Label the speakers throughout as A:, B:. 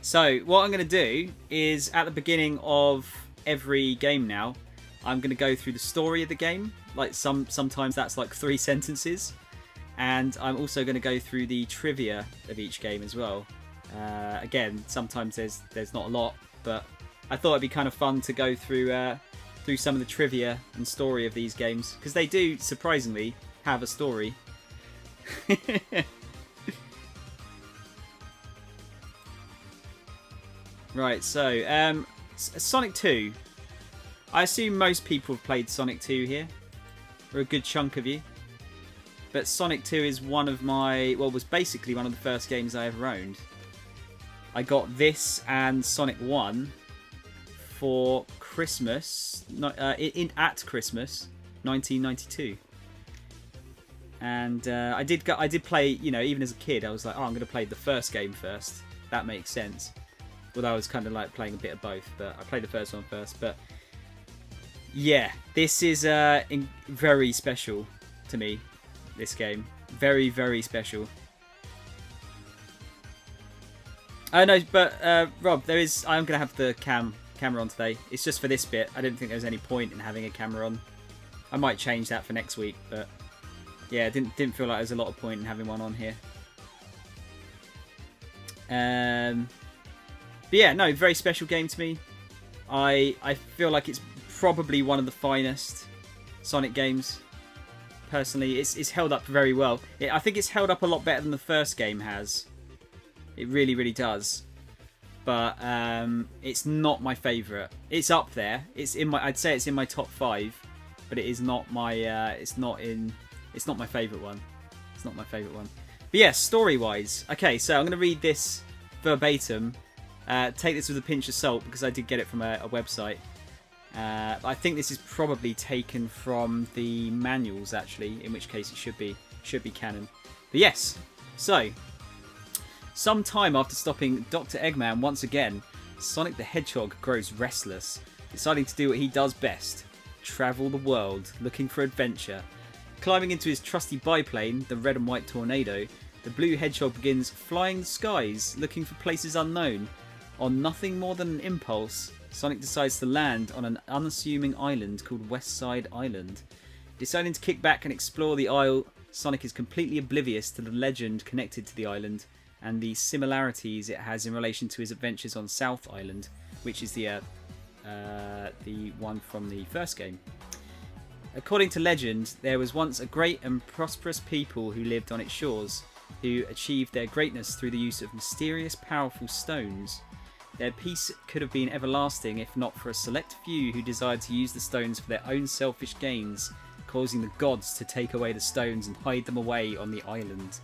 A: So what I'm going to do is at the beginning of every game now, I'm going to go through the story of the game. Like sometimes that's like 3 sentences. And I'm also going to go through the trivia of each game as well. Again, sometimes there's not a lot, but I thought it'd be kind of fun to go through some of the trivia and story of these games, because they do surprisingly have a story. Right, so Sonic 2. I assume most people have played Sonic 2 here, or a good chunk of you. But Sonic 2 is one of my, well, was basically one of the first games I ever owned. I got this and Sonic 1 for Christmas, at Christmas, 1992. And I did play, you know, even as a kid, I was like, oh, I'm going to play the first game first. That makes sense. Although I was kind of like playing a bit of both, but I played the first one first. But yeah, this is very special to me. This game, very, very special. Oh no, but Rob, I'm gonna have the camera on today. It's just for this bit. I didn't think there was any point in having a camera on. I might change that for next week, but yeah, didn't feel like there was a lot of point in having one on here. But yeah, no, very special game to me. I feel like it's probably one of the finest Sonic games. Personally, it's held up very well. I think it's held up a lot better than the first game has. It really, really does. But it's not my favourite. It's up there. I'd say it's in my top 5, but it is not my. It's not my favourite one. It's not my favourite one. But yeah, story-wise, okay. So I'm going to read this verbatim. Take this with a pinch of salt because I did get it from a website. I think this is probably taken from the manuals, actually, in which case it should be canon. But yes, so some time after stopping Dr. Eggman once again, Sonic the Hedgehog grows restless, deciding to do what he does best: travel the world, looking for adventure. Climbing into his trusty biplane, the red and white Tornado, the blue Hedgehog begins flying the skies, looking for places unknown. On nothing more than an impulse, Sonic decides to land on an unassuming island called Westside Island. Deciding to kick back and explore the isle, Sonic is completely oblivious to the legend connected to the island and the similarities it has in relation to his adventures on South Island, which is the one from the first game. According to legend, there was once a great and prosperous people who lived on its shores, who achieved their greatness through the use of mysterious, powerful stones. Their peace could have been everlasting if not for a select few who desired to use the stones for their own selfish gains, causing the gods to take away the stones and hide them away on the island.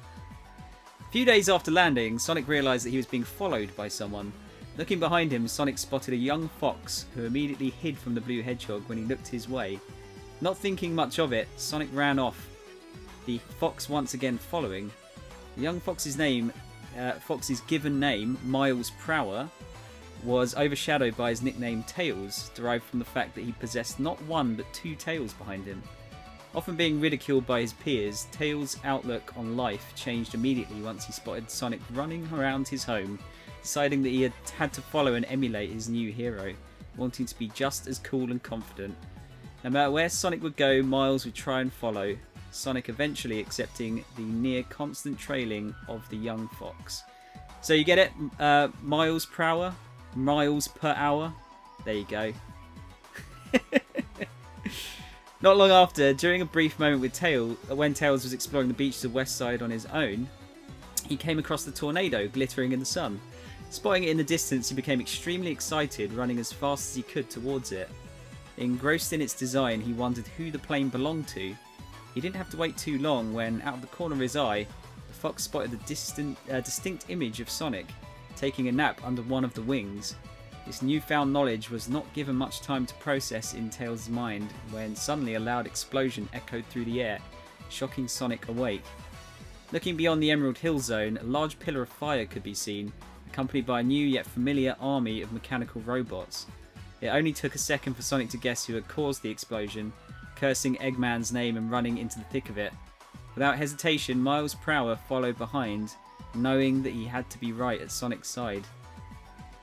A: A few days after landing, Sonic realised that he was being followed by someone. Looking behind him, Sonic spotted a young fox who immediately hid from the blue hedgehog when he looked his way. Not thinking much of it, Sonic ran off, the fox once again following. The young fox's given name, Miles Prower, was overshadowed by his nickname Tails, derived from the fact that he possessed not one but 2 tails behind him. Often being ridiculed by his peers, Tails' outlook on life changed immediately once he spotted Sonic running around his home, deciding that he had to follow and emulate his new hero, wanting to be just as cool and confident. No matter where Sonic would go, Miles would try and follow, Sonic eventually accepting the near constant trailing of the young fox. So you get it? Miles Prower? Miles per hour? There you go. Not long after, during a brief moment with when Tails was exploring the beaches of Westside on his own, he came across the Tornado glittering in the sun. Spotting it in the distance, he became extremely excited, running as fast as he could towards it. Engrossed in its design, he wondered who the plane belonged to. He didn't have to wait too long when, out of the corner of his eye, the fox spotted the distinct image of Sonic, taking a nap under one of the wings. This newfound knowledge was not given much time to process in Tails' mind when suddenly a loud explosion echoed through the air, shocking Sonic awake. Looking beyond the Emerald Hill Zone, a large pillar of fire could be seen, accompanied by a new yet familiar army of mechanical robots. It only took a second for Sonic to guess who had caused the explosion, cursing Eggman's name and running into the thick of it. Without hesitation, Miles Prower followed behind, knowing that he had to be right at Sonic's side.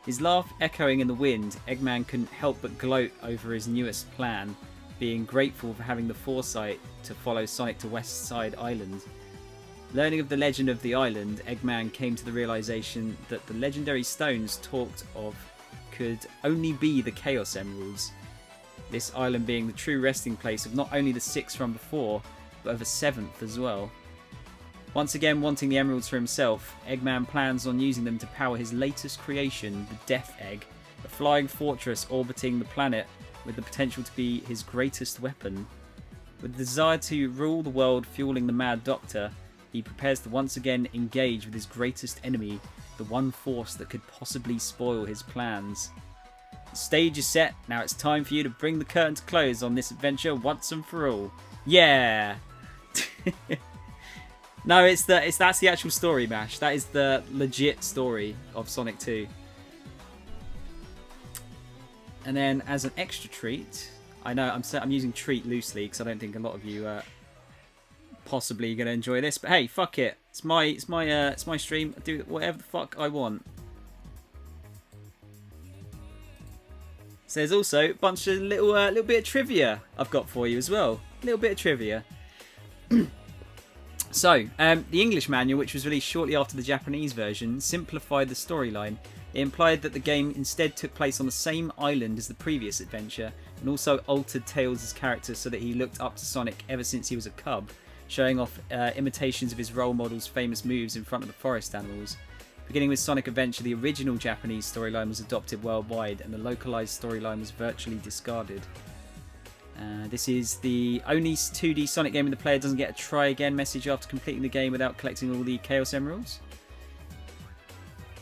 A: His laugh echoing in the wind, Eggman couldn't help but gloat over his newest plan, being grateful for having the foresight to follow Sonic to West Side Island. Learning of the legend of the island, Eggman came to the realization that the legendary stones talked of could only be the Chaos Emeralds. This island being the true resting place of not only the 6 from before, but of a 7th as well. Once again wanting the emeralds for himself, Eggman plans on using them to power his latest creation, the Death Egg, a flying fortress orbiting the planet with the potential to be his greatest weapon. With the desire to rule the world fueling the Mad Doctor, he prepares to once again engage with his greatest enemy, the one force that could possibly spoil his plans. The stage is set, now it's time for you to bring the curtain to close on this adventure once and for all. Yeah! No, that's the actual story, Mash. That is the legit story of Sonic 2. And then as an extra treat, I know I'm using treat loosely because I don't think a lot of you possibly going to enjoy this, but hey, fuck it. It's my stream. I do whatever the fuck I want. So there's also a bunch of little bit of trivia I've got for you as well. A little bit of trivia. So, the English manual, which was released shortly after the Japanese version, simplified the storyline. It implied that the game instead took place on the same island as the previous adventure, and also altered Tails' character so that he looked up to Sonic ever since he was a cub, showing off imitations of his role model's famous moves in front of the forest animals. Beginning with Sonic Adventure, the original Japanese storyline was adopted worldwide, and the localized storyline was virtually discarded. This is the only 2D Sonic game where the player doesn't get a try again message after completing the game without collecting all the Chaos Emeralds.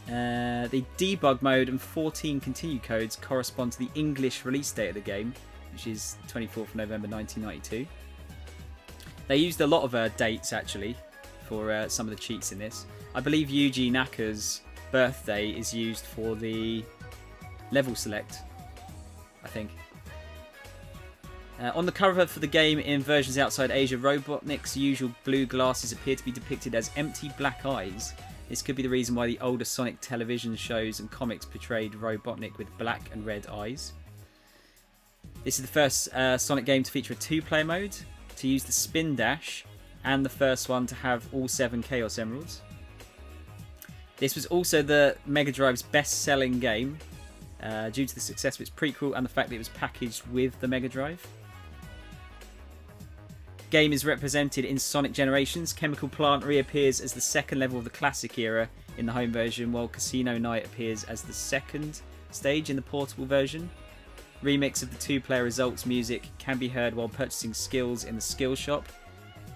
A: The debug mode and 14 continue codes correspond to the English release date of the game, which is 24th of November 1992. They used a lot of dates actually for some of the cheats in this. I believe Yuji Naka's birthday is used for the level select, I think. On the cover for the game in versions outside Asia, Robotnik's usual blue glasses appear to be depicted as empty black eyes. This could be the reason why the older Sonic television shows and comics portrayed Robotnik with black and red eyes. This is the first Sonic game to feature a 2-player mode, to use the spin dash, and the first one to have all 7 Chaos Emeralds. This was also the Mega Drive's best-selling game, due to the success of its prequel and the fact that it was packaged with the Mega Drive. Game is represented in Sonic Generations. Chemical Plant reappears as the second level of the classic era in the home version, while Casino Night appears as the second stage in the portable version. Remix of the 2-player results music can be heard while purchasing skills in the skill shop.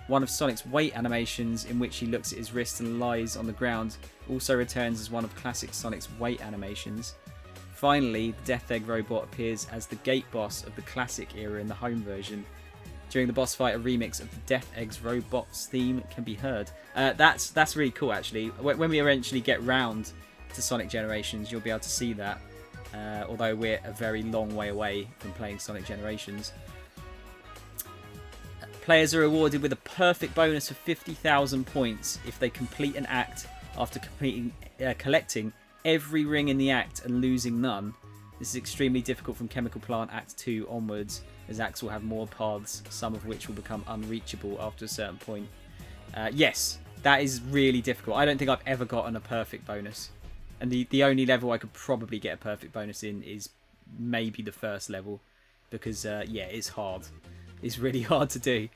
A: One of Sonic's weight animations, in which he looks at his wrist and lies on the ground, also returns as one of classic Sonic's weight animations. Finally, the Death Egg robot appears as the gate boss of the classic era in the home version. During the boss fight, a remix of the Death Egg's robots theme can be heard. That's really cool, actually. When we eventually get round to Sonic Generations, you'll be able to see that. Although we're a very long way away from playing Sonic Generations. Players are rewarded with a perfect bonus of 50,000 points if they complete an act after collecting every ring in the act and losing none. This is extremely difficult from Chemical Plant Act 2 onwards, as acts will have more paths, some of which will become unreachable after a certain point. Yes, that is really difficult. I don't think I've ever gotten a perfect bonus. And the only level I could probably get a perfect bonus in is maybe the first level. Because, yeah, it's hard. It's really hard to do.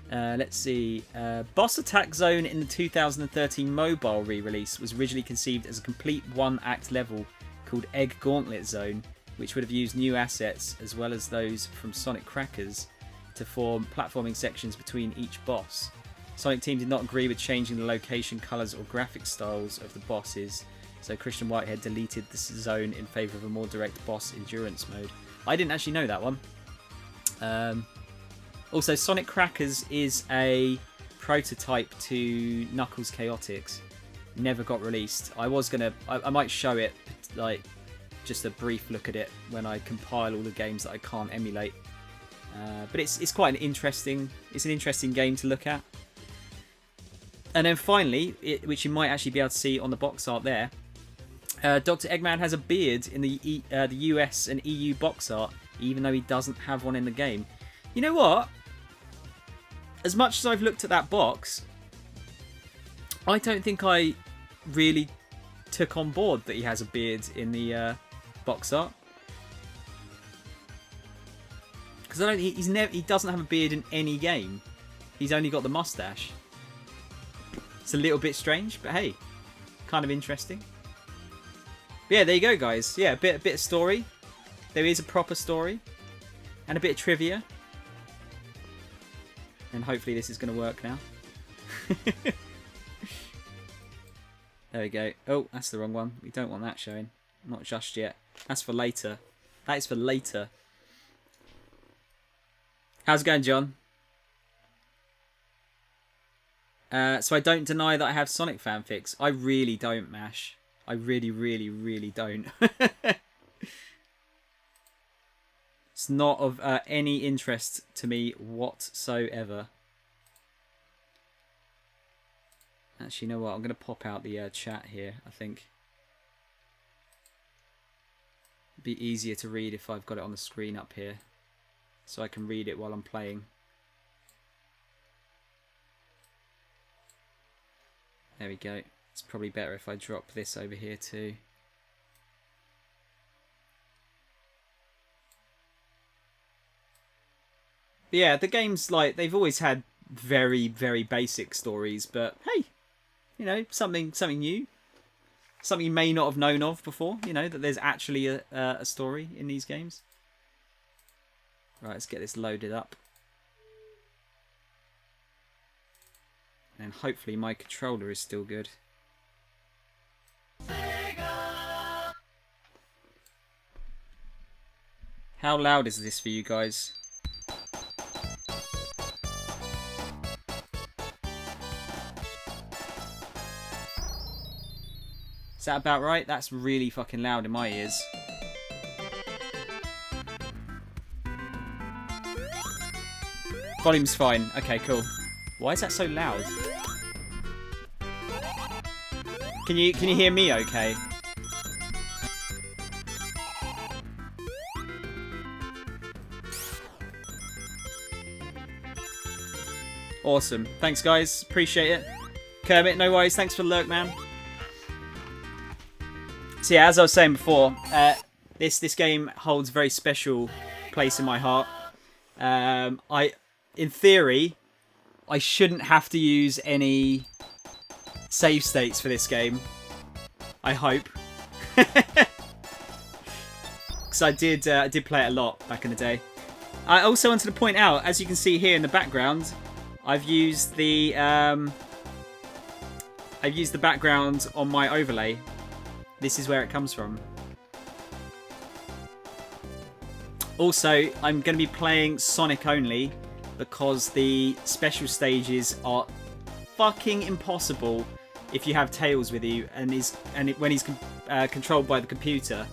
A: Let's see. Boss Attack Zone in the 2013 mobile re-release was originally conceived as a complete one-act level called Egg Gauntlet Zone, which would have used new assets as well as those from Sonic Crackers to form platforming sections between each boss. Sonic Team did not agree with changing the location, colours or graphic styles of the bosses, so Christian Whitehead deleted this zone in favour of a more direct boss endurance mode. I didn't actually know that one. Also, Sonic Crackers is a prototype to Knuckles Chaotix. Never got released. I might show it, like, just a brief look at it when I compile all the games that I can't emulate. But it's quite an interesting game to look at. And then finally, which you might actually be able to see on the box art there, Dr. Eggman has a beard in the US and EU box art, even though he doesn't have one in the game. You know what? As much as I've looked at that box, I don't think I really took on board that he has a beard in the box art. Because he doesn't have a beard in any game. He's only got the mustache. It's a little bit strange, but hey, kind of interesting. But yeah, there you go, guys. Yeah, a bit of story. There is a proper story, and a bit of trivia. And hopefully this is going to work now. There we go. Oh, that's the wrong one. We don't want that showing. Not just yet. That's for later. That is for later. How's it going, John? So I don't deny that I have Sonic fanfics. I really don't, Mash. I really, really, really don't. It's not of any interest to me whatsoever. Actually, you know what? I'm going to pop out the chat here, I think. It'd be easier to read if I've got it on the screen up here. So I can read it while I'm playing. There we go. It's probably better if I drop this over here too. But yeah, the game's like, they've always had very, very basic stories, but hey, you know, something new. Something you may not have known of before, you know, that there's actually a story in these games. Right, let's get this loaded up. And hopefully my controller is still good. SEGA! How loud is this for you guys? Is that about right? That's really fucking loud in my ears. Volume's fine. Okay, cool. Why is that so loud? Can you hear me okay? Awesome. Thanks, guys. Appreciate it. Kermit, no worries. Thanks for the lurk, man. So yeah, as I was saying before, this game holds a very special place in my heart. In theory, I shouldn't have to use any save states for this game. I hope. Because I did play it a lot back in the day. I also wanted to point out, as you can see here in the background, I've used the background on my overlay. This is where it comes from. Also, I'm going to be playing Sonic only because the special stages are fucking impossible if you have Tails with you, and when he's controlled by the computer,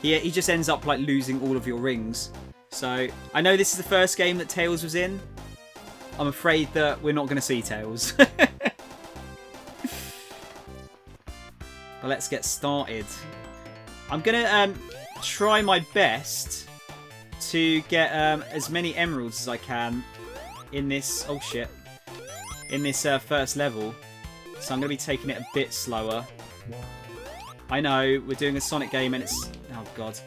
A: he just ends up like losing all of your rings. So I know this is the first game that Tails was in. I'm afraid that we're not going to see Tails. But let's get started. I'm going to try my best to get as many emeralds as I can in this... Oh shit. In this first level. So I'm going to be taking it a bit slower. I know, we're doing a Sonic game and it's... Oh god.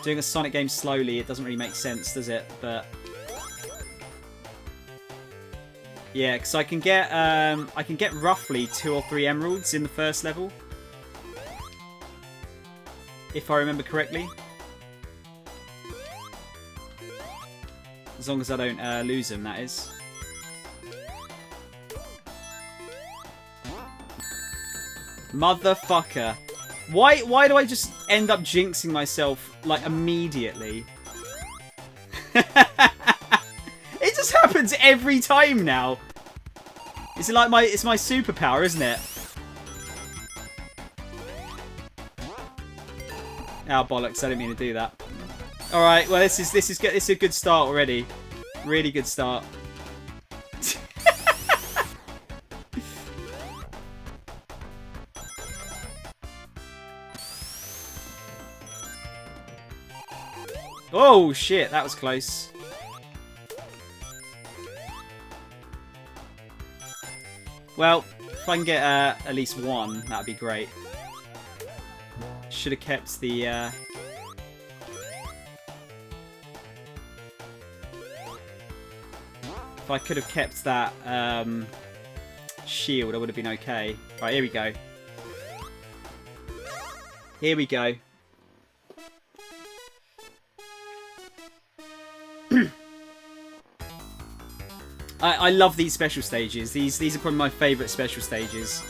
A: Doing a Sonic game slowly, it doesn't really make sense, does it? But... yeah, because I can get roughly 2 or 3 emeralds in the first level. If I remember correctly. As long as I don't lose them, that is. Motherfucker. Why do I just end up jinxing myself, like, immediately? It just happens every time now. It's like it's my superpower, isn't it? Oh, bollocks, I didn't mean to do that. Alright, well this is a good start already. Really good start. Oh, shit. That was close. Well, if I can get at least one, that'd be great. Should have kept the... If I could have kept that shield, I would have been okay. Right, here we go. Here we go. I love these special stages. These are probably my favourite special stages.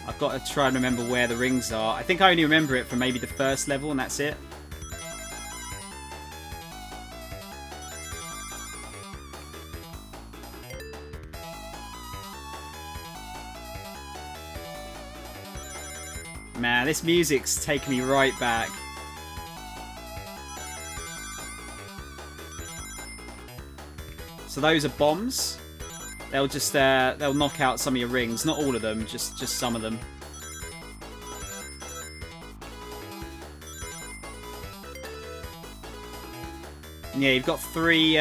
A: I've got to try and remember where the rings are. I think I only remember it from maybe the first level and that's it. Man, this music's taking me right back. So those are bombs. They'll just they'll knock out some of your rings. Not all of them, just some of them. Yeah, you've got three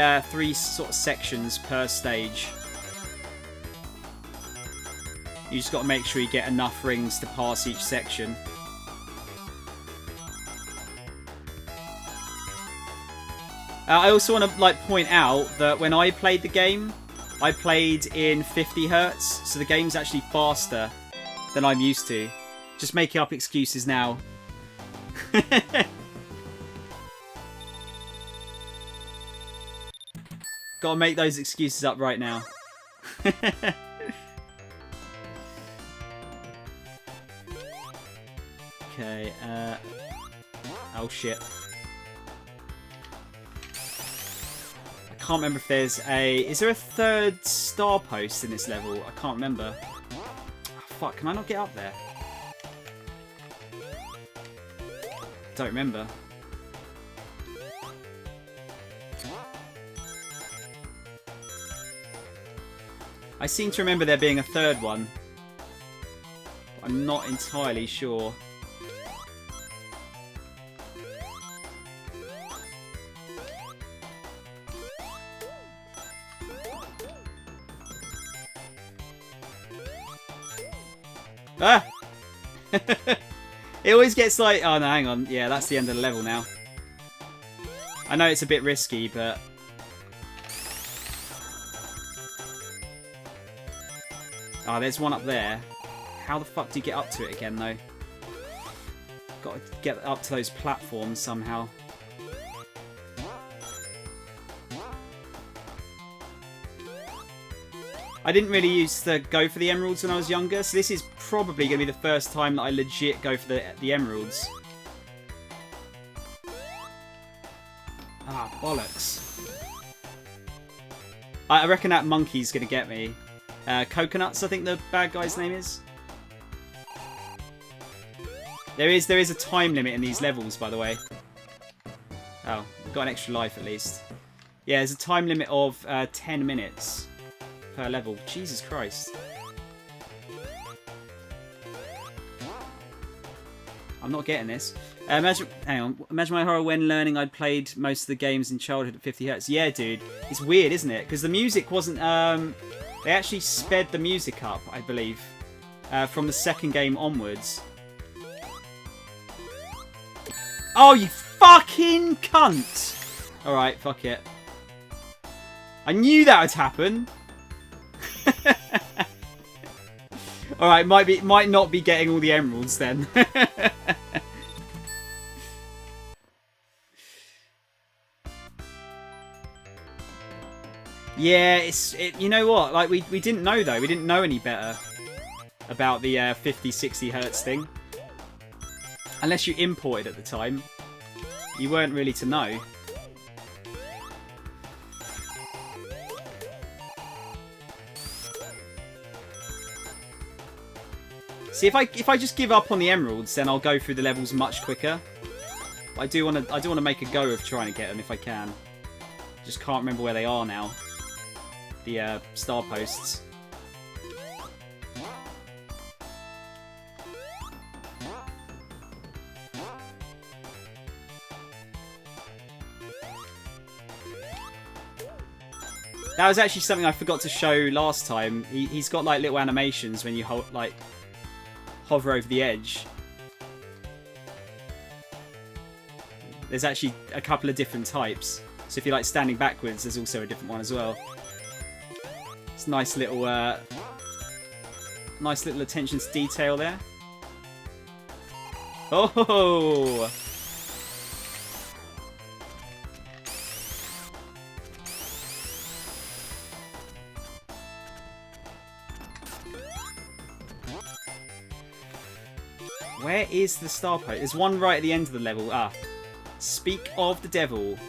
A: sort of sections per stage. You just got to make sure you get enough rings to pass each section. I also want to point out that when I played the game, I played in 50 Hz, so the game's actually faster than I'm used to. Just making up excuses now. Gotta make those excuses up right now. Okay, oh shit. I can't remember if there's a... Is there a third star post in this level? I can't remember. Oh, fuck, can I not get up there? Don't remember. I seem to remember there being a third one. I'm not entirely sure. Ah! It always gets like... Oh, no, hang on. Yeah, that's the end of the level now. I know it's a bit risky, but... Oh, there's one up there. How the fuck do you get up to it again, though? Got to get up to those platforms somehow. I didn't really used to go for the emeralds when I was younger, so this is probably going to be the first time that I legit go for the emeralds. Ah, bollocks. I reckon that monkey's going to get me. Coconuts, I think the bad guy's name is. There is a time limit in these levels, by the way. Oh, we've got an extra life at least. Yeah, there's a time limit of 10 minutes per level. Jesus Christ. I'm not getting this. Imagine my horror when learning I'd played most of the games in childhood at 50 Hz. Yeah, dude. It's weird, isn't it? Because the music wasn't... they actually sped the music up, I believe, from the second game onwards. Oh, you fucking cunt! Alright, fuck it. I knew that would happen. Alright, might not be getting all the emeralds then. Yeah, you know what? Like we didn't know though. We didn't know any better about the 50, 60 Hz thing. Unless you imported at the time, you weren't really to know. See, if I just give up on the emeralds, then I'll go through the levels much quicker. But I do want to make a go of trying to get them if I can. Just can't remember where they are now. The star posts. That was actually something I forgot to show last time. He's got like little animations when you hover over the edge. There's actually a couple of different types. So if you're like standing backwards, there's also a different one as well. It's a nice little attention to detail there. Oh! Where is the star post? There's one right at the end of the level. Ah. Speak of the devil.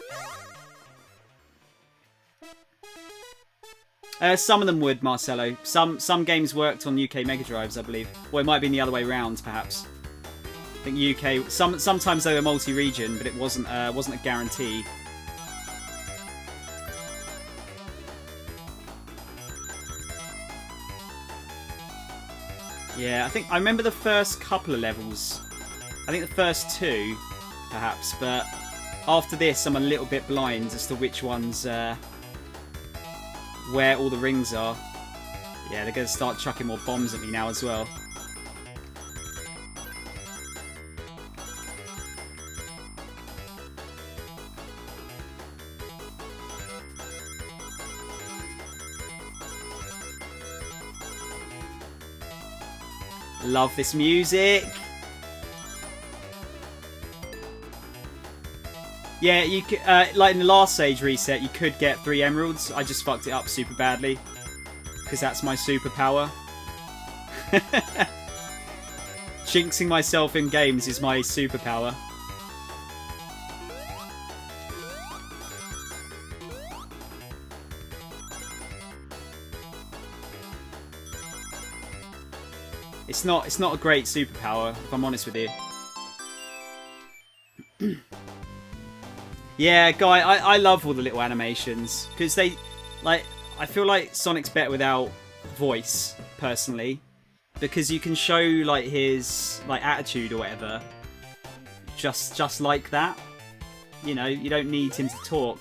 A: Some of them would, Marcelo. Some games worked on UK Mega Drives, I believe. Or it might have been the other way round, perhaps. I think UK... Sometimes they were multi-region, but it wasn't a guarantee. Yeah, I remember the first couple of levels. I think the first two, perhaps, but after this I'm a little bit blind as to which ones, where all the rings are. Yeah, they're going to start chucking more bombs at me now as well. Love this music. Yeah, you could, like in the last stage reset, you could get 3 emeralds. I just fucked it up super badly because that's my superpower. Jinxing myself in games is my superpower. It's not a great superpower, if I'm honest with you. Yeah, Guy, I love all the little animations because they, like, I feel like Sonic's better without voice personally, because you can show like his like attitude or whatever, just like that. You know, you don't need him to talk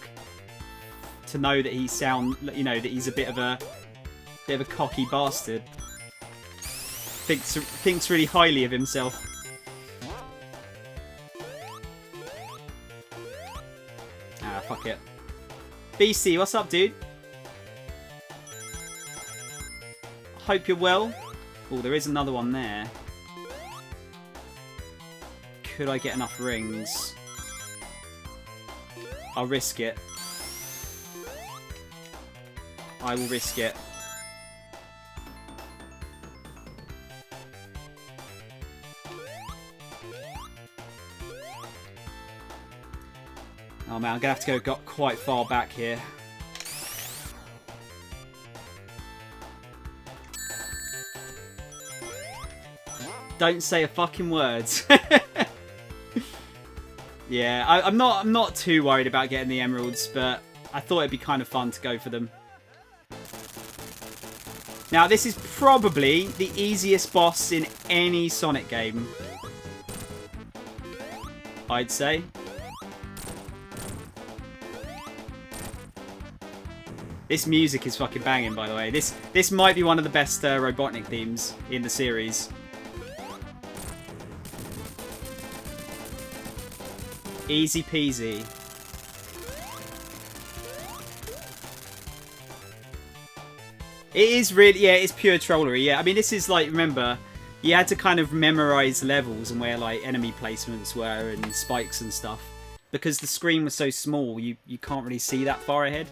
A: to know that that he's a bit of a cocky bastard. Thinks really highly of himself. Ah, fuck it. BC, what's up, dude? Hope you're well. Oh, there is another one there. Could I get enough rings? I'll risk it. I will risk it. Oh man, I'm going to have to go quite far back here. Don't say a fucking word. Yeah, I'm not too worried about getting the emeralds, but I thought it'd be kind of fun to go for them. Now, this is probably the easiest boss in any Sonic game, I'd say. This music is fucking banging, by the way. This might be one of the best Robotnik themes in the series. Easy peasy. It is really, yeah, it's pure trollery. Yeah, I mean, this is like, remember, you had to kind of memorize levels and where like enemy placements were and spikes and stuff, because the screen was so small. You can't really see that far ahead.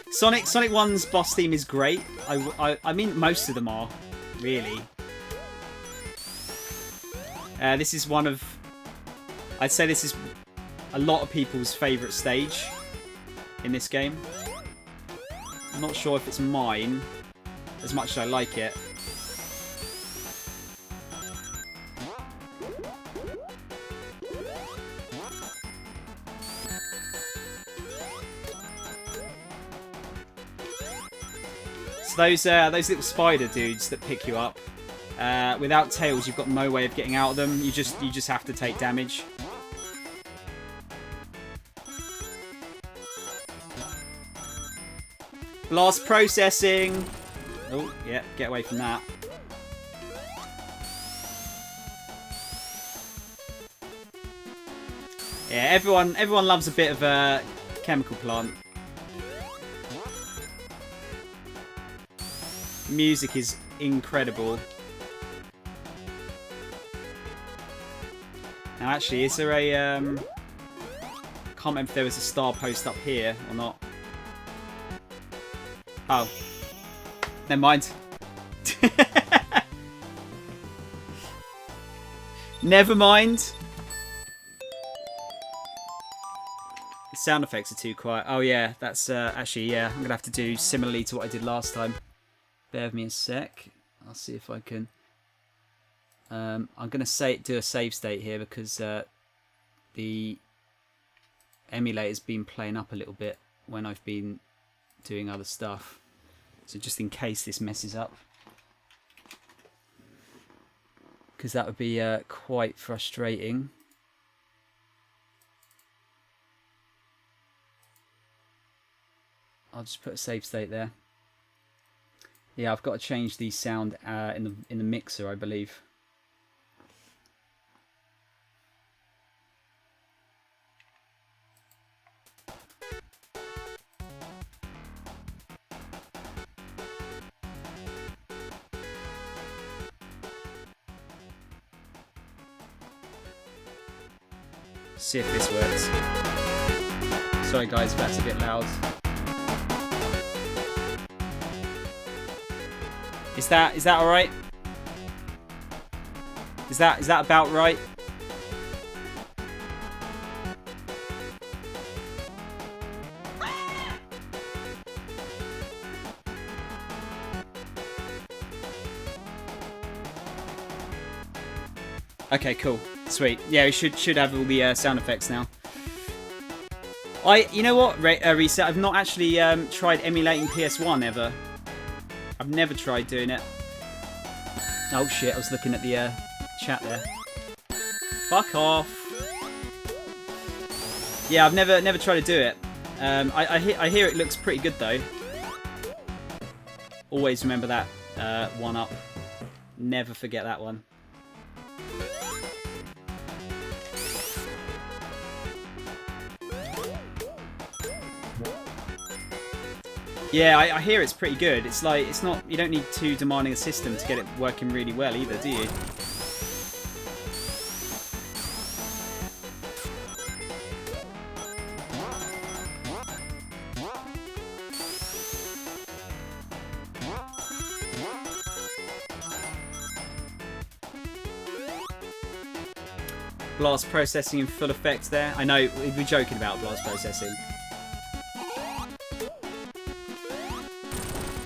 A: Sonic 1's boss theme is great. I mean, most of them are, really. This is one of... I'd say this is a lot of people's favourite stage in this game. I'm not sure if it's mine, as much as I like it. Those little spider dudes that pick you up, without tails, you've got no way of getting out of them. You just have to take damage. Blast processing. Oh, yeah, get away from that. Yeah, everyone loves a bit of a chemical plant. Music is incredible. Now, actually, is there a can't remember if there was a star post up here or not. Oh, never mind. Never mind. The sound effects are too quiet. Oh yeah, that's actually, yeah, I'm gonna have to do similarly to what I did last time. Bear with me a sec. I'll see if I can. I'm gonna do a save state here because the emulator's been playing up a little bit when I've been doing other stuff. So just in case this messes up, because that would be quite frustrating. I'll just put a save state there. Yeah, I've got to change the sound in the mixer, I believe. See if this works. Sorry guys, if that's a bit loud. Is that all right? Is that about right? Okay, cool, sweet. Yeah, we should have all the sound effects now. You know what, Reset? I've not actually tried emulating PS1 ever. I've never tried doing it. Oh shit, I was looking at the chat there. Fuck off. Yeah, I've never tried to do it. I hear it looks pretty good though. Always remember that one up. Never forget that one. Yeah, I hear it's pretty good. It's like, it's not, you don't need too demanding a system to get it working really well either, do you? Blast processing in full effect there. I know, we're joking about blast processing.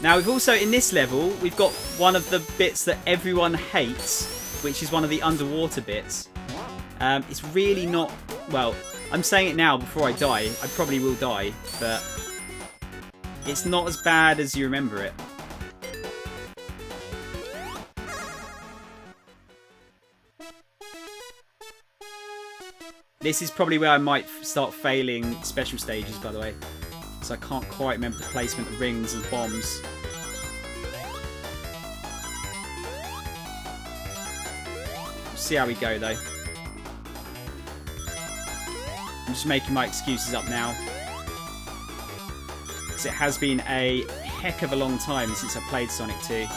A: Now we've also, in this level, we've got one of the bits that everyone hates, which is one of the underwater bits. It's really not, well, I'm saying it now before I die. I probably will die, but it's not as bad as you remember it. This is probably where I might start failing special stages, by the way. So I can't quite remember the placement of rings and bombs. See how we go though. I'm just making my excuses up now, because it has been a heck of a long time since I played Sonic 2.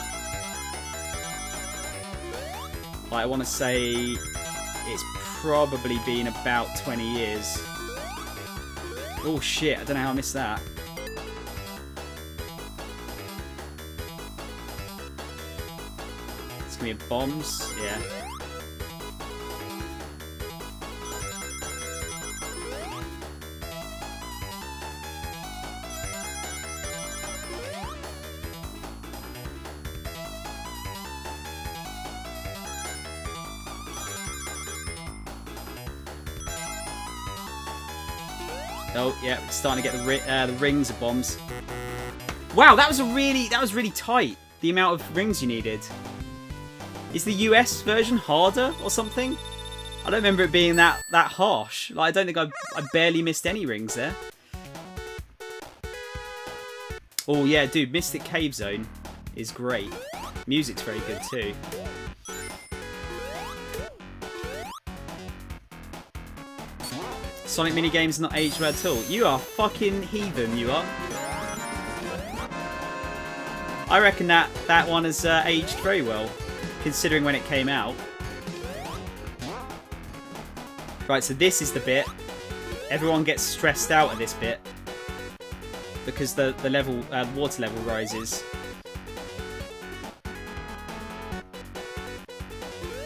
A: Like, I want to say it's probably been about 20 years. Oh shit, I don't know how I missed that. It's gonna be bombs, yeah. Oh yeah, we're starting to get the rings of bombs. Wow, that was really tight. The amount of rings you needed. Is the US version harder or something? I don't remember it being that harsh. Like, I don't think I barely missed any rings there. Oh yeah, dude, Mystic Cave Zone is great. Music's very good too. Sonic minigames not aged well at all. You are fucking heathen, you are. I reckon that one has aged very well, considering when it came out. Right, so this is the bit. Everyone gets stressed out at this bit because the level, water level rises.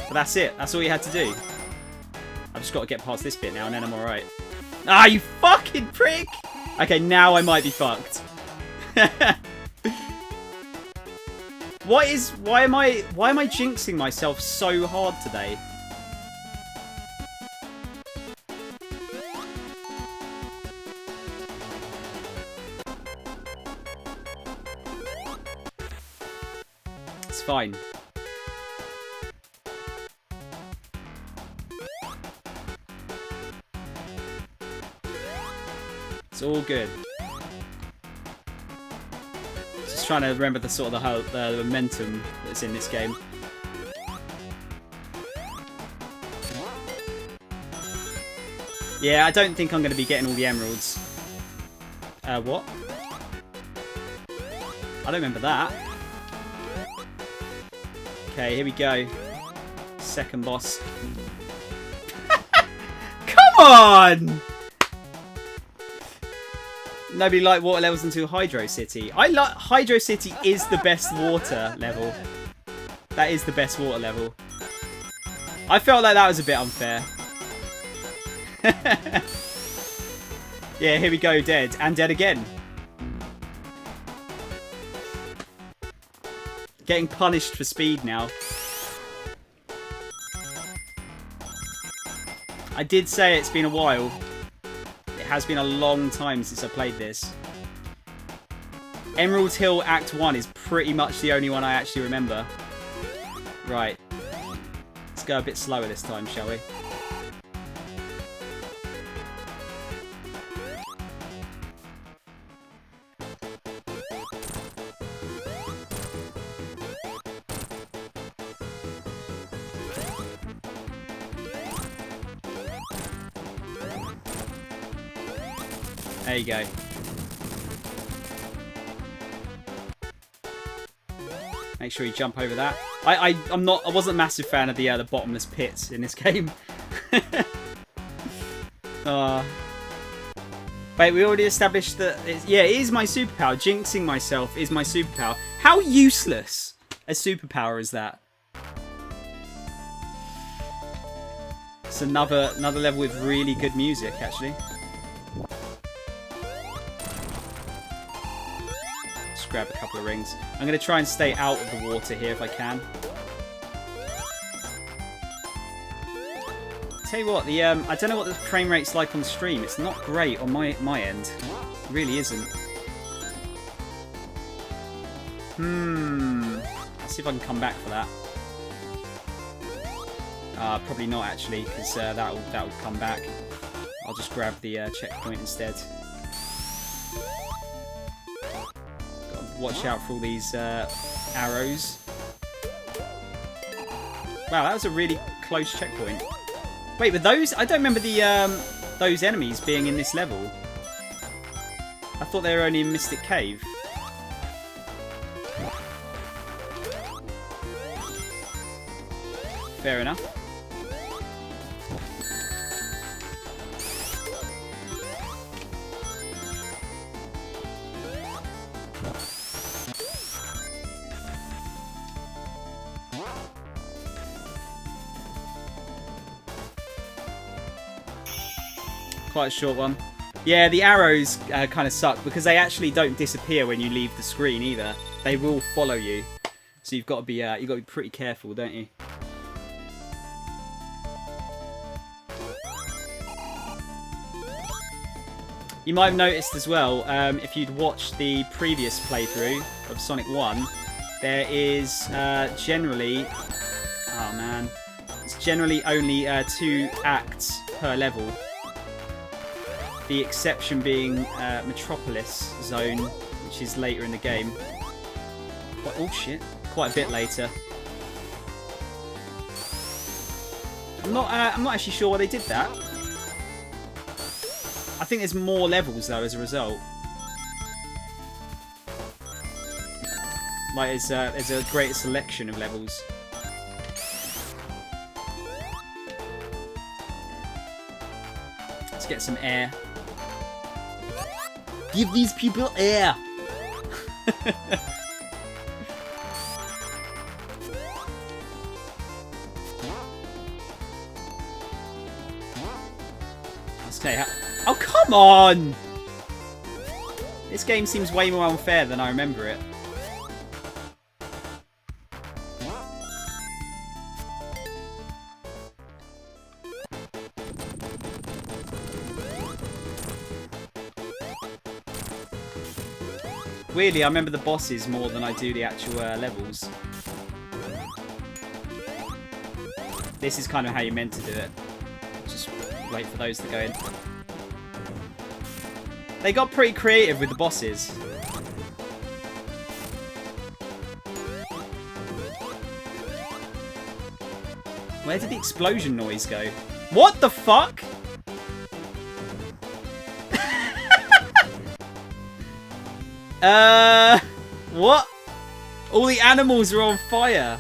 A: But that's it. That's all you had to do. I've just got to get past this bit now, and then I'm all right. Ah, you fucking prick! Okay, now I might be fucked. Why am I jinxing myself so hard today? It's fine. It's all good. Just trying to remember the sort of the momentum that's in this game. Yeah, I don't think I'm going to be getting all the emeralds. What? I don't remember that. Okay, here we go. Second boss. Come on! Nobody liked water levels until Hydro City. Hydro City is the best water level. That is the best water level. I felt like that was a bit unfair. Yeah, here we go, dead. And dead again. Getting punished for speed now. I did say it's been a while. It has been a long time since I played this. Emerald Hill Act 1 is pretty much the only one I actually remember. Right. Let's go a bit slower this time, shall we? There you go. Make sure you jump over that. I wasn't a massive fan of the bottomless pits in this game. Wait, we already established that. Yeah, it is my superpower. Jinxing myself is my superpower. How useless a superpower is that? It's another level with really good music, actually. Grab a couple of rings. I'm going to try and stay out of the water here if I can. Tell you what, I don't know what the frame rate's like on stream. It's not great on my end. It really isn't. Let's see if I can come back for that. Probably not actually, because that will come back. I'll just grab the checkpoint instead. Watch out for all these arrows. Wow, that was a really close checkpoint. Wait, but those... I don't remember those enemies being in this level. I thought they were only in Mystic Cave. Fair enough. Quite a short one. Yeah, the arrows kind of suck because they actually don't disappear when you leave the screen either. They will follow you, so you've got to be pretty careful, don't you? You might have noticed as well, if you'd watched the previous playthrough of Sonic 1, there is generally... Oh man. It's generally only 2 acts per level. The exception being Metropolis Zone, which is later in the game. Oh shit! Quite a bit later. I'm not actually sure why they did that. I think there's more levels though as a result. Like there's a greater selection of levels. Let's get some air. Give these people air. Okay. Oh, come on! This game seems way more unfair than I remember it. Weirdly, I remember the bosses more than I do the actual levels. This is kind of how you're meant to do it. Just wait for those to go in. They got pretty creative with the bosses. Where did the explosion noise go? What the fuck? What? All the animals are on fire.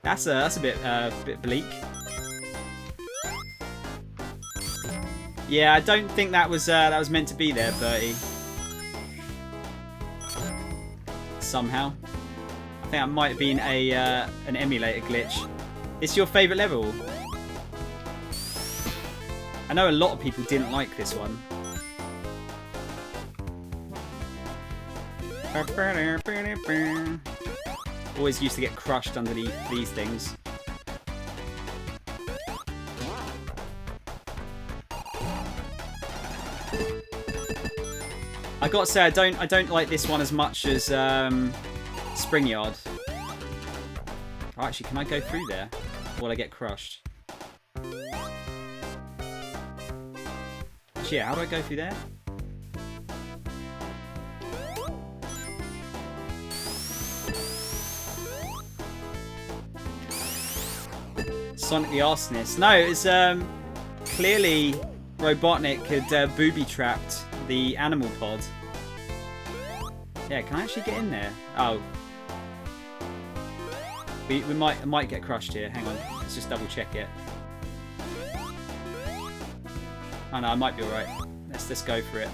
A: That's a bit bleak. Yeah, I don't think that was meant to be there, Bertie. Somehow, I think that might have been an emulator glitch. It's your favourite level? I know a lot of people didn't like this one. Always used to get crushed underneath these things. I gotta say, I don't like this one as much as Spring Yard. Oh, actually, can I go through there? Or will I get crushed? Actually, yeah, how do I go through there? Sonic the Arsonist. No, it was clearly Robotnik had booby-trapped the animal pod. Yeah, can I actually get in there? Oh. I might get crushed here. Hang on. Let's just double check it. Oh no, I might be alright. Let's just go for it.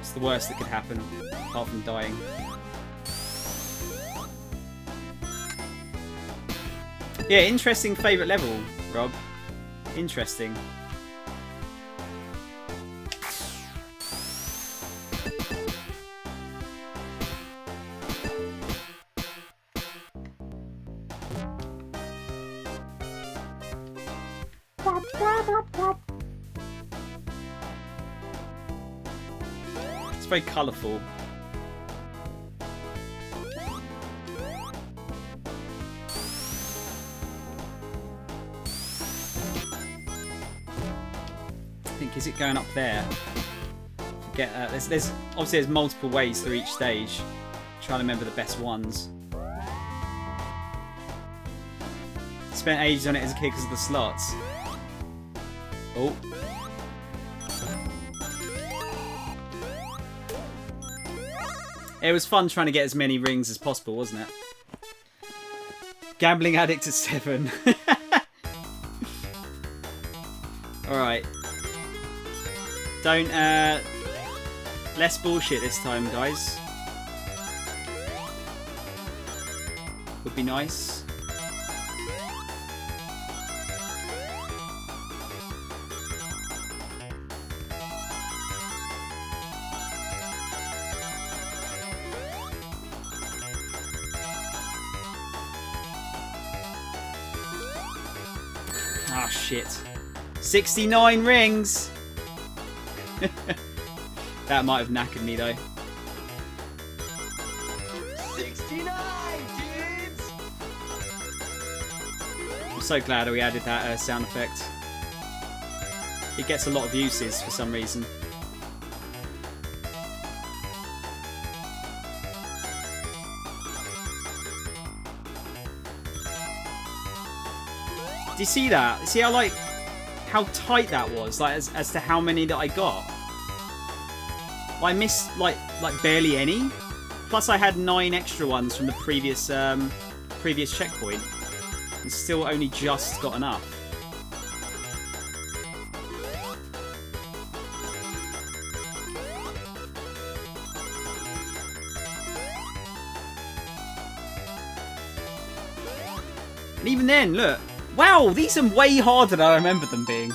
A: It's the worst that could happen, apart from dying. Yeah, interesting favourite level, Rob. Interesting. It's very colourful. Is it going up there? Get there's obviously there's multiple ways through each stage. Trying to remember the best ones. Spent ages on it as a kid because of the slots. Oh. It was fun trying to get as many rings as possible, wasn't it? Gambling addict at 7. Alright. Don't, less bullshit this time, guys. Would be nice. Ah, shit. 69 rings! That might have knackered me though.
B: 69, dudes!
A: I'm so glad we added that sound effect. It gets a lot of uses for some reason. Do you see that? See how, like, how tight that was? Like, as to how many that I got? I missed, like barely any. Plus, I had 9 extra ones from the previous checkpoint. And still only just got enough. And even then, look. Wow, these are way harder than I remember them being.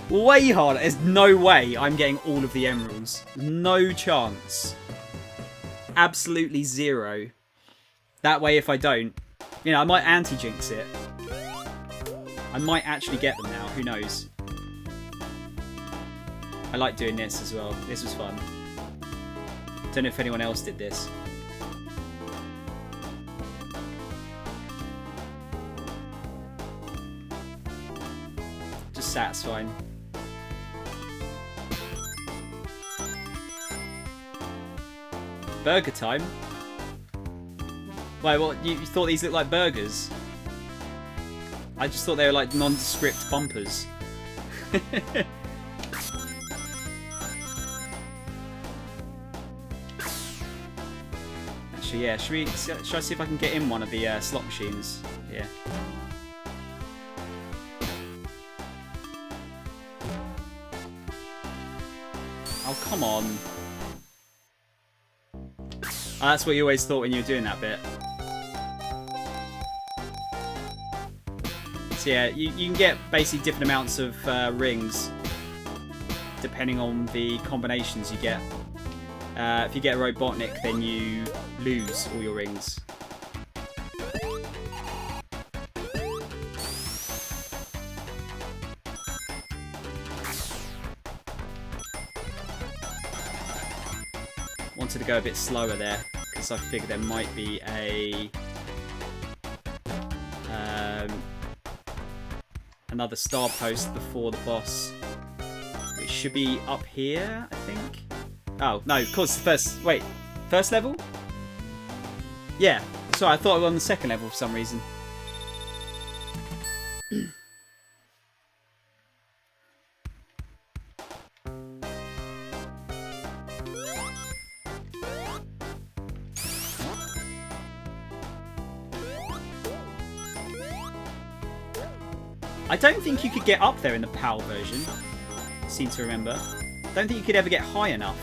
A: Way harder. There's no way I'm getting all of the emeralds. No chance. Absolutely zero. That way, if I don't, you know, I might anti-jinx it. I might actually get them now. Who knows? I like doing this as well. This was fun. Don't know if anyone else did this. Just satisfying. Burger time? Wait, what? You thought these looked like burgers? I just thought they were like nondescript bumpers. Actually, yeah. Should I see if I can get in one of the slot machines? Yeah. Oh, come on. Oh, that's what you always thought when you were doing that bit. So yeah, you can get basically different amounts of rings depending on the combinations you get. If you get a Robotnik, then you lose all your rings. Wanted to go a bit slower there because I figured there might be a another star post before the boss, which should be up here, I think. Oh no, of course, first level? Yeah, sorry, I thought I was on the second level for some reason. I don't think you could get up there in the PAL version. Seem to remember. Don't think you could ever get high enough.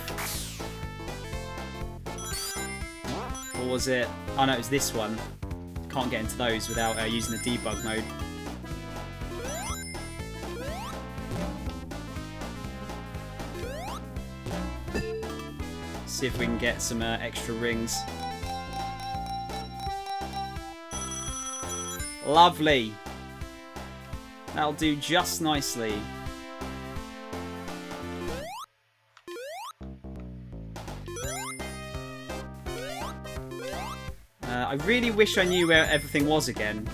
A: Or was it... Oh no, it was this one. Can't get into those without using the debug mode. See if we can get some extra rings. Lovely. That'll do just nicely. I really wish I knew where everything was again.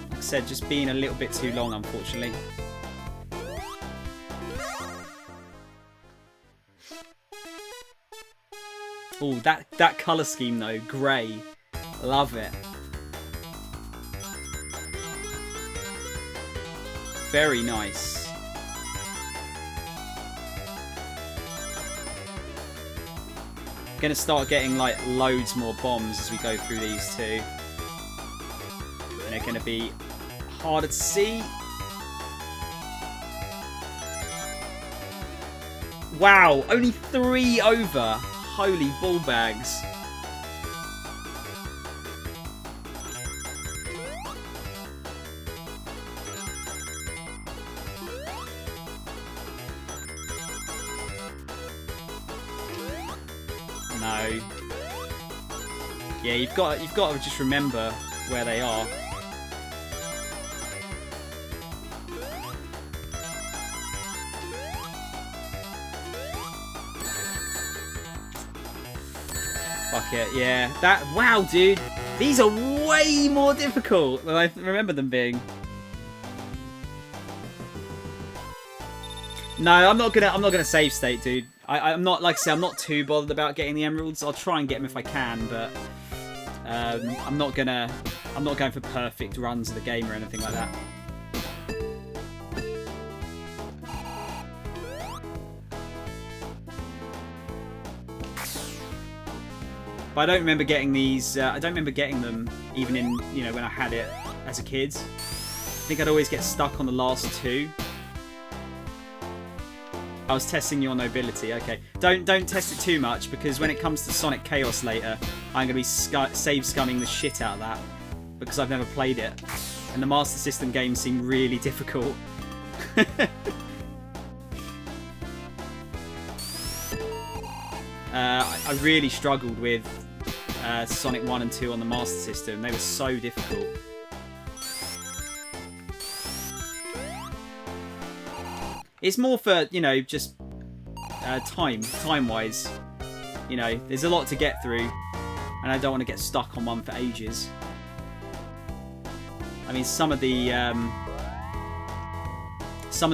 A: Like I said, just being a little bit too long, unfortunately. Oh, that colour scheme though, grey. Love it. Very nice. Gonna start getting like loads more bombs as we go through these two. And they're gonna be harder to see. Wow, only 3 over. Holy ball bags. No. Yeah, you've got to just remember where they are. Fuck it, yeah. Wow, dude. These are way more difficult than I remember them being. No, I'm not gonna save state, dude. I'm not, like I say, I'm not too bothered about getting the emeralds. I'll try and get them if I can, but I'm not going for perfect runs of the game or anything like that. But I don't remember getting these. I don't remember getting them even in, you know, when I had it as a kid. I think I'd always get stuck on the last two. I was testing your nobility. Okay, don't test it too much, because when it comes to Sonic Chaos later, I'm gonna be save scumming the shit out of that because I've never played it, and the Master System games seem really difficult. I really struggled with Sonic 1 and 2 on the Master System. They were so difficult. It's more for, you know, just time-wise. You know, there's a lot to get through, and I don't want to get stuck on one for ages. I mean, some of the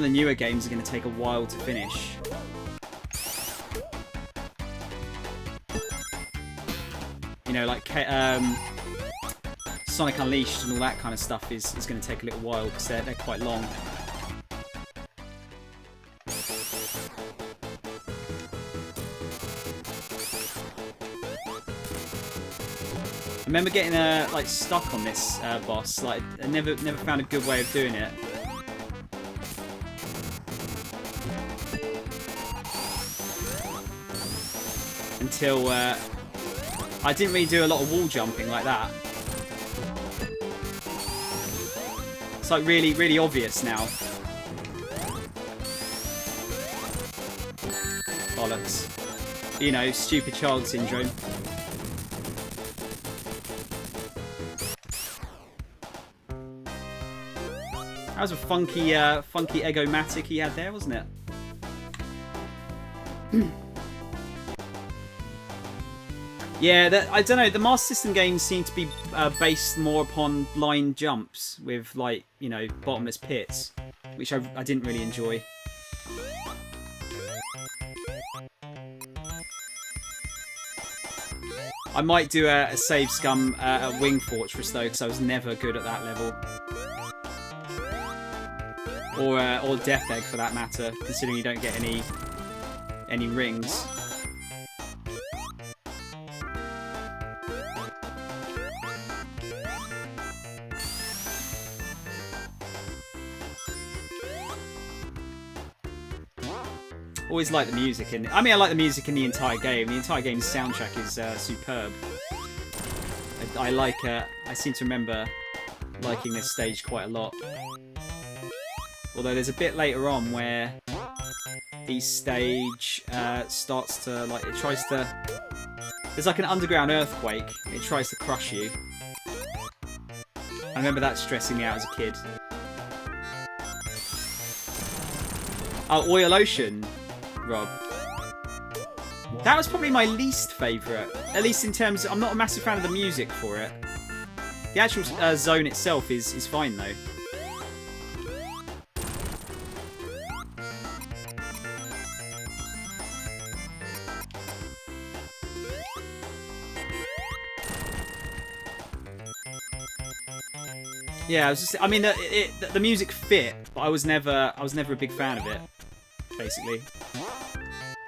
A: newer games are going to take a while to finish. You know, like Sonic Unleashed and all that kind of stuff is going to take a little while because they're quite long. I remember getting like stuck on this boss. Like, I never found a good way of doing it. Until I didn't really do a lot of wall jumping like that. It's like really obvious now. Bollocks. You know, stupid child syndrome. That was a funky Egomatic he had there, wasn't it? Yeah, I don't know. The Master System games seem to be based more upon blind jumps with, like, you know, bottomless pits, which I didn't really enjoy. I might do a save scum at Wing Fortress though, because I was never good at that level. Or Death Egg for that matter, considering you don't get any rings. Always like the music in it. I mean, I like the music in the entire game. The entire game's soundtrack is superb. I seem to remember liking this stage quite a lot. Although there's a bit later on where the stage starts to, like, it tries to... There's like an underground earthquake. It tries to crush you. I remember that stressing me out as a kid. Oh, Oil Ocean, Rob. That was probably my least favourite. At least in terms of... I'm not a massive fan of the music for it. The actual zone itself is fine, though. Yeah, I mean, the music fit, but I was never a big fan of it, basically.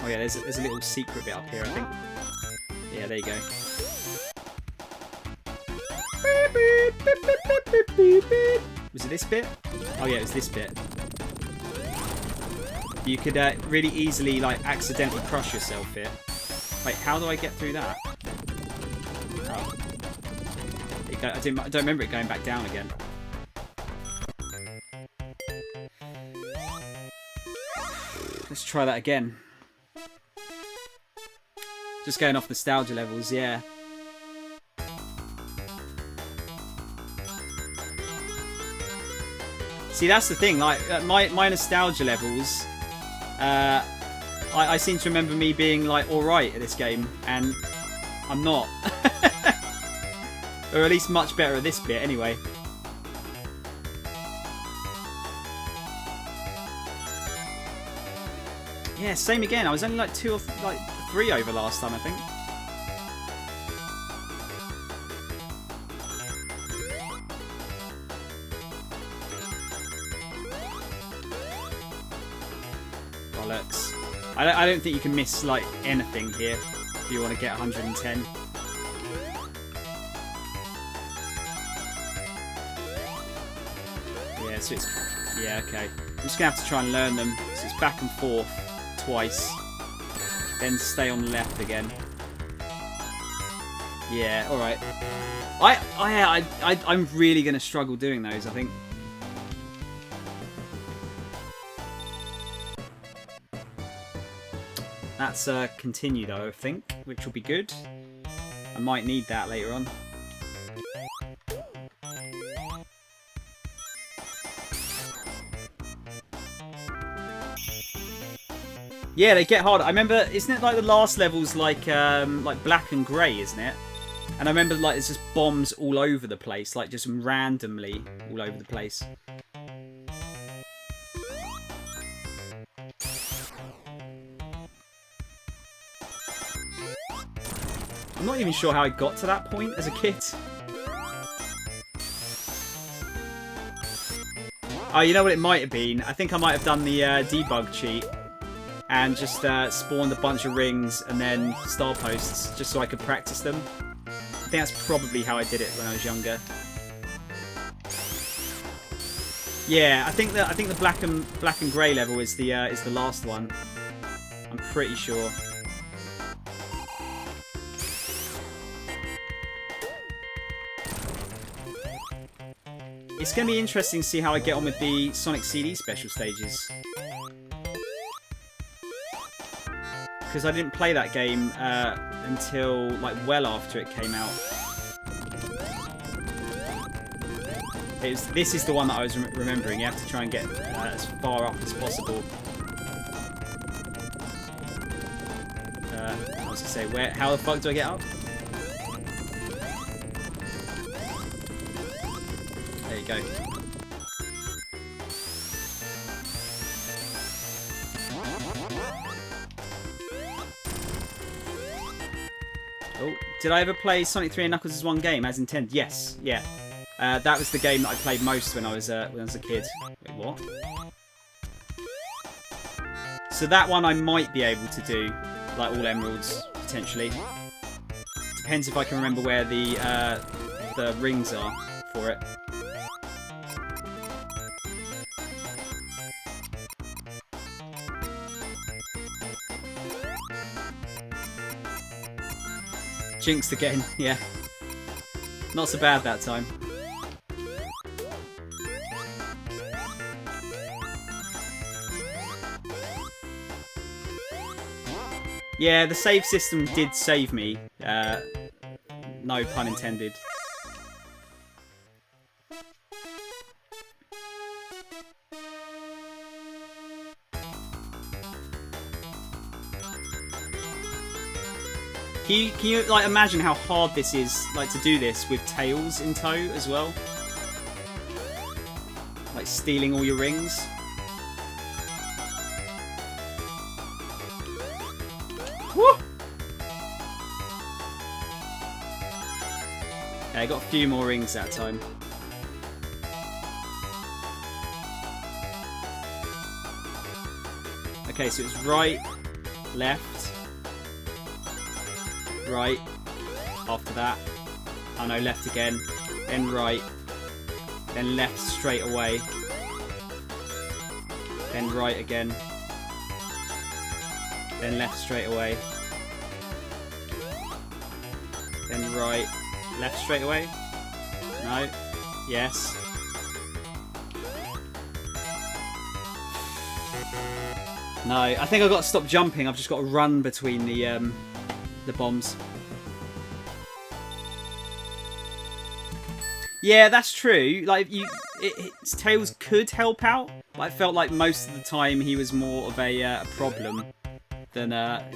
A: Oh yeah, there's a little secret bit up here, I think. Yeah, there you go. Was it this bit? Oh yeah, it was this bit. You could really easily, like, accidentally crush yourself here. Wait, how do I get through that? Oh. I don't remember it going back down again. Let's try that again. Just going off nostalgia levels, yeah. See, that's the thing. Like, my nostalgia levels, I seem to remember me being, like, all right at this game, and I'm not. Or at least much better at this bit, anyway. Yeah, same again. I was only like 2 or 3 over last time, I think. Bollocks. I don't think you can miss like anything here if you want to get 110. Yeah, so it's... Yeah, okay. I'm just going to have to try and learn them. So it's back and forth twice. Then stay on the left again. Yeah, alright. I'm really going to struggle doing those, I think. That's continue though, I think, which will be good. I might need that later on. Yeah, they get harder. I remember, isn't it like the last level's like black and grey, isn't it? And I remember like there's just bombs all over the place, like just randomly all over the place. I'm not even sure how I got to that point as a kid. Oh, you know what it might have been? I think I might have done the debug cheat and just spawned a bunch of rings and then star posts just so I could practice them. I think that's probably how I did it when I was younger. Yeah, I think the black and grey level is the last one. I'm pretty sure. It's going to be interesting to see how I get on with the Sonic CD special stages. Because I didn't play that game until like well after it came out. This is the one that I was remembering. You have to try and get as far up as possible. I was going to say, how the fuck do I get up? There you go. Oh, did I ever play Sonic 3 and Knuckles as one game, as intended? Yes, yeah. That was the game that I played most when I was a kid. Wait, what? So that one I might be able to do, like all emeralds potentially. Depends if I can remember where the rings are for it. Jinxed again, yeah. Not so bad that time. Yeah, the save system did save me. No pun intended. Can you like imagine how hard this is, like to do this with Tails in tow as well? Like stealing all your rings. Woo! Okay, I got a few more rings that time. Okay, so it's right, left, right, after that. Oh no, left again, then right, then left straight away, then right again, then left straight away, then right, left straight away, no, yes. No, I think I've got to stop jumping, I've just got to run between the bombs. Yeah, that's true. Like Tails could help out, but I felt like most of the time he was more of a problem than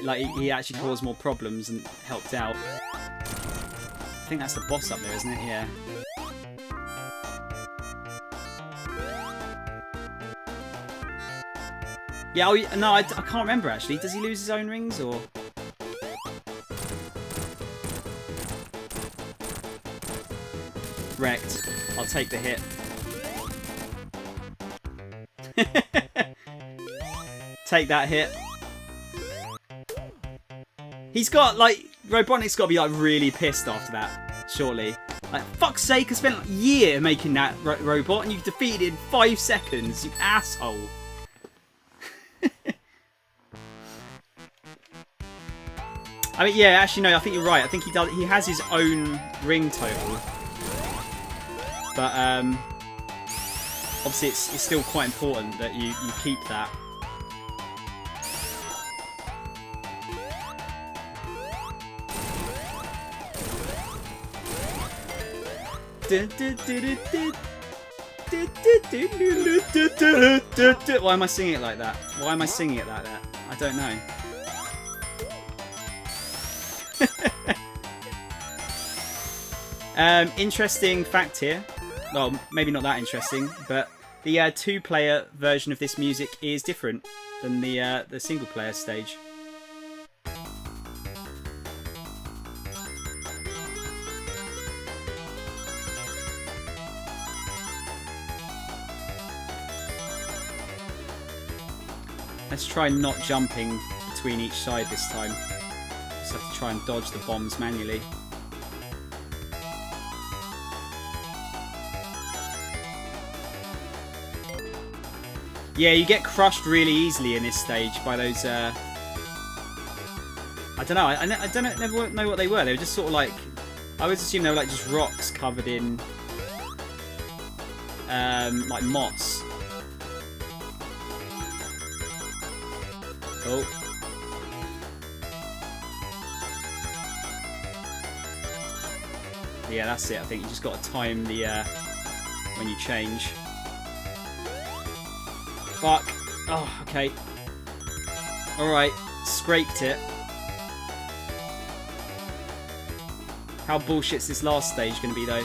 A: like he actually caused more problems and helped out. I think that's the boss up there, isn't it? Yeah. Yeah, oh, no, I can't remember actually. Does he lose his own rings or? Wrecked. I'll take the hit. Take that hit. He's got, like, Robotnik's got to be, like, really pissed after that, surely. Like, fuck's sake, I spent a year making that robot and you defeated it in 5 seconds, you asshole. I mean, yeah, actually, no, I think you're right. I think he has his own ring total. But, obviously, it's still quite important that you keep that. Why am I singing it like that? Why am I singing it like that? I don't know. Interesting fact here. Well, maybe not that interesting, but the 2-player version of this music is different than the single-player stage. Let's try not jumping between each side this time. Just have to try and dodge the bombs manually. Yeah, you get crushed really easily in this stage by those. I don't know. I never know what they were. They were just sort of like. I always assume they were like just rocks covered in like moss. Oh. Yeah, that's it. I think you just got to time the when you change. Fuck. Oh, okay. Alright. Scraped it. How bullshit's this last stage going to be, though?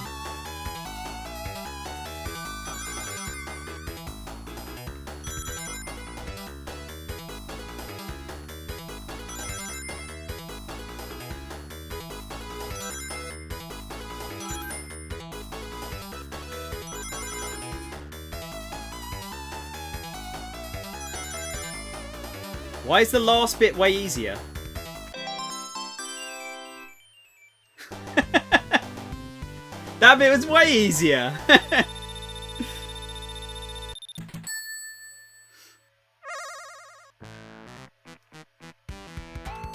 A: Why is the last bit way easier? That bit was way easier.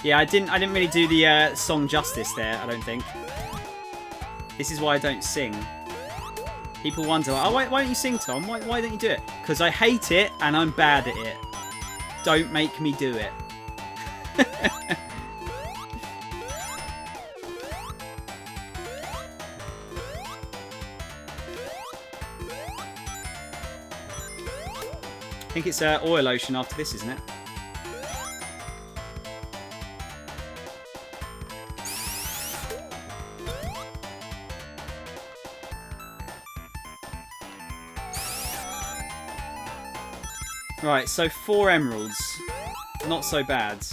A: Yeah, I didn't really do the song justice there, I don't think. This is why I don't sing. People wonder, oh, why don't you sing, Tom? Why don't you do it? Because I hate it and I'm bad at it. Don't make me do it. I think it's oil ocean after this, isn't it? Right, so 4 emeralds. Not so bad.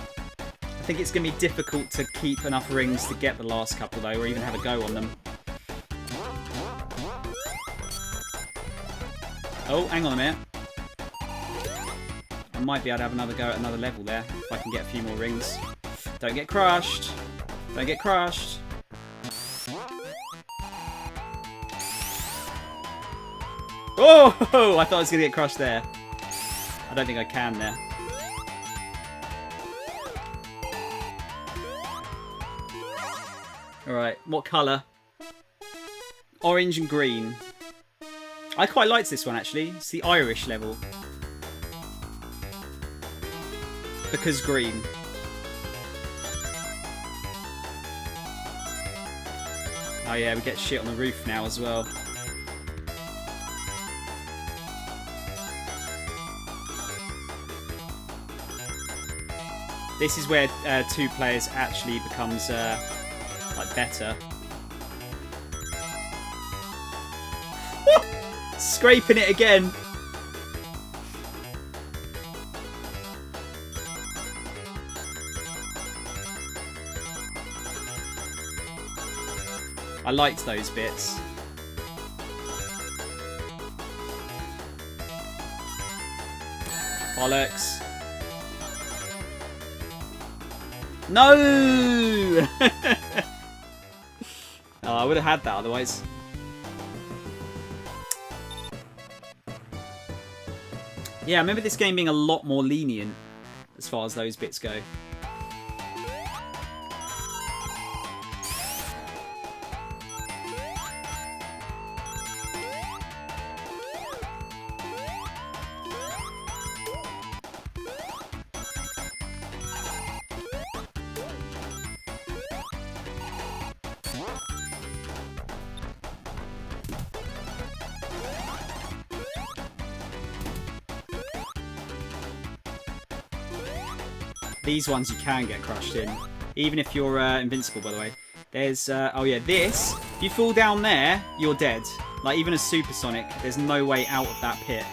A: I think it's going to be difficult to keep enough rings to get the last couple, though, or even have a go on them. Oh, hang on a minute. I might be able to have another go at another level there, if I can get a few more rings. Don't get crushed. Don't get crushed. Oh! I thought I was going to get crushed there. I don't think I can there. Alright, what colour? Orange and green. I quite liked this one, actually. It's the Irish level. Because green. Oh yeah, we get shit on the roof now as well. This is where 2 players actually becomes like better. Scraping it again. I liked those bits. Bollocks. No! Oh, I would have had that otherwise. Yeah, I remember this game being a lot more lenient as far as those bits go. These ones you can get crushed in, even if you're invincible, by the way. There's, oh yeah, this. If you fall down there, you're dead. Like, even a supersonic, there's no way out of that pit.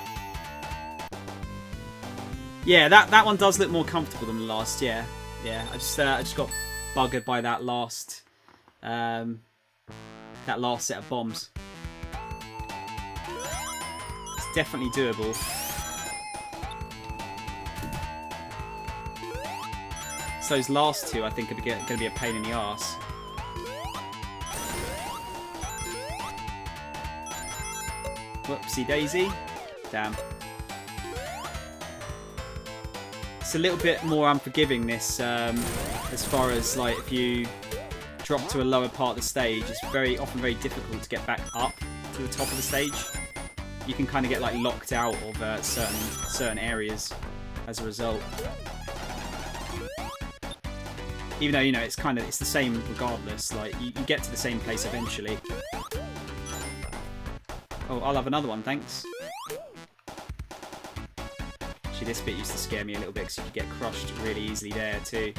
A: Yeah, that one does look more comfortable than the last, yeah. Yeah, I just got buggered by that last set of bombs. It's definitely doable. So those last two, I think, are going to be a pain in the arse. Whoopsie daisy. Damn. It's a little bit more unforgiving, this, as far as, like, if you drop to a lower part of the stage, it's often very difficult to get back up to the top of the stage. You can kind of get, like, locked out of certain areas as a result. Even though, you know, it's the same regardless. Like, you get to the same place eventually. Oh, I'll have another one, thanks. Actually, this bit used to scare me a little bit because you could get crushed really easily there too.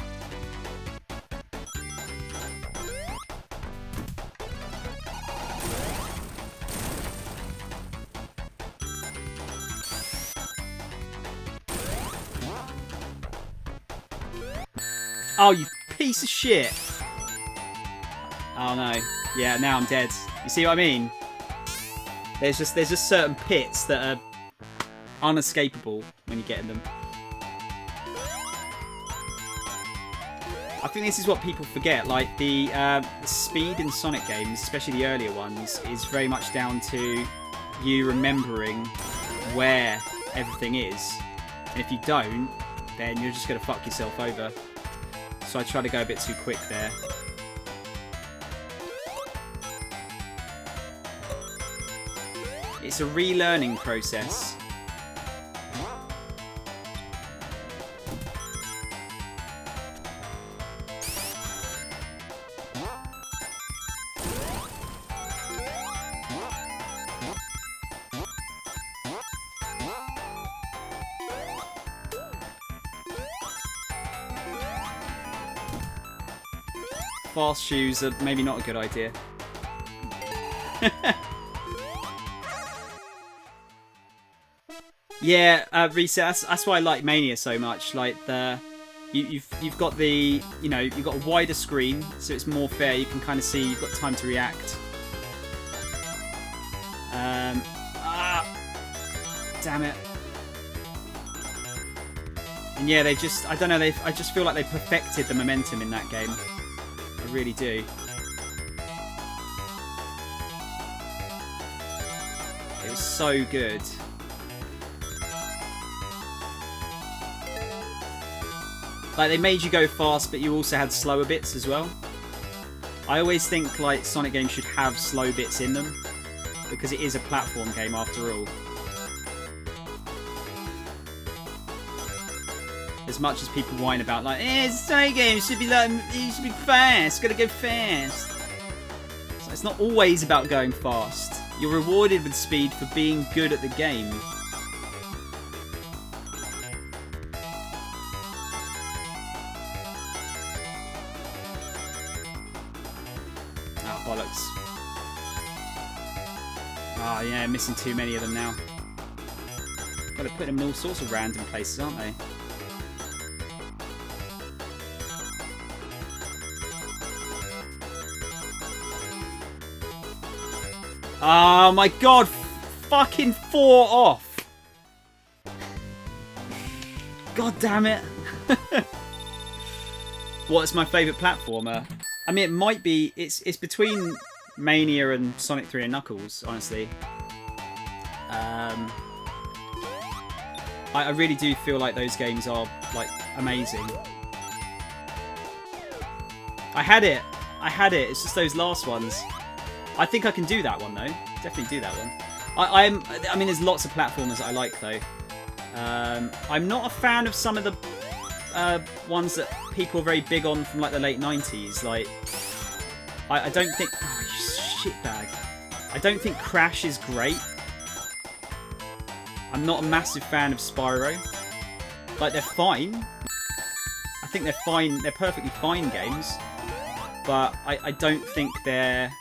A: Oh, you piece of shit! Oh no. Yeah, now I'm dead. You see what I mean? There's just certain pits that are unescapable when you get in them. I think this is what people forget. Like, the speed in Sonic games, especially the earlier ones, is very much down to you remembering where everything is. And if you don't, then you're just going to fuck yourself over. So I try to go a bit too quick there. It's a relearning process. Fast shoes are maybe not a good idea. Yeah, Reset. That's why I like Mania so much. Like you've got the, you know, you've got a wider screen, so it's more fair. You can kind of see. You've got time to react. Damn it. And yeah, I don't know. I just feel like they perfected the momentum in that game. I really do. It was so good. Like, they made you go fast, but you also had slower bits as well. I always think, like, Sonic games should have slow bits in them, because it is a platform game after all. As much as people whine about, like, it's a Sonic game, it should be fast, gotta go fast. So it's not always about going fast. You're rewarded with speed for being good at the game. Oh, bollocks. Oh, yeah, missing too many of them now. Gotta put them in all sorts of random places, aren't they? Oh my god, fucking 4 off. God damn it. What's my favourite platformer? I mean, it might be, it's between Mania and Sonic 3 and Knuckles, honestly. I really do feel like those games are, like, amazing. I had it. It's just those last ones. I think I can do that one, though. Definitely do that one. I mean, there's lots of platformers that I like, though. I'm not a fan of some of the ones that people are very big on from, like, the late 90s. Like, I don't think... Oh, you shitbag. I don't think Crash is great. I'm not a massive fan of Spyro. Like, they're fine. I think they're fine. They're perfectly fine games. But I don't think they're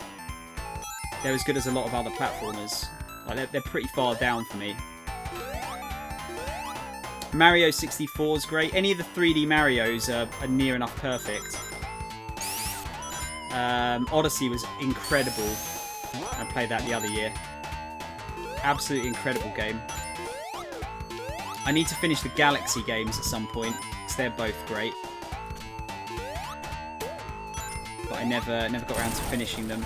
A: as good as a lot of other platformers. Like, they're pretty far down for me. Mario 64 is great. Any of the 3D Marios are near enough perfect. Odyssey was incredible. I played that the other year. Absolutely incredible game. I need to finish the Galaxy games at some point, because they're both great. But I never got around to finishing them.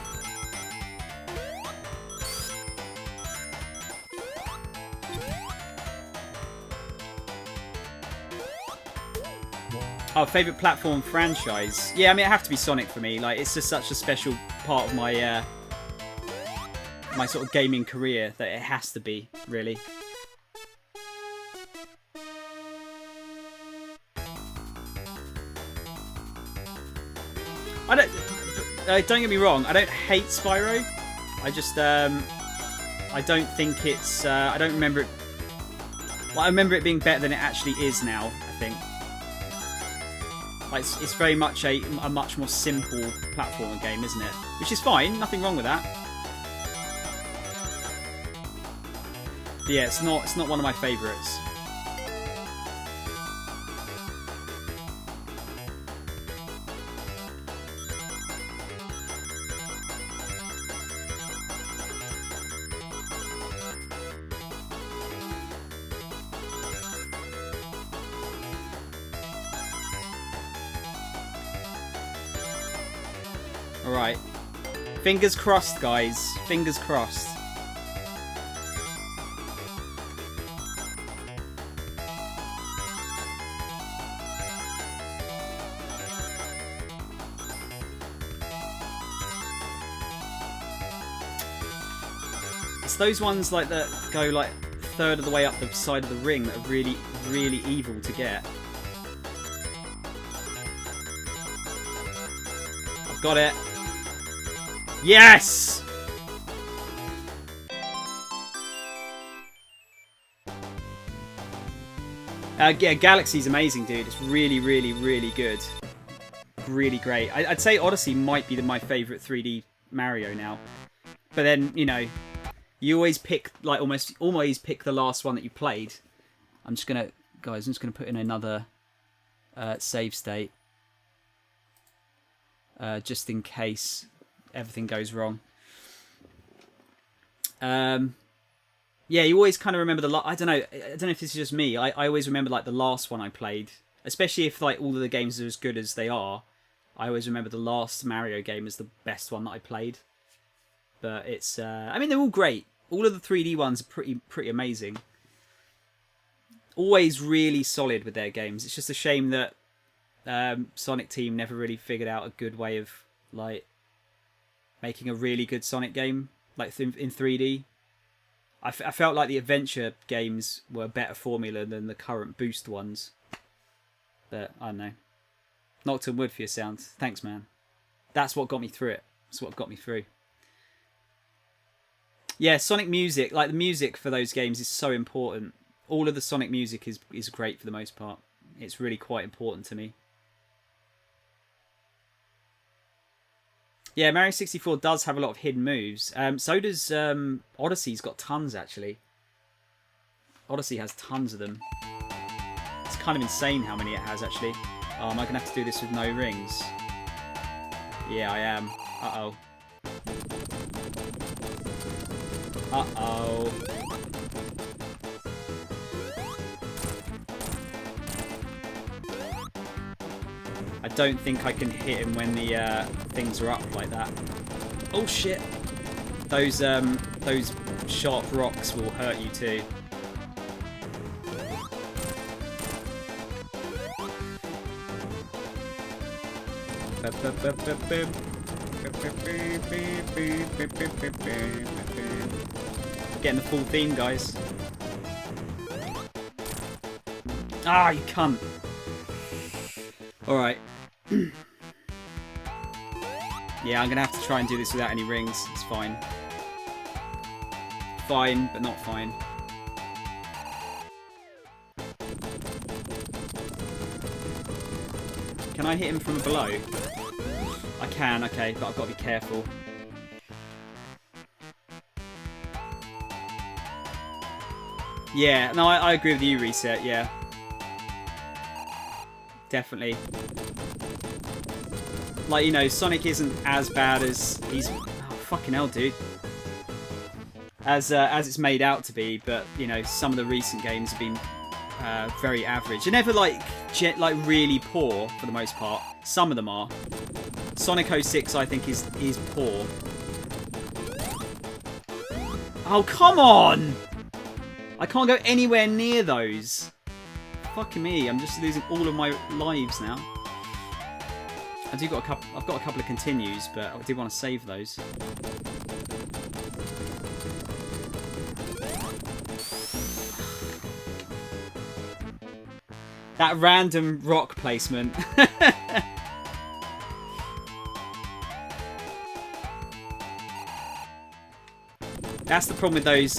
A: Oh, favourite platform franchise? Yeah, I mean, it have to be Sonic for me. Like, it's just such a special part of my my sort of gaming career that it has to be, really. Don't get me wrong, I don't hate Spyro. I just, I don't think it's, I don't remember it, well, I remember it being better than it actually is now, I think. Like, it's very much a much more simple platformer game, isn't it? Which is fine, nothing wrong with that. But yeah, it's not one of my favourites. Alright. Fingers crossed, guys. Fingers crossed. It's those ones like that go like a third of the way up the side of the ring that are really, really evil to get. I've got it. Yes! Yeah, Galaxy's amazing, dude. It's really, really, really good. Really great. I'd say Odyssey might be my favourite 3D Mario now. But then, you know, you always pick, like, almost always pick the last one that you played. I'm just gonna, guys, I'm just gonna put in another save state. Just in case everything goes wrong. Yeah, you always kind of remember the I don't know if this is just me. I always remember like the last one I played, especially if like all of the games are as good as they are. I always remember the last Mario game as the best one that I played. But it's I mean, they're all great. All of the 3D ones are pretty amazing. Always really solid with their games. It's just a shame that Sonic Team never really figured out a good way of like making a really good Sonic game, like in 3D. I felt like the adventure games were a better formula than the current boost ones. But I don't know. Knocked on wood for your sound. Thanks, man. That's what got me through it. That's what got me through. Yeah, Sonic music, like the music for those games is so important. All of the Sonic music is great for the most part. It's really quite important to me. Yeah, Mario 64 does have a lot of hidden moves. So does Odyssey's got tons, actually. Odyssey has tons of them. It's kind of insane how many it has, actually. Oh, am I going to have to do this with no rings? Yeah, I am. Uh-oh. Uh-oh. I don't think I can hit him when the things are up like that. Oh shit! Those sharp rocks will hurt you too. Getting the full theme, guys. Ah, you cunt. Alright. Yeah, I'm gonna have to try and do this without any rings. It's fine. Fine, but not fine. Can I hit him from below? I can, okay, but I've got to be careful. Yeah, no, I agree with you, Reset, yeah. Definitely. Like, you know, Sonic isn't as bad as he's... Oh, fucking hell, dude. As it's made out to be, but, you know, some of the recent games have been very average. They're never, like really poor, for the most part. Some of them are. Sonic 06, I think, is poor. Oh, come on! I can't go anywhere near those. Fucking me, I'm just losing all of my lives now. I've got a couple of continues, but I do want to save those. That random rock placement. That's the problem with those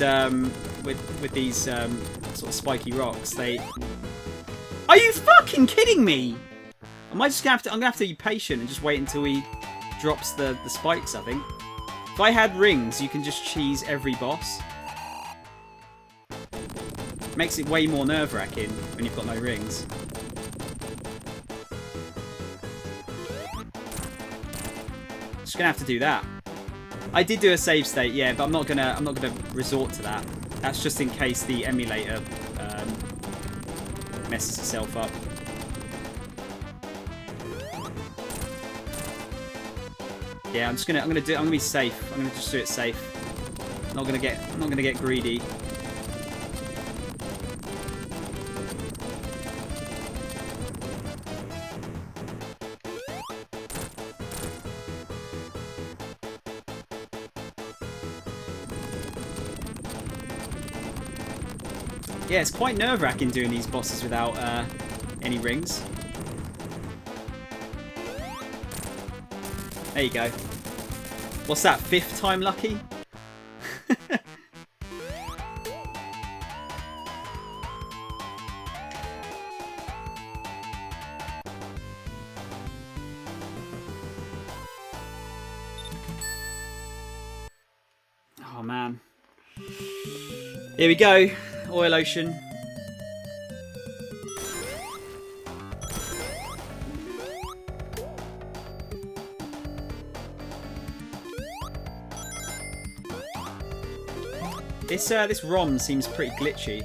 A: with these sort of spiky rocks. Are you fucking kidding me? I'm gonna have to be patient and just wait until he drops the spikes, I think. If I had rings, you can just cheese every boss. Makes it way more nerve-wracking when you've got no rings. Just gonna have to do that. I did do a save state, yeah, but I'm not gonna resort to that. That's just in case the emulator messes itself up. Yeah, I'm gonna be safe. I'm gonna just do it safe. I'm not gonna get greedy. Yeah, it's quite nerve-wracking doing these bosses without any rings. There you go. What's that, 5th time lucky? Oh man. Here we go. Oil Ocean. This ROM seems pretty glitchy.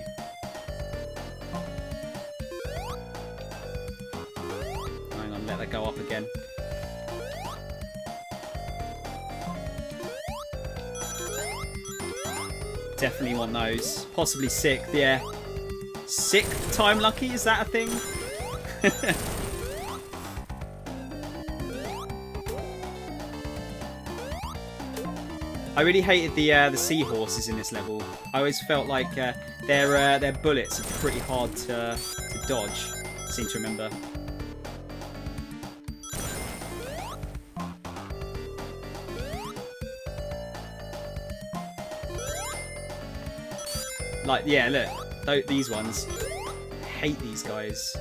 A: Hang on, let that go up again. Definitely want those. Possibly 6th, yeah. 6th time lucky? Is that a thing? I really hated the seahorses in this level. I always felt like their bullets are pretty hard to dodge. I seem to remember. Like, yeah, look, these ones. I hate these guys.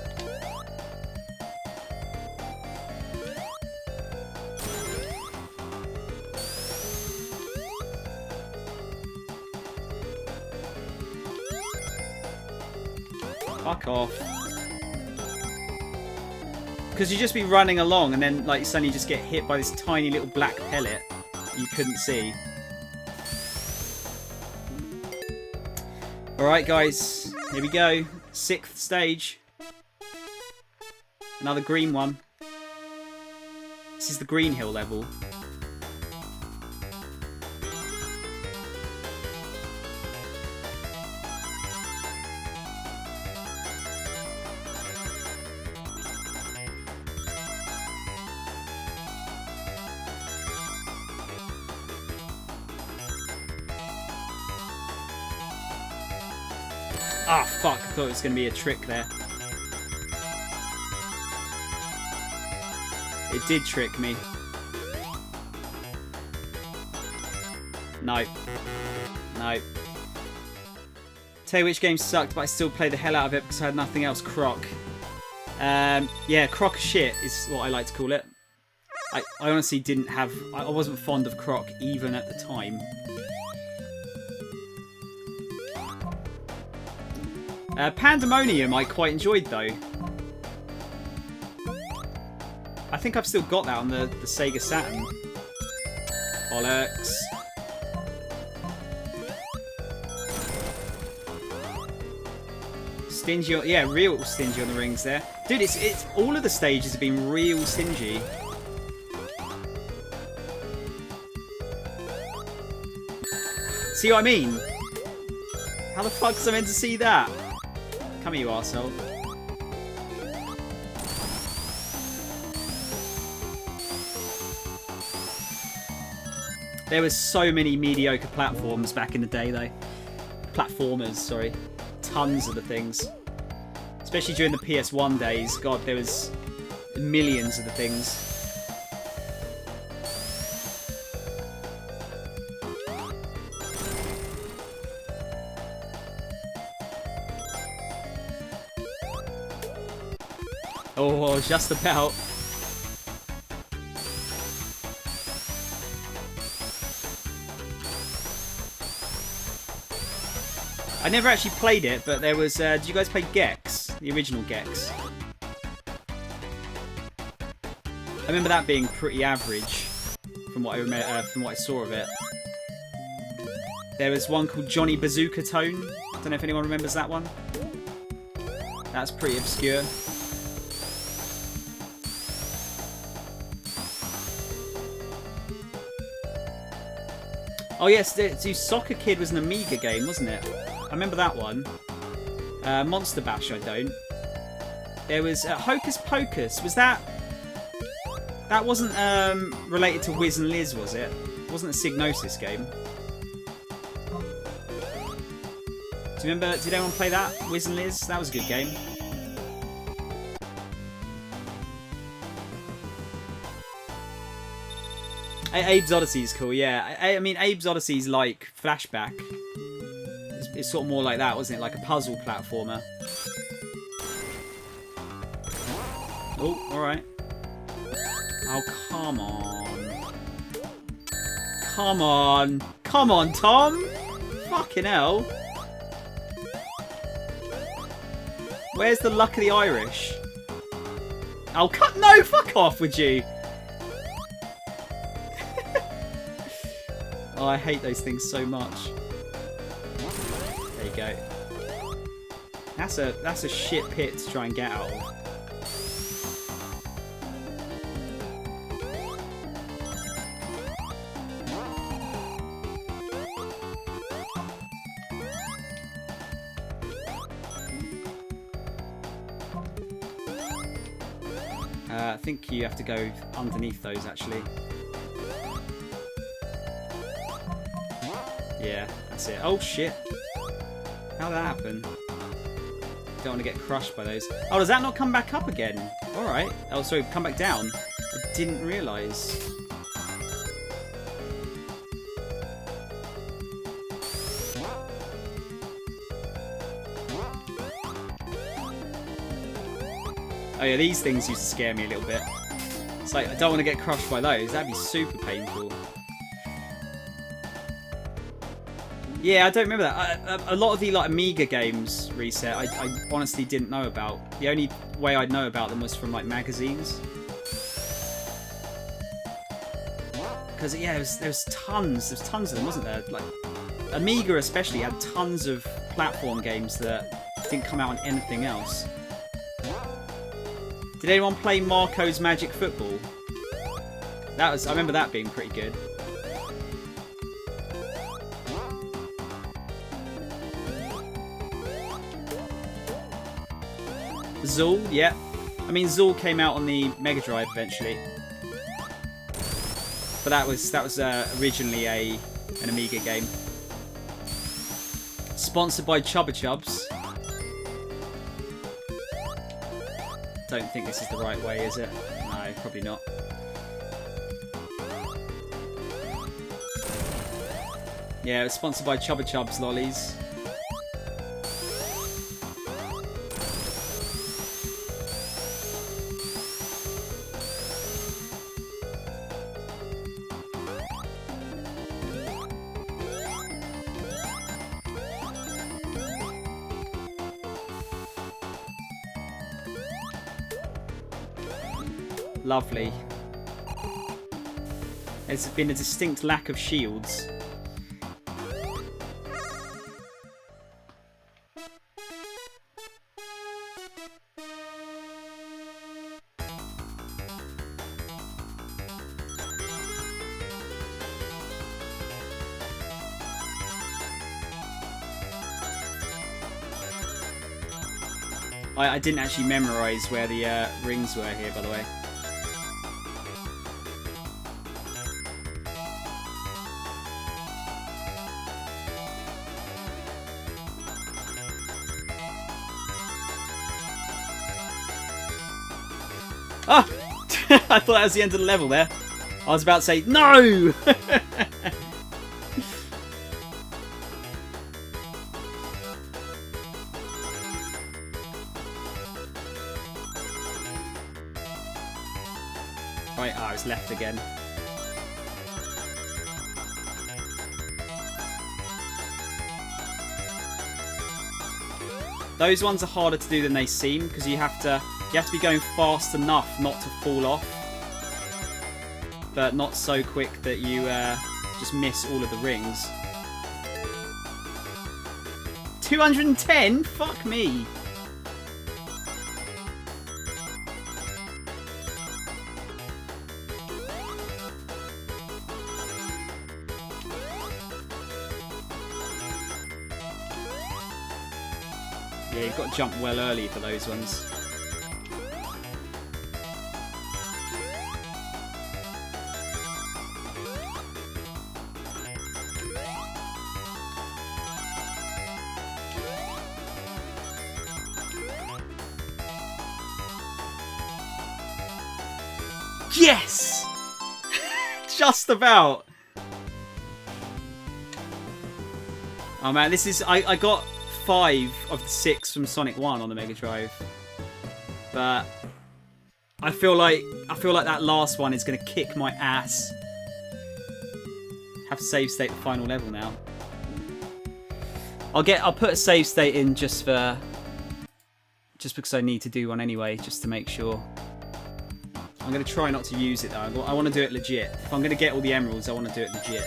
A: Fuck off. Because you just be running along and then like suddenly you just get hit by this tiny little black pellet you couldn't see. Alright guys, here we go. 6th stage. Another green one. This is the Green Hill level. Ah, fuck. I thought it was going to be a trick there. It did trick me. No. No. Tell you which game sucked, but I still play the hell out of it because I had nothing else. Croc. Yeah, Croc shit is what I like to call it. I honestly didn't have... I wasn't fond of Croc even at the time. Pandemonium I quite enjoyed though. I think I've still got that on the Sega Saturn. Bollocks. Stingy, yeah, real stingy on the rings there. Dude, it's all of the stages have been real stingy. See what I mean? How the fuck is I meant to see that? Come here, you arsehole. There was so many mediocre platforms back in the day, though. Platformers, sorry. Tons of the things. Especially during the PS1 days. God, there was millions of the things. Oh, just about. I never actually played it, but there was... did you guys play Gex? The original Gex? I remember that being pretty average from what I remember, from what I saw of it. There was one called Johnny Bazooka Tone. I don't know if anyone remembers that one. That's pretty obscure. Oh yes, Soccer Kid was an Amiga game, wasn't it? I remember that one. Monster Bash, I don't. There was Hocus Pocus. Was that... That wasn't related to Wiz and Liz, was it? It wasn't a Psygnosis game. Do you remember... Did anyone play that? Wiz and Liz? That was a good game. Abe's Odyssey is cool, yeah. I mean, Abe's Odyssey is like Flashback. It's sort of more like that, wasn't it? Like a puzzle platformer. Oh, alright. Oh, come on. Come on. Come on, Tom! Fucking hell. Where's the luck of the Irish? Oh, no! Fuck off, would you? Oh, I hate those things so much. There you go. That's a shit pit to try and get out of. I think you have to go underneath those actually. Yeah, that's it. Oh shit. How did that happen? Don't want to get crushed by those. Oh, does that not come back up again? Alright. Oh, sorry, come back down. I didn't realise. Oh yeah, these things used to scare me a little bit. It's like, I don't want to get crushed by those. That'd be super painful. Yeah, I don't remember that. A lot of the like Amiga games reset, I honestly didn't know about. The only way I'd know about them was from like magazines. Because yeah, there's tons of them, wasn't there? Like Amiga especially had tons of platform games that didn't come out on anything else. Did anyone play Marco's Magic Football? I remember that being pretty good. Zool, yeah. I mean, Zool came out on the Mega Drive eventually, but that was originally an Amiga game. Sponsored by Chubba Chubs. Don't think this is the right way, is it? No, probably not. Yeah, it was sponsored by Chubba Chubs lollies. Lovely. There's been a distinct lack of shields. I didn't actually memorise where the rings were here, by the way. Ah! I thought that was the end of the level there. I was about to say, no! Right, I was left again. Those ones are harder to do than they seem because you have to be going fast enough not to fall off, but not so quick that you just miss all of the rings. 210? Fuck me. Yeah, you've got to jump well early for those ones. Yes! Just about. Oh man, this is... I got 5 of the 6 from Sonic 1 on the Mega Drive. But I feel like that last one is going to kick my ass. Have to save state the final level now. I'll put a save state in just because I need to do one anyway, just to make sure. I'm going to try not to use it though. I want to do it legit. If I'm going to get all the emeralds, I want to do it legit.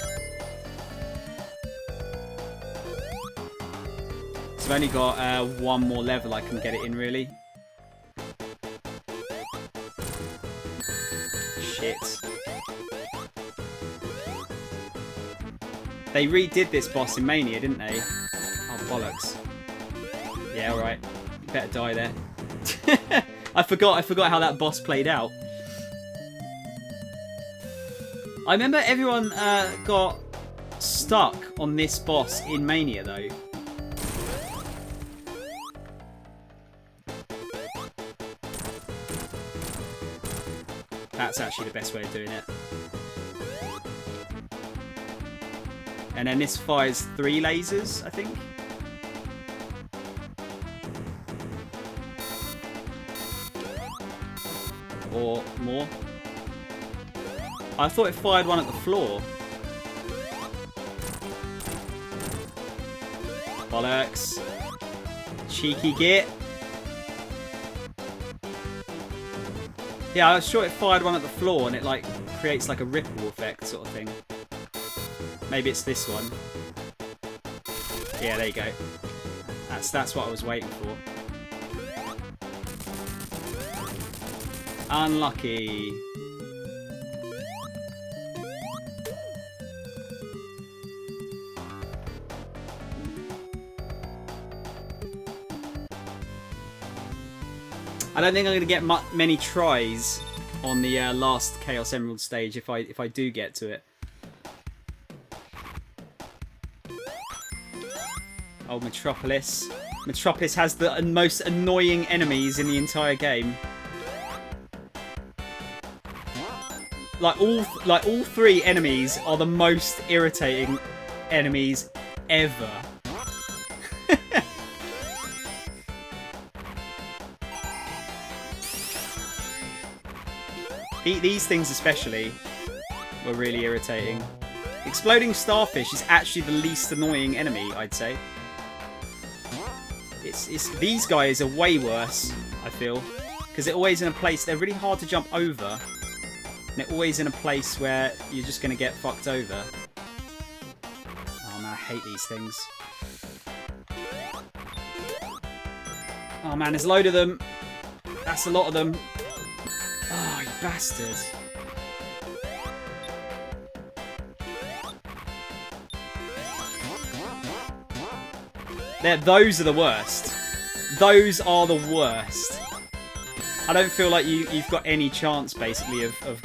A: So I've only got one more level I can get it in, really. Shit. They redid this boss in Mania, didn't they? Oh, bollocks. Yeah, alright. Better die there. I forgot how that boss played out. I remember everyone got stuck on this boss in Mania, though. That's actually the best way of doing it. And then this fires 3 lasers, I think. Or more. I thought it fired one at the floor. Bollocks. Cheeky git. Yeah, I was sure it fired one at the floor and it like creates like a ripple effect sort of thing. Maybe it's this one. Yeah, there you go. That's what I was waiting for. Unlucky. I don't think I'm going to get many tries on the last Chaos Emerald stage if I do get to it. Oh, Metropolis. Metropolis has the most annoying enemies in the entire game. Like all three enemies are the most irritating enemies ever. These things especially were really irritating. Exploding Starfish is actually the least annoying enemy, I'd say. These guys are way worse, I feel, because they're always in a place, they're really hard to jump over, and they're always in a place where you're just going to get fucked over. Oh man, I hate these things. Oh man, there's a load of them. That's a lot of them. Oh, you bastard. Those are the worst. Those are the worst. I don't feel like you've got any chance, basically, of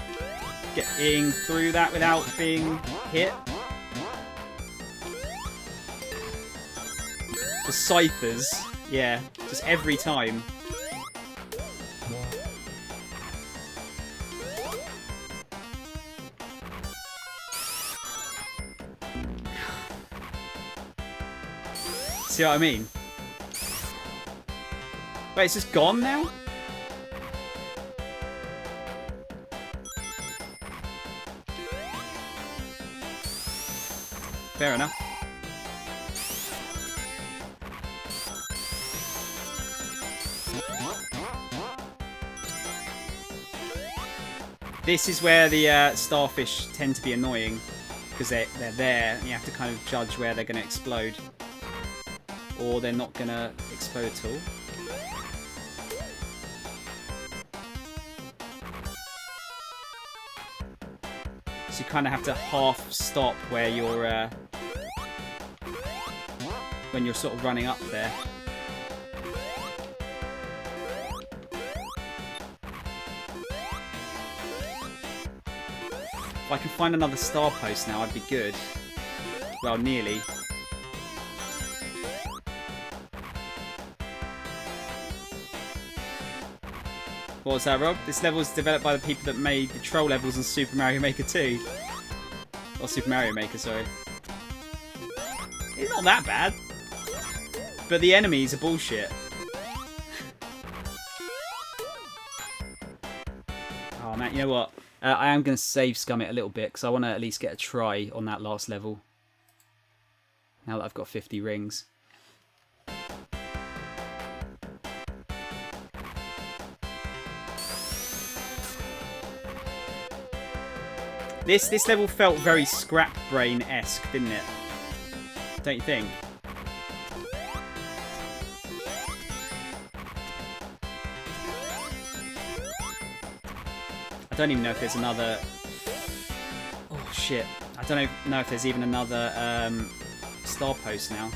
A: getting through that without being hit. The Scythers, yeah, just every time. See what I mean? Wait, it's just gone now? Fair enough. This is where the starfish tend to be annoying, because they're there and you have to kind of judge where they're going to explode. Or they're not going to explode at all. So you kind of have to half stop where you're when you're sort of running up there. If I can find another star post now, I'd be good. Well, nearly. What was that, Rob? This level was developed by the people that made the troll levels in Super Mario Maker 2. Or Super Mario Maker, sorry. It's not that bad. But the enemies are bullshit. Oh man, you know what? I am going to save scum it a little bit because I want to at least get a try on that last level. Now that I've got 50 rings. This level felt very Scrap Brain-esque, didn't it? Don't you think? I don't even know if there's another... Oh shit. I don't know if there's even another star post now.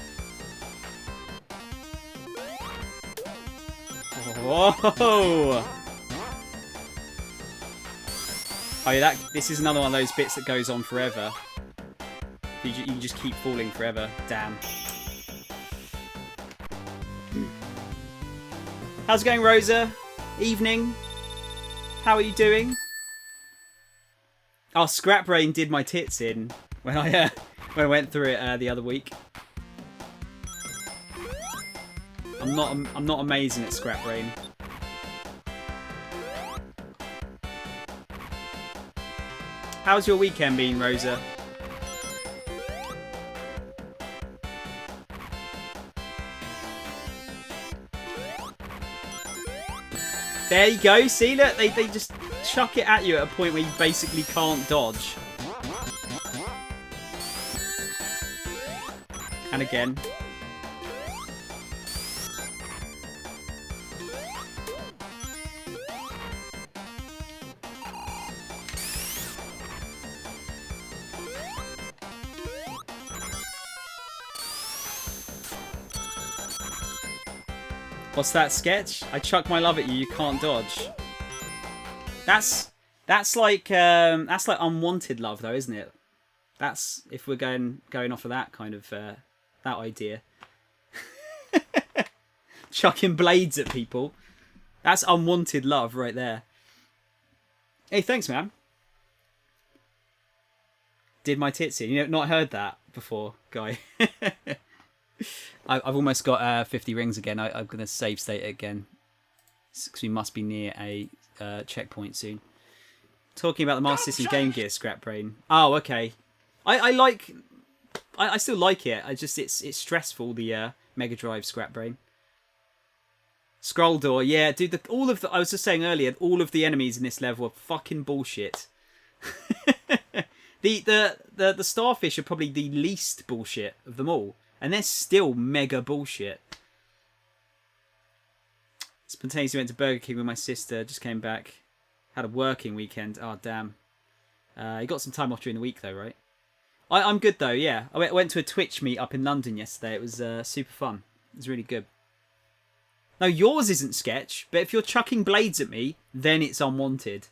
A: Whoa! Oh yeah, this is another one of those bits that goes on forever. You just keep falling forever. Damn. How's it going, Rosa? Evening. How are you doing? Oh, Scrap Brain did my tits in when I went through it the other week. I'm not amazing at Scrap Brain. How's your weekend been, Rosa? There you go. See, look, they just chuck it at you at a point where you basically can't dodge. And again. What's that, Sketch? I chuck my love at you. You can't dodge. That's like unwanted love, though, isn't it? That's if we're going off of that kind of that idea. Chucking blades at people. That's unwanted love right there. Hey, thanks, man. Did my tits in? You know, not heard that before, guy. I've almost got 50 rings again. I'm going to save state it again. Because we must be near a checkpoint soon. Talking about the Master System Game Gear Scrap Brain. Oh, okay. I still like it. It's stressful, the Mega Drive Scrap Brain. Scroll Door, yeah, dude. I was just saying earlier, all of the enemies in this level are fucking bullshit. The starfish are probably the least bullshit of them all, and they're still mega bullshit. Spontaneously went to Burger King with my sister. Just came back. Had a working weekend. Oh damn. You got some time off during the week though, right? I'm good though. Yeah, I went to a Twitch meet up in London yesterday. It was super fun. It was really good. No, yours isn't Sketch, but if you're chucking blades at me, then it's unwanted.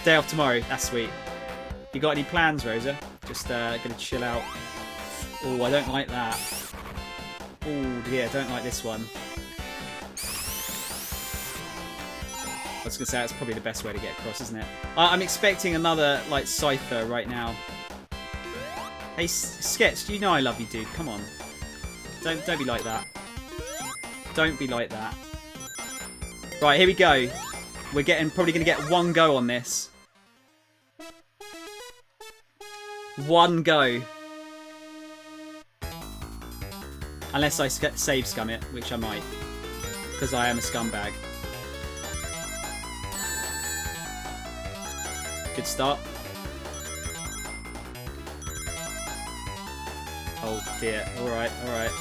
A: Day off tomorrow. That's sweet. You got any plans, Rosa? Just gonna chill out. Oh, I don't like that. Oh, yeah, don't like this one. I was gonna say that's probably the best way to get across, isn't it? I'm expecting another like cipher right now. Hey, Sketch, you know I love you, dude. Come on. Don't be like that. Don't be like that. Right, here we go. We're probably going to get one go on this. One go. Unless I save scum it, which I might. Because I am a scumbag. Good start. Oh dear. Alright, alright.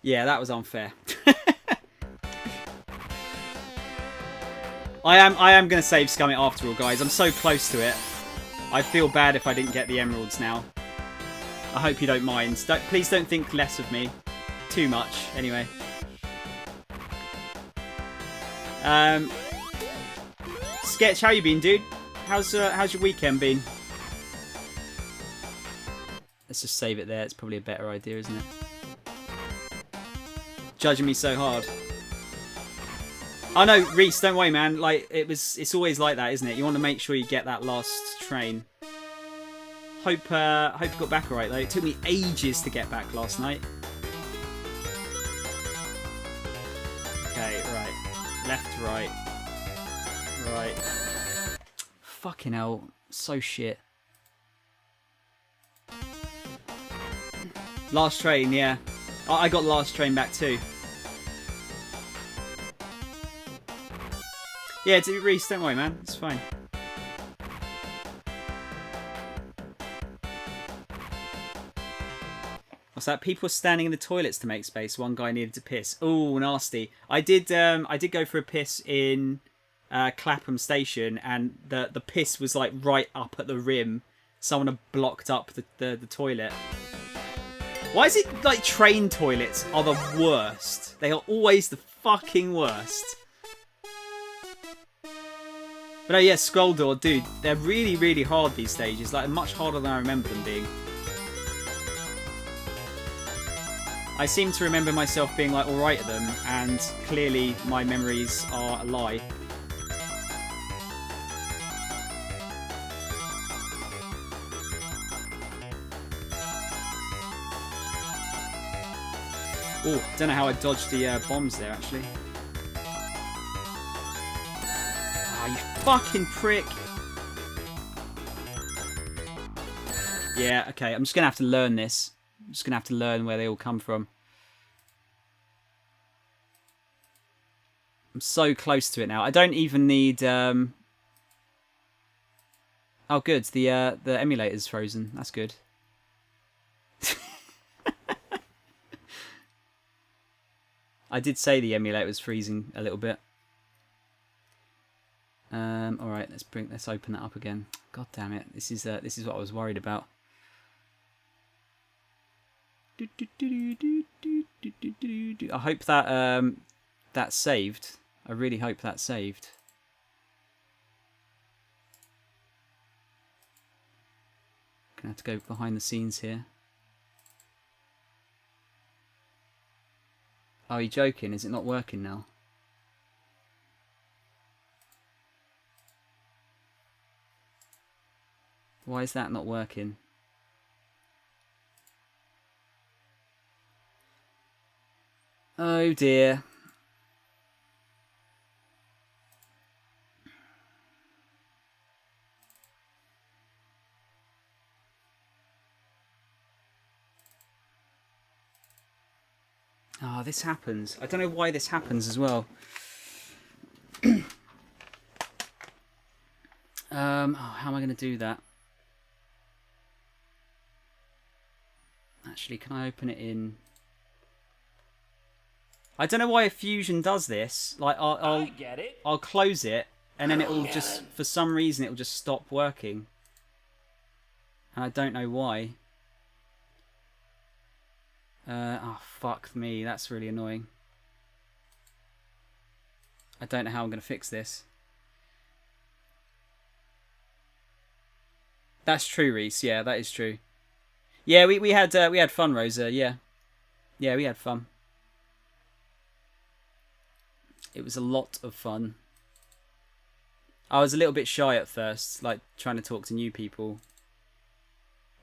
A: Yeah, that was unfair. I am going to save scum it after all, guys. I'm so close to it. I feel bad if I didn't get the emeralds now. I hope you don't mind. Please don't think less of me. Too much, anyway. Sketch, how you been, dude? How's your weekend been? Let's just save it there. It's probably a better idea, isn't it? Judging me so hard. Oh no, Reese, don't worry, man. Like it's always like that, isn't it? You want to make sure you get that last train. Hope you got back alright though. It took me ages to get back last night. Okay, right. Left, right. Right. Fucking hell. So shit. Last train, yeah. I got the last train back too. Yeah, Reese, don't worry, man. It's fine. What's that? People were standing in the toilets to make space. One guy needed to piss. Oh, nasty. I did go for a piss in Clapham Station, and the piss was like right up at the rim. Someone had blocked up the toilet. Why is it like train toilets are the worst? They are always the fucking worst. But oh yeah, Scroll Door, dude, they're really, really hard these stages. Like much harder than I remember them being. I seem to remember myself being like alright at them, and clearly my memories are a lie. Oh, don't know how I dodged the bombs there, actually. Ah, you fucking prick. Yeah, okay, I'm just going to have to learn this. I'm just going to have to learn where they all come from. I'm so close to it now. I don't even need... Oh, good. The emulator's frozen. That's good. I did say the emulator was freezing a little bit. All right, let's open that up again. God damn it! This is what I was worried about. I hope that that's saved. I really hope that's saved. Gonna have to go behind the scenes here. Oh, are you joking? Is it not working now? Why is that not working? Oh dear. Oh, this happens. I don't know why this happens as well. How am I going to do that? Actually, can I open it in? I don't know why Fusion does this. Like, I'll close it, and then it'll just, for some reason, it'll just stop working. And I don't know why. Oh, fuck me. That's really annoying. I don't know how I'm going to fix this. That's true, Reese. Yeah, that is true. Yeah, we had fun, Rosa. Yeah, we had fun. It was a lot of fun. I was a little bit shy at first, like trying to talk to new people.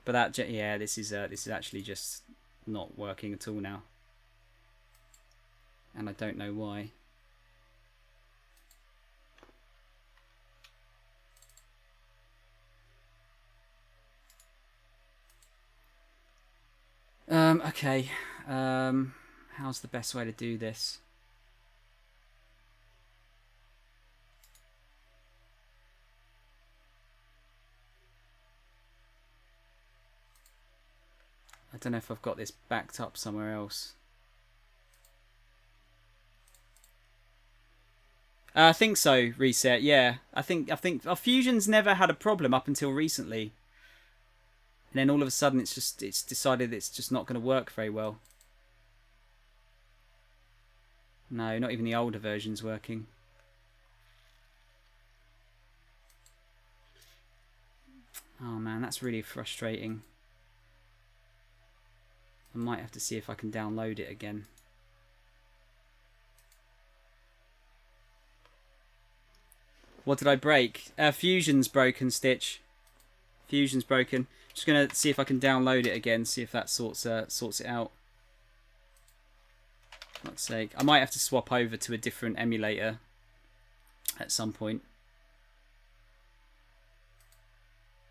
A: But that, yeah, this is actually just not working at all now, and I don't know why. Okay. How's the best way to do this? I don't know if I've got this backed up somewhere else. I think so, Reset. Yeah, I think our Fusion's never had a problem up until recently. And then all of a sudden it's decided it's just not going to work very well. No, not even the older version's working. Oh man, that's really frustrating. I might have to see if I can download it again. What did I break? Fusion's broken, Stitch. Fusion's broken. Just gonna see if I can download it again, see if that sorts it out. For fuck's sake. I might have to swap over to a different emulator at some point,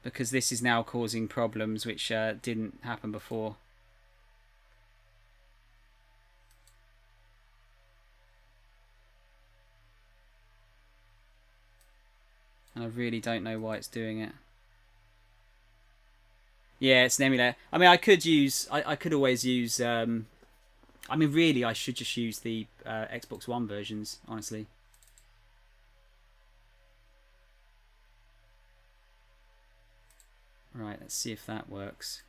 A: because this is now causing problems which didn't happen before. And I really don't know why it's doing it. Yeah, it's an emulator. I mean, I could always use... I mean, really, I should just use the Xbox One versions, honestly. Right, let's see if that works.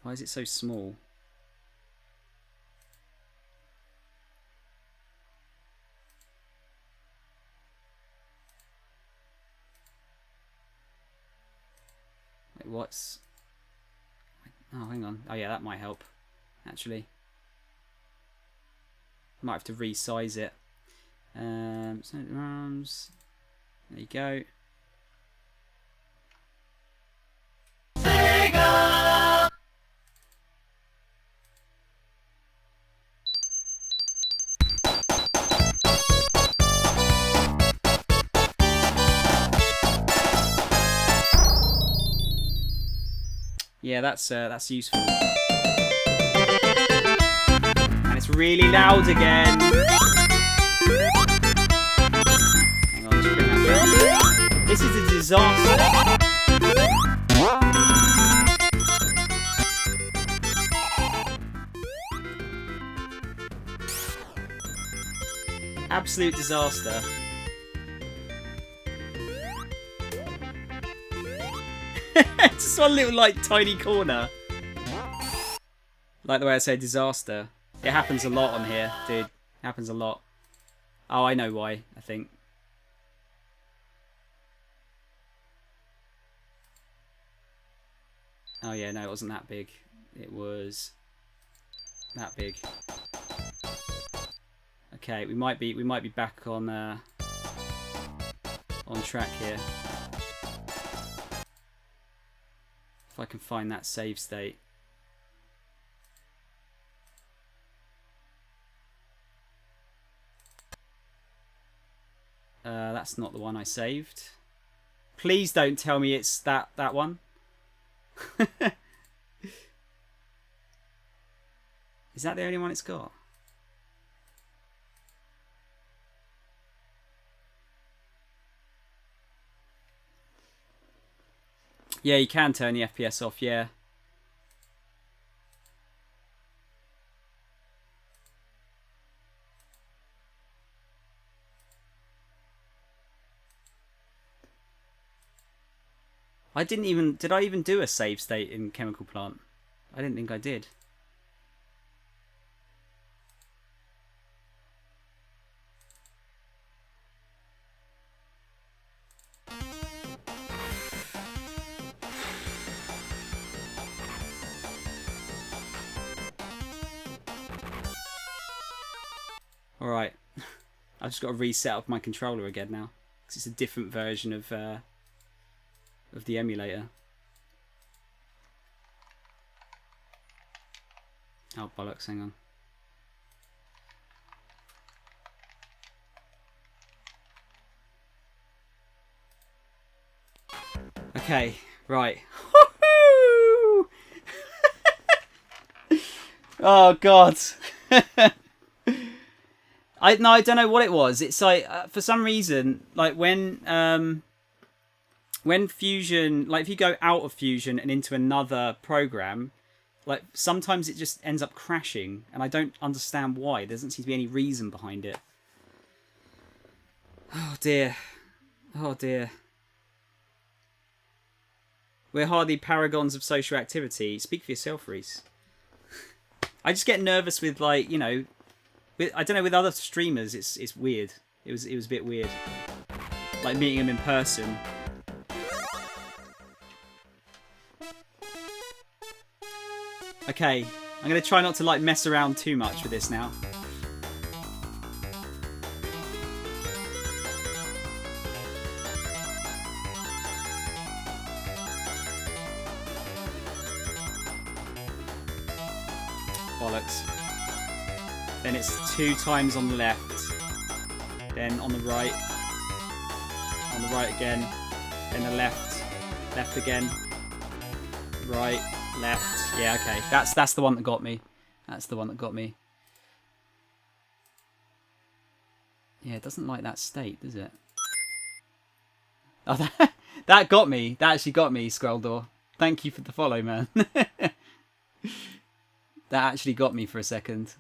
A: Why is it so small? Wait, what's... Oh, hang on. Oh, yeah, that might help, actually. Might have to resize it. So arms. There you go. SEGA! Yeah, that's useful. And it's really loud again. Hang on, let's bring that down. This is a disaster. Absolute disaster. Just one little, like, tiny corner. Like the way I say disaster. It happens a lot on here, dude. It happens a lot. Oh, I know why, I think. Oh yeah, no, it wasn't that big. It was that big. Okay, we might be back on track here. If I can find that save state. That's not the one I saved. Please don't tell me it's that one. Is that the only one it's got? Yeah, you can turn the FPS off, yeah. Did I even do a save state in Chemical Plant? I didn't think I did. Alright. I've just got to reset up my controller again now. Because it's a different version of the emulator. Oh, bollocks, hang on. Okay, right. Oh, God. I don't know what it was. It's like, for some reason, like when Fusion, like if you go out of Fusion and into another program, like sometimes it just ends up crashing, and I don't understand why. There doesn't seem to be any reason behind it. Oh dear. Oh dear. We're hardly paragons of social activity. Speak for yourself, Reese. I just get nervous with, like, you know, I don't know, with other streamers, it's weird. It was a bit weird, like meeting them in person. Okay, I'm gonna try not to like mess around too much with this now. Bollocks. Then it's 2 times on the left, then on the right again, then the left again, right, left. Yeah, okay, that's the one that got me. That's the one that got me. Yeah, it doesn't like that state, does it? Oh, that got me. That actually got me, Scrolldoor. Thank you for the follow, man. That actually got me for a second.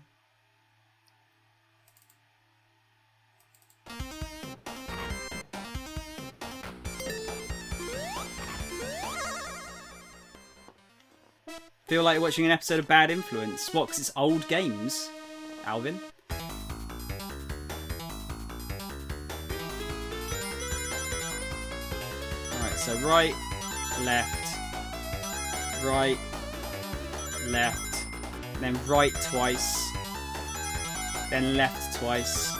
A: Feel like watching an episode of Bad Influence. What, because it's old games, Alvin? Alright, so right, left, then right twice, then left twice,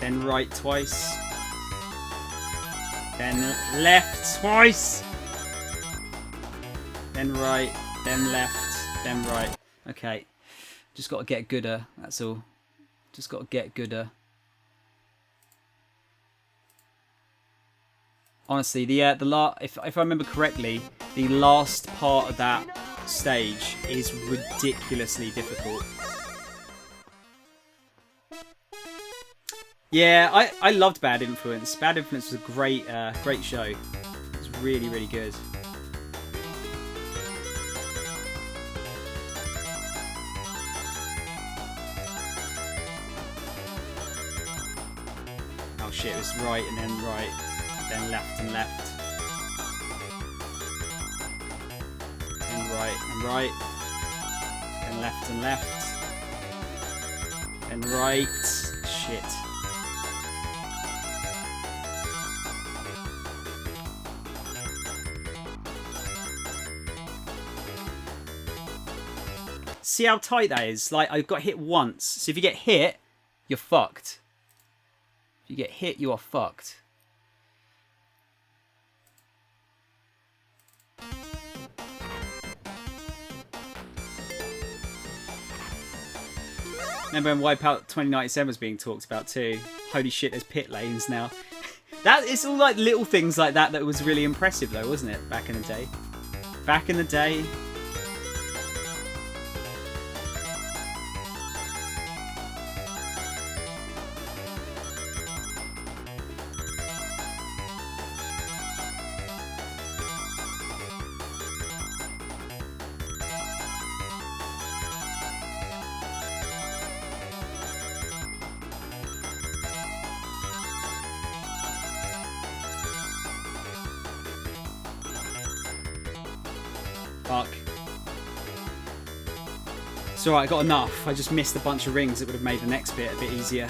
A: then right twice, then left twice, then right, then left, then right. Okay, just got to get gooder, that's all. Just got to get gooder. Honestly, if I remember correctly, the last part of that stage is ridiculously difficult. Yeah, I loved Bad Influence. Bad Influence was a great great show. It was really, really good. Oh shit, it was right and then left and left. And right, and left and left. And right, shit. See how tight that is? Like, I've got hit once. So if you get hit, you're fucked. If you get hit, you are fucked. Remember when Wipeout 2097 was being talked about too? Holy shit, there's pit lanes now. That it's all like little things like that that was really impressive though, wasn't it? Back in the day. Back in the day. Fuck. It's alright, I got enough. I just missed a bunch of rings that would have made the next bit a bit easier.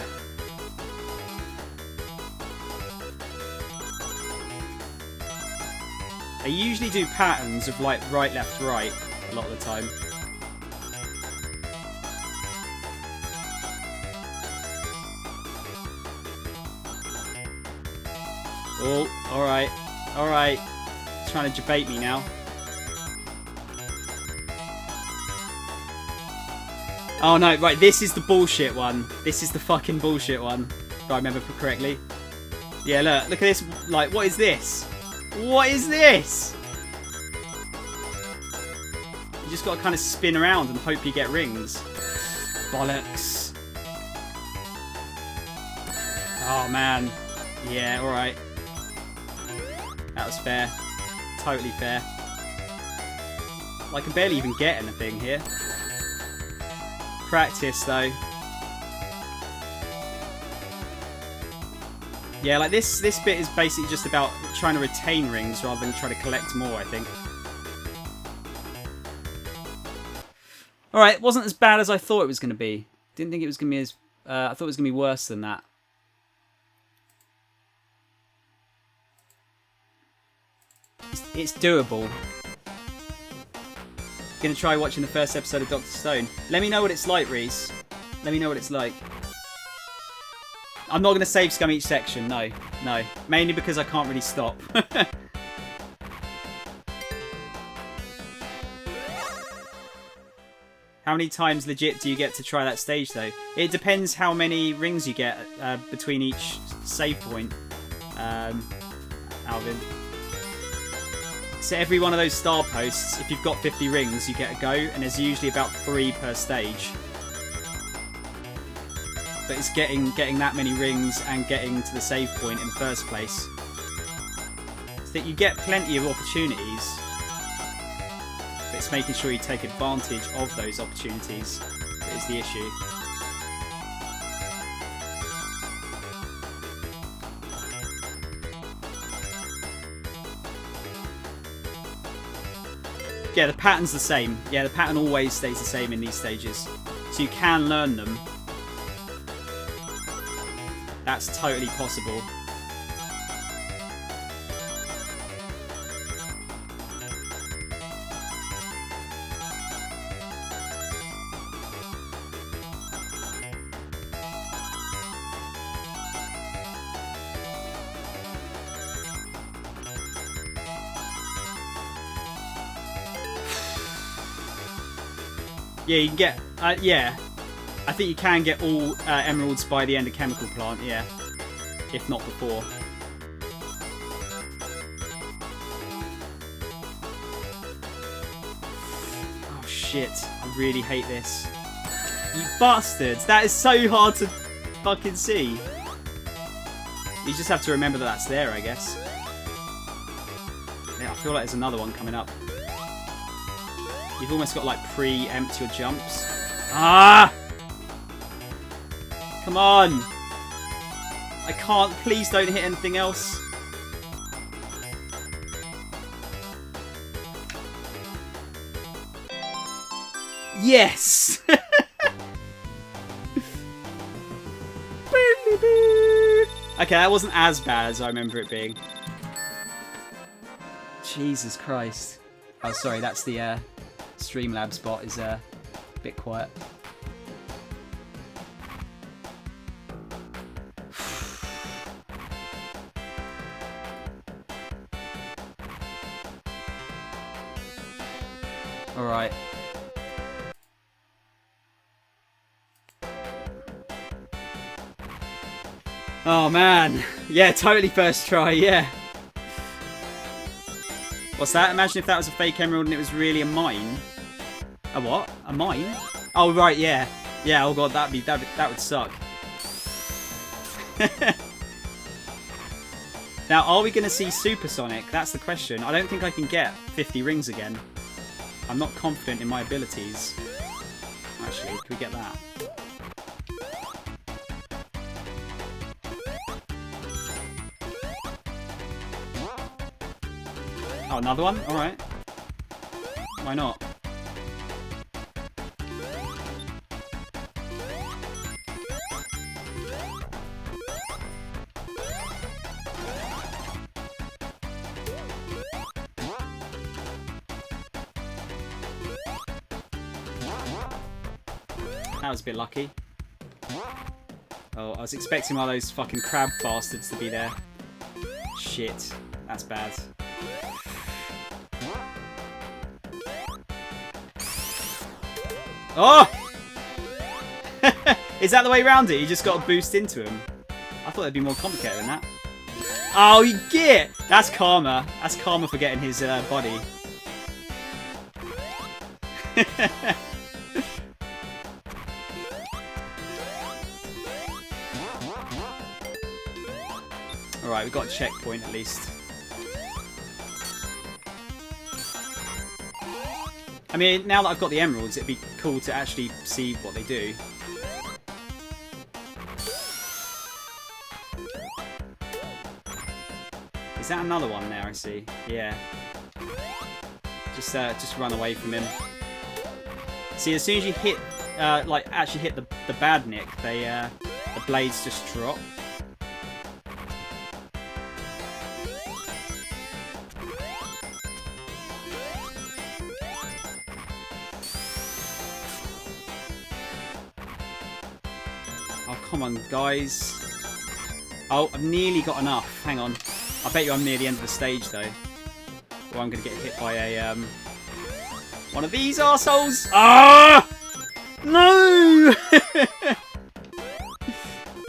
A: I usually do patterns of like right, left, right a lot of the time. Oh, alright. Alright. Trying to debate me now. Oh no, right, this is the bullshit one. This is the fucking bullshit one. If I remember correctly. Yeah, look at this. Like, what is this? What is this? You just got to kind of spin around and hope you get rings. Bollocks. Oh man. Yeah, alright. That was fair. Totally fair. Well, I can barely even get anything here. Practice though. Yeah, like this bit is basically just about trying to retain rings rather than trying to collect more, I think. Alright, it wasn't as bad as I thought it was going to be. Didn't think it was going to be as... I thought it was going to be worse than that. It's doable. Gonna try watching the first episode of Dr. Stone. Let me know what it's like, Reese. Let me know what it's like. I'm not gonna save scum each section, no. No. Mainly because I can't really stop. How many times legit do you get to try that stage though? It depends how many rings you get between each save point, Alvin. So every one of those star posts, if you've got 50 rings, you get a go, and there's usually about 3 per stage. But it's getting that many rings and getting to the save point in the first place. So that you get plenty of opportunities, but it's making sure you take advantage of those opportunities that is the issue. Yeah, the pattern's the same. Yeah, the pattern always stays the same in these stages. So you can learn them. That's totally possible. Yeah, you can get... yeah. I think you can get all emeralds by the end of Chemical Plant, yeah. If not before. shit. I really hate this. You bastards. That is so hard to fucking see. You just have to remember that that's there, I guess. Yeah, I feel like there's another one coming up. You've almost got to, like, preempt your jumps. Ah! Come on! I can't. Please don't hit anything else. Yes! Okay, that wasn't as bad as I remember it being. Jesus Christ. Oh, sorry, that's the Streamlabs bot is a bit quiet. Alright. Oh man. Yeah, totally first try, yeah. What's that? Imagine if that was a fake emerald and it was really a mine. A what? A mine? Oh right, yeah. Yeah, oh god, that would suck. Now, are we gonna see Supersonic? That's the question. I don't think I can get 50 rings again. I'm not confident in my abilities. Actually, can we get that? Oh, another one? Alright. Why not? That was a bit lucky. Oh, I was expecting one of those fucking crab bastards to be there. Shit. That's bad. Oh! Is that the way around it? You just got to boost into him. I thought it'd be more complicated than that. Oh, you get! That's karma. That's karma for getting his body. Alright, we've got a checkpoint at least. I mean, now that I've got the emeralds, it'd be cool to actually see what they do. Is that another one there, I see? Yeah. Just run away from him. See, as soon as you hit, like, actually hit the bad nick, they, the blades just drop. Oh, come on, guys. Oh, I've nearly got enough. Hang on. I bet you I'm near the end of the stage, though. Or I'm going to get hit by a, one of these arseholes. Ah! No!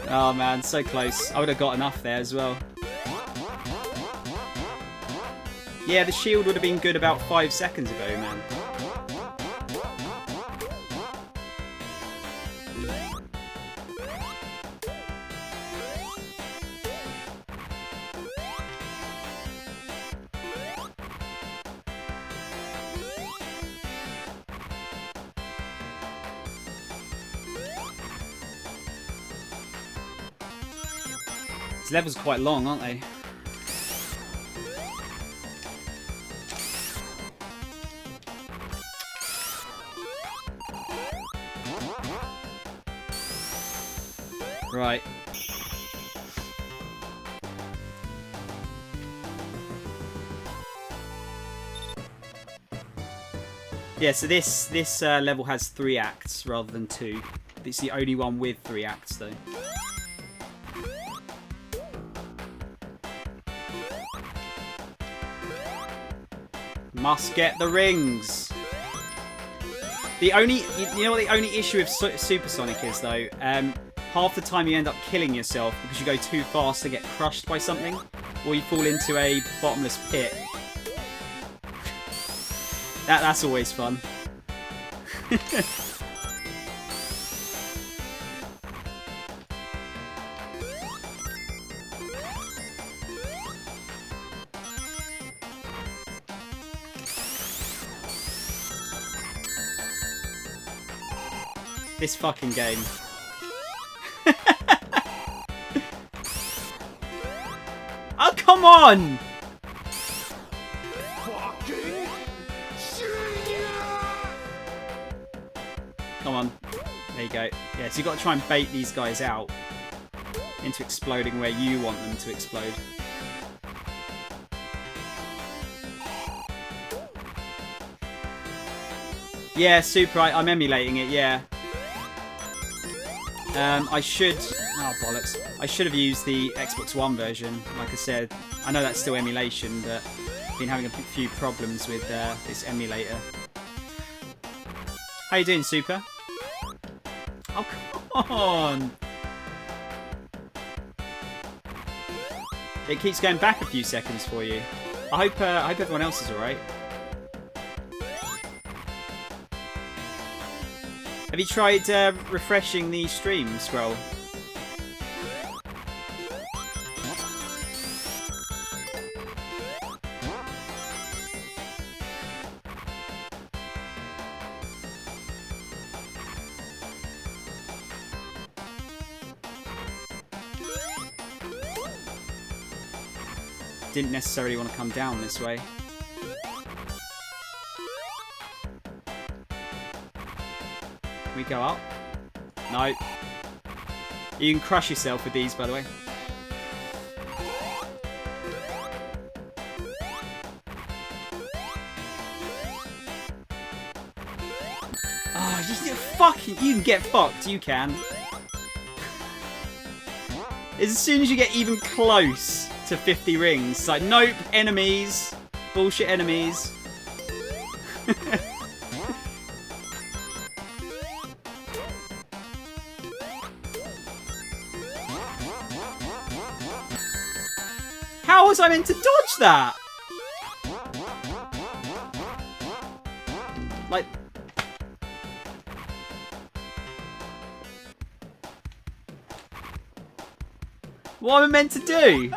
A: Oh, man, so close. I would have got enough there as well. Yeah, the shield would have been good about 5 seconds ago, man. These levels are quite long, aren't they? Right. Yeah, so this level has 3 acts rather than 2. It's the only one with 3 acts, though. Must get the rings. The only, you know what the only issue with Supersonic is, though? Half the time you end up killing yourself because you go too fast to get crushed by something, or you fall into a bottomless pit. That's always fun. This fucking game. Oh, come on!
B: Fucking genius!
A: Come on. There you go. Yeah, so you've got to try and bait these guys out into exploding where you want them to explode. Yeah, super. I'm emulating it, yeah. I should... Oh, bollocks. I should have used the Xbox One version, like I said. I know that's still emulation, but I've been having a few problems with this emulator. How you doing, Super? Oh, come on! It keeps going back a few seconds for you. I hope everyone else is alright. Have you tried refreshing the stream scroll? Didn't necessarily want to come down this way. Can we go up? No. You can crush yourself with these, by the way. Oh, you can get fucked. You can. As soon as you get even close to 50 rings, it's like, nope, enemies. Bullshit enemies. How was I meant to dodge that? Like... What am I meant to do?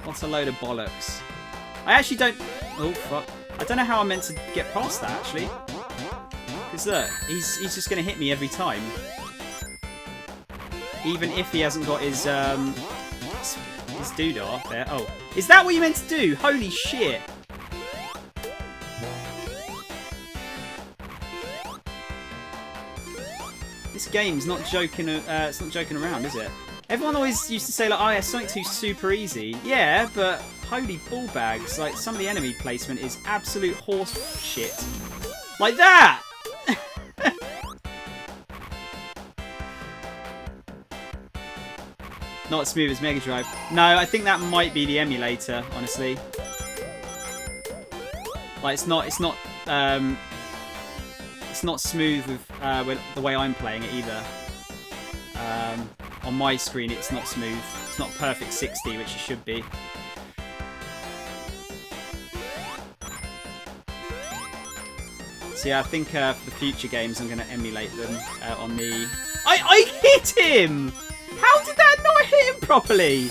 A: What a load of bollocks. I actually don't... Oh, fuck. I don't know how I'm meant to get past that, actually. Because look, he's just going to hit me every time. Even if he hasn't got his doodah there. Oh, is that what you meant to do? Holy shit. This game's not joking. It's not joking around, is it? Everyone always used to say like, "Oh, yeah, Sonic 2's super easy." Yeah, but holy ball bags! Like some of the enemy placement is absolute horse shit. Like that. Not as smooth as Mega Drive. No, I think that might be the emulator. Honestly, like it's not smooth with the way I'm playing it either. On my screen, it's not smooth. It's not perfect 60, which it should be. So yeah, I think for the future games, I'm going to emulate them on the... I hit him! How did that not hit him properly?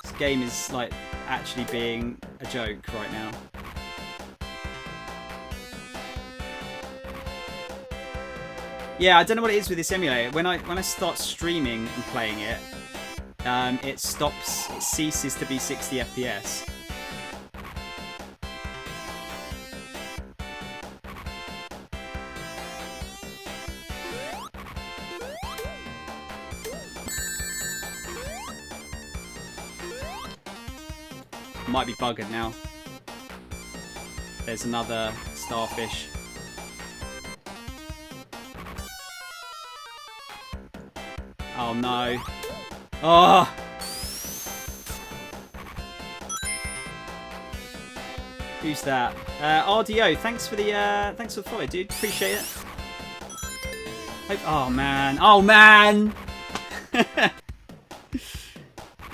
A: This game is like actually being a joke right now. Yeah, I don't know what it is with this emulator. When I start streaming and playing it, it ceases to be 60 FPS. Might be buggered now. There's another starfish. Oh no. Oh! Who's that? RDO, thanks for the follow, dude. Appreciate it. Oh, man. Oh, man!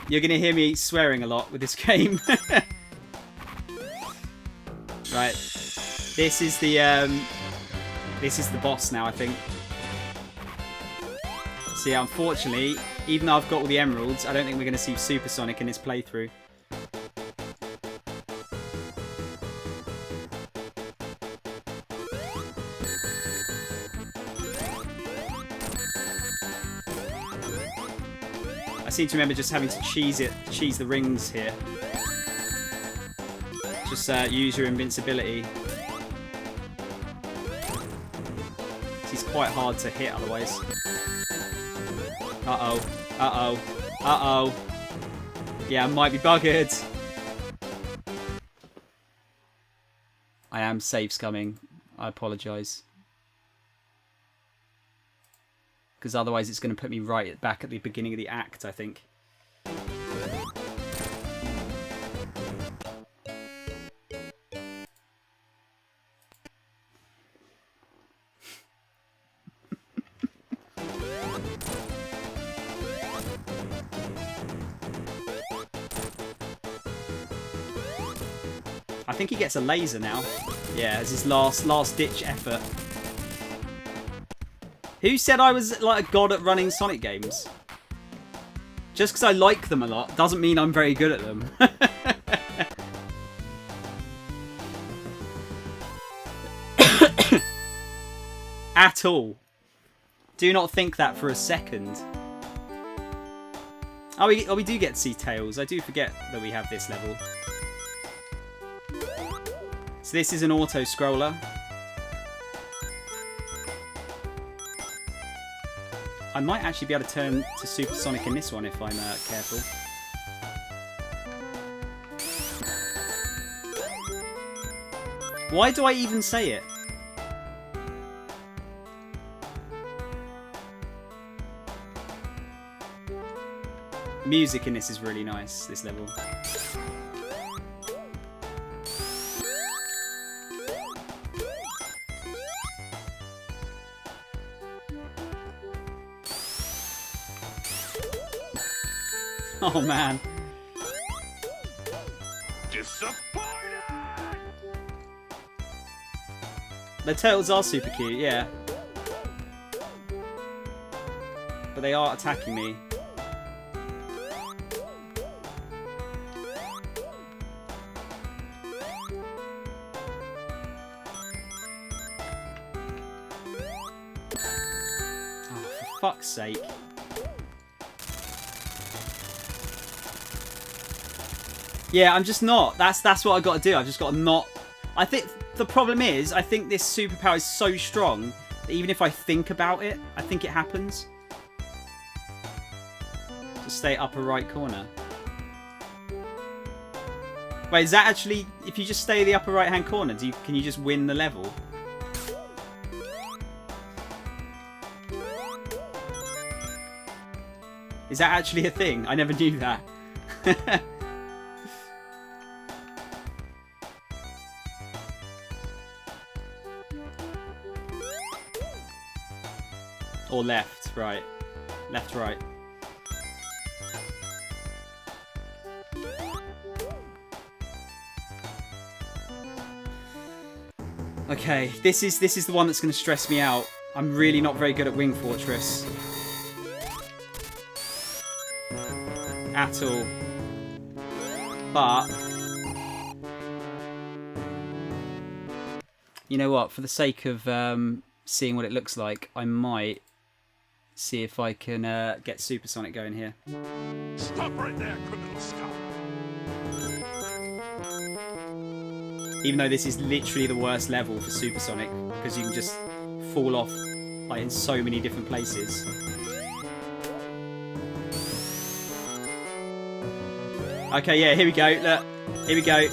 A: You're going to hear me swearing a lot with this game. Right. This is the boss now, I think. So yeah, unfortunately, even though I've got all the emeralds, I don't think we're going to see Supersonic in this playthrough. I seem to remember just having to cheese the rings here. Just use your invincibility. He's quite hard to hit otherwise. Uh-oh. Uh-oh. Uh-oh. Yeah, I might be buggered. I am save scumming. I apologise. Because otherwise it's going to put me right back at the beginning of the act, I think. I think he gets a laser now. Yeah, as his last ditch effort. Who said I was like a god at running Sonic games? Just because I like them a lot doesn't mean I'm very good at them. At all. Do not think that for a second. Oh, we do get to see Tails. I do forget that we have this level. So this is an auto-scroller. I might actually be able to turn to Supersonic in this one if I'm careful. Why do I even say it? Music in this is really nice, this level. Oh man.
B: Disappointed!
A: The turtles are super cute, yeah. But they are attacking me. Oh, for fuck's sake. Yeah, I'm just not. That's what I got to do. I've just got to not. I think the problem is, I think this superpower is so strong that even if I think about it, I think it happens. Just stay upper right corner. Wait, is that actually? If you just stay in the upper right hand corner, can you just win the level? Is that actually a thing? I never knew that. Or left, right. Left, right. Okay, this is the one that's going to stress me out. I'm really not very good at Wing Fortress. At all. But you know what? For the sake of seeing what it looks like, I might see if I can get Supersonic going here.
B: Stop right there, criminal scum!
A: Even though this is literally the worst level for Supersonic, because you can just fall off like in so many different places. Okay, yeah, here we go. Look, here we go.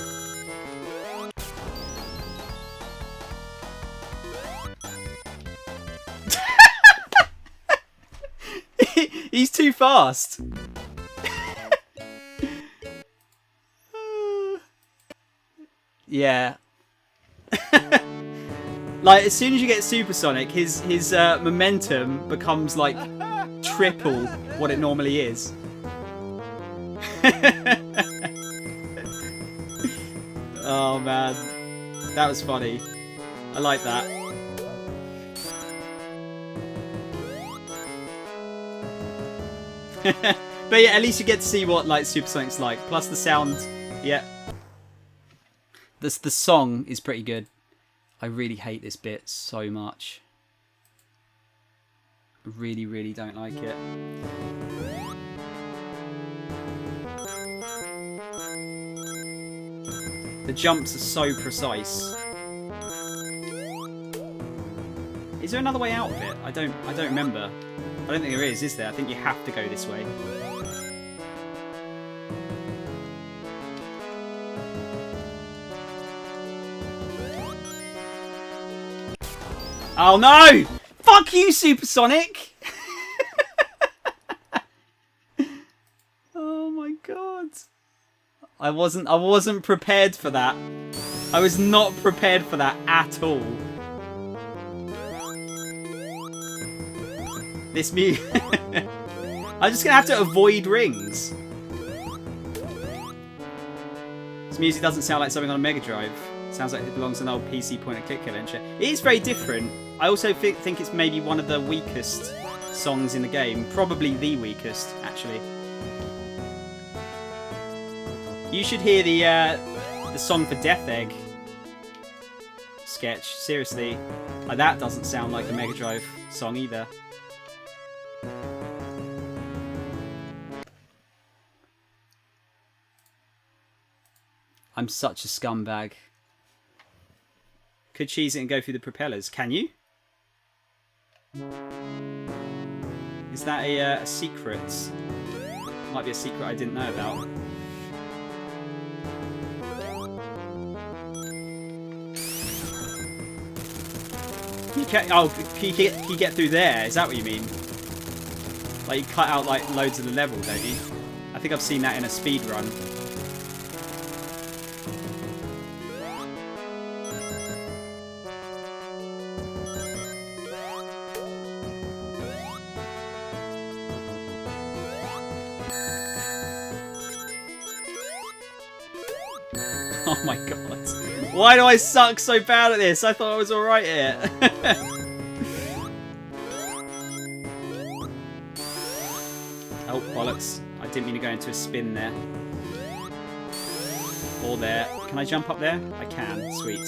A: He's too fast. Yeah. Like, as soon as you get supersonic, his momentum becomes, like, triple what it normally is. Oh, man. That was funny. I like that. But yeah, at least you get to see what, like, supersonic's like. Plus the sound, yeah. The song is pretty good. I really hate this bit so much. I really, really don't like it. The jumps are so precise. Is there another way out of it? I don't remember. I don't think there is there? I think you have to go this way. Oh no! Fuck you, Supersonic! Oh my god. I wasn't prepared for that. I was not prepared for that at all. This music. I'm just gonna have to avoid rings. This music doesn't sound like something on a Mega Drive. It sounds like it belongs to an old PC point-and-click adventure. It is very different. I also think it's maybe one of the weakest songs in the game. Probably the weakest, actually. You should hear the song for Death Egg sketch. Seriously, like that doesn't sound like a Mega Drive song either. I'm such a scumbag. Could cheese it and go through the propellers. Can you? Is that a secret? Might be a secret I didn't know about. Can you get through there? Is that what you mean? Like you cut out like loads of the level, don't you? I think I've seen that in a speed run. Oh my god. Why do I suck so bad at this? I thought I was alright here. Oh, bollocks. I didn't mean to go into a spin there. Or there. Can I jump up there? I can. Sweet.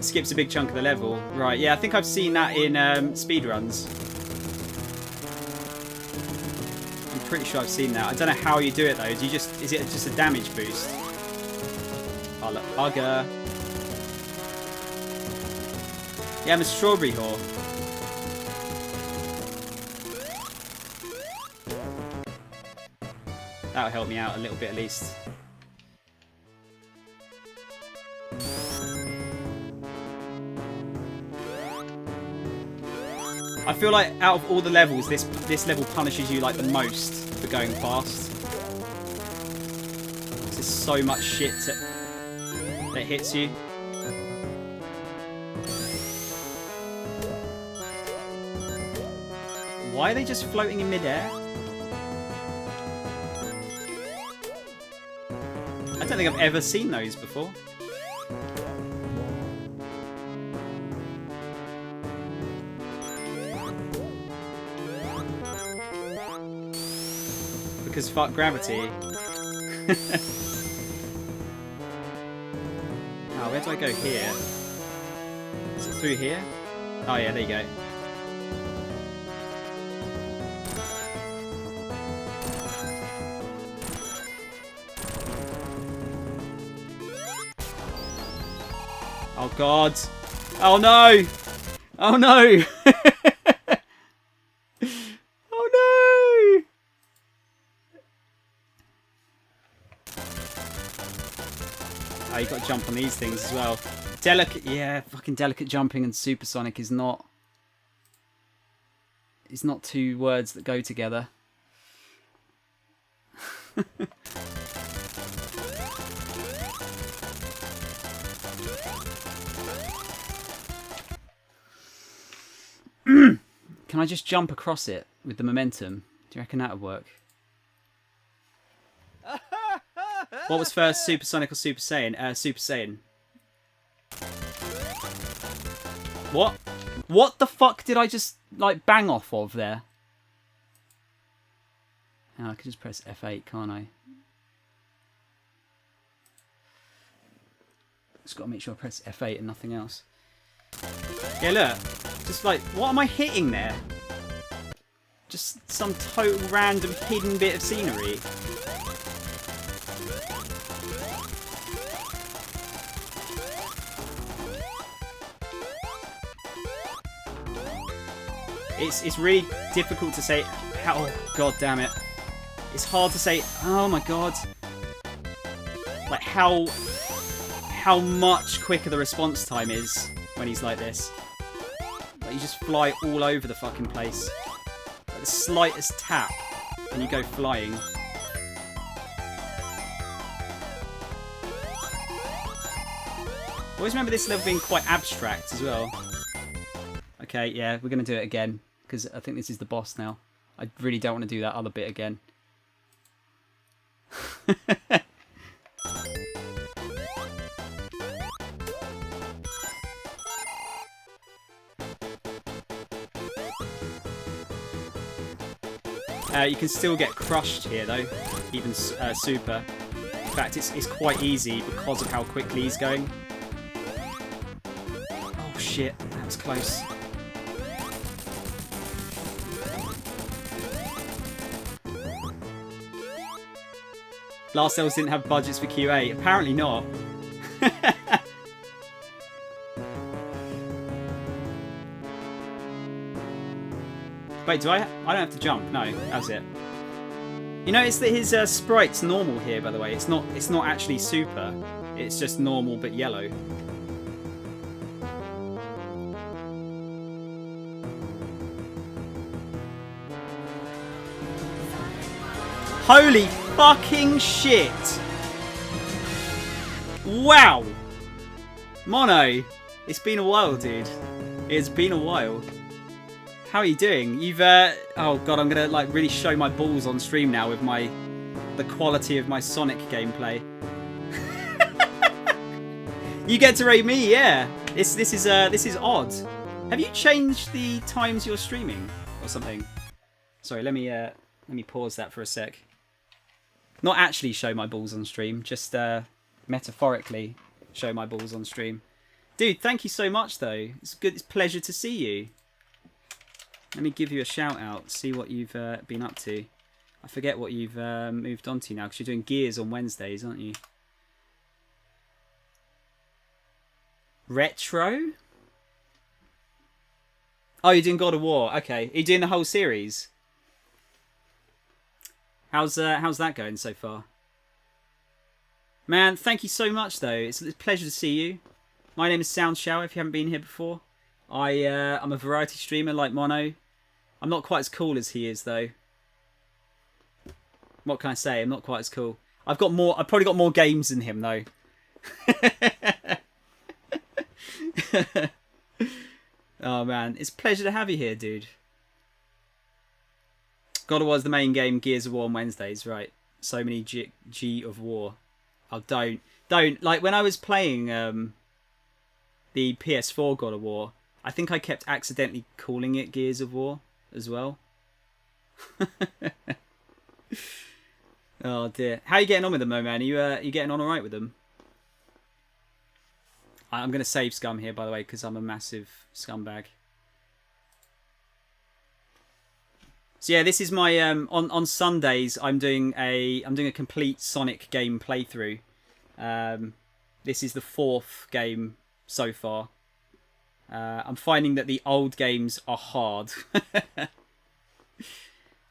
A: Skips a big chunk of the level. Right, yeah, I think I've seen that in speedruns. I'm pretty sure I've seen that. I don't know how you do it though. Is it just a damage boost? Oh, look, bugger. Yeah, I'm a strawberry whore. That'll help me out a little bit at least. I feel like out of all the levels, this level punishes you like the most for going fast. There's so much shit that hits you. Why are they just floating in midair? I don't think I've ever seen those before. Because fuck gravity. Oh, where do I go here? Is it through here? Oh yeah, there you go. Oh god. Oh no! Oh no! Oh no! Oh, you got to jump on these things as well. Delicate, yeah, fucking delicate jumping and supersonic is not two words that go together. Can I just jump across it with the momentum? Do you reckon that would work? What was first, Supersonic or Super Saiyan? Super Saiyan. What? What the fuck did I just, like, bang off of there? Oh, I can just press F8, can't I? Just got to make sure I press F8 and nothing else. Yeah, look. Just like, what am I hitting there? Just some total random hidden bit of scenery. It's really difficult to say how... Oh, god damn it. It's hard to say... Oh my god. Like how much quicker the response time is when he's like this. Like you just fly all over the fucking place. Like the slightest tap and you go flying. Always remember this level being quite abstract as well. Okay, yeah, we're going to do it again. Because I think this is the boss now. I really don't want to do that other bit again. You can still get crushed here though, even super. In fact, it's quite easy because of how quickly he's going. Oh shit, that was close. Last levels didn't have budgets for QA. Apparently not. Wait, do I don't have to jump? No, that's it. You notice that his sprite's normal here, by the way. It's not actually super. It's just normal but yellow. Holy fucking shit! Wow! Mono, it's been a while, dude. It's been a while. How are you doing? You've oh god, I'm gonna like really show my balls on stream now with the quality of my Sonic gameplay. You get to rate me, yeah. This is odd. Have you changed the times you're streaming or something? Sorry, let me pause that for a sec. Not actually show my balls on stream, just metaphorically show my balls on stream. Dude, thank you so much though. It's good. It's a pleasure to see you. Let me give you a shout out, see what you've been up to. I forget what you've moved on to now, because you're doing Gears on Wednesdays, aren't you? Retro? Oh, you're doing God of War. Okay. Are you doing the whole series? How's that going so far? Man, thank you so much, though. It's a pleasure to see you. My name is Soundshower, if you haven't been here before. I'm a variety streamer like Mono. I'm not quite as cool as he is, though. What can I say? I'm not quite as cool. I've probably got more games than him, though. Oh, man. It's a pleasure to have you here, dude. God of War is the main game, Gears of War on Wednesdays, right? So many G of War. Oh, don't. Like, when I was playing the PS4 God of War, I think I kept accidentally calling it Gears of War as well. Oh, dear. How are you getting on with them, though, man? Are you getting on all right with them? I'm going to save scum here, by the way, because I'm a massive scumbag. So yeah, this is my on Sundays. I'm doing a complete Sonic game playthrough. This is the 4th game so far. I'm finding that the old games are hard.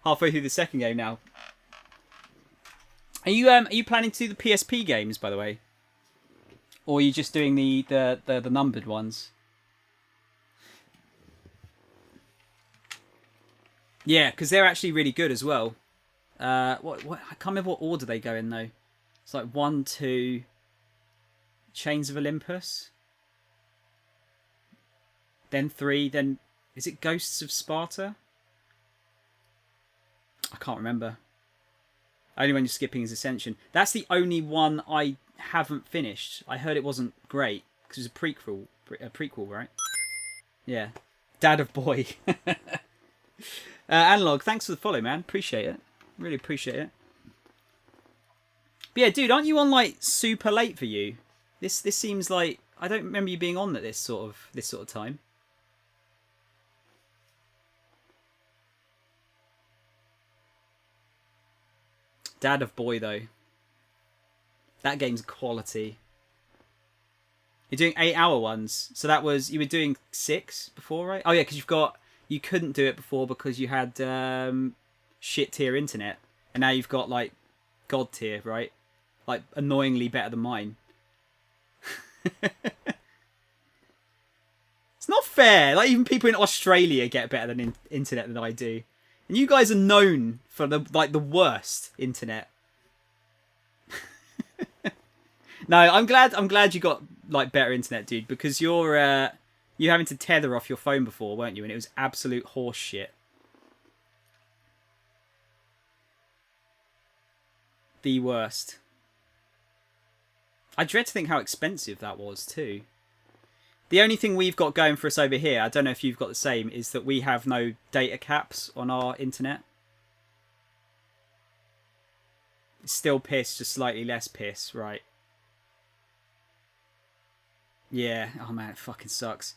A: Halfway through the 2nd game now. Are you planning to do the PSP games, by the way? Or are you just doing the numbered ones? Yeah, because they're actually really good as well. What I can't remember what order they go in though. It's like 1, 2, Chains of Olympus, then 3, then Is it Ghosts of Sparta? I can't remember. Only When You're Skipping is Ascension. That's the only one I haven't finished. I heard it wasn't great because it was a prequel, right? Yeah. Dad of Boy. Analog, thanks for the follow, man. Appreciate it. Really appreciate it. But yeah, dude, aren't you on like super late for you? This seems like I don't remember you being on at this sort of time. Dad of Boy though. That game's quality. You're doing 8-hour ones, so that was you were doing 6 before, right? Oh yeah, because you couldn't do it before because you had shit tier internet, and now you've got like god tier, right? Like annoyingly better than mine. It's not fair. Like even people in Australia get better than internet than I do, and you guys are known for the worst internet. No, I'm glad you got like better internet, dude, because you having to tether off your phone before, weren't you? And it was absolute horse shit. The worst. I dread to think how expensive that was too. The only thing we've got going for us over here, I don't know if you've got the same, is that we have no data caps on our internet. It's still piss, just slightly less piss, right? Yeah. Oh man, it fucking sucks.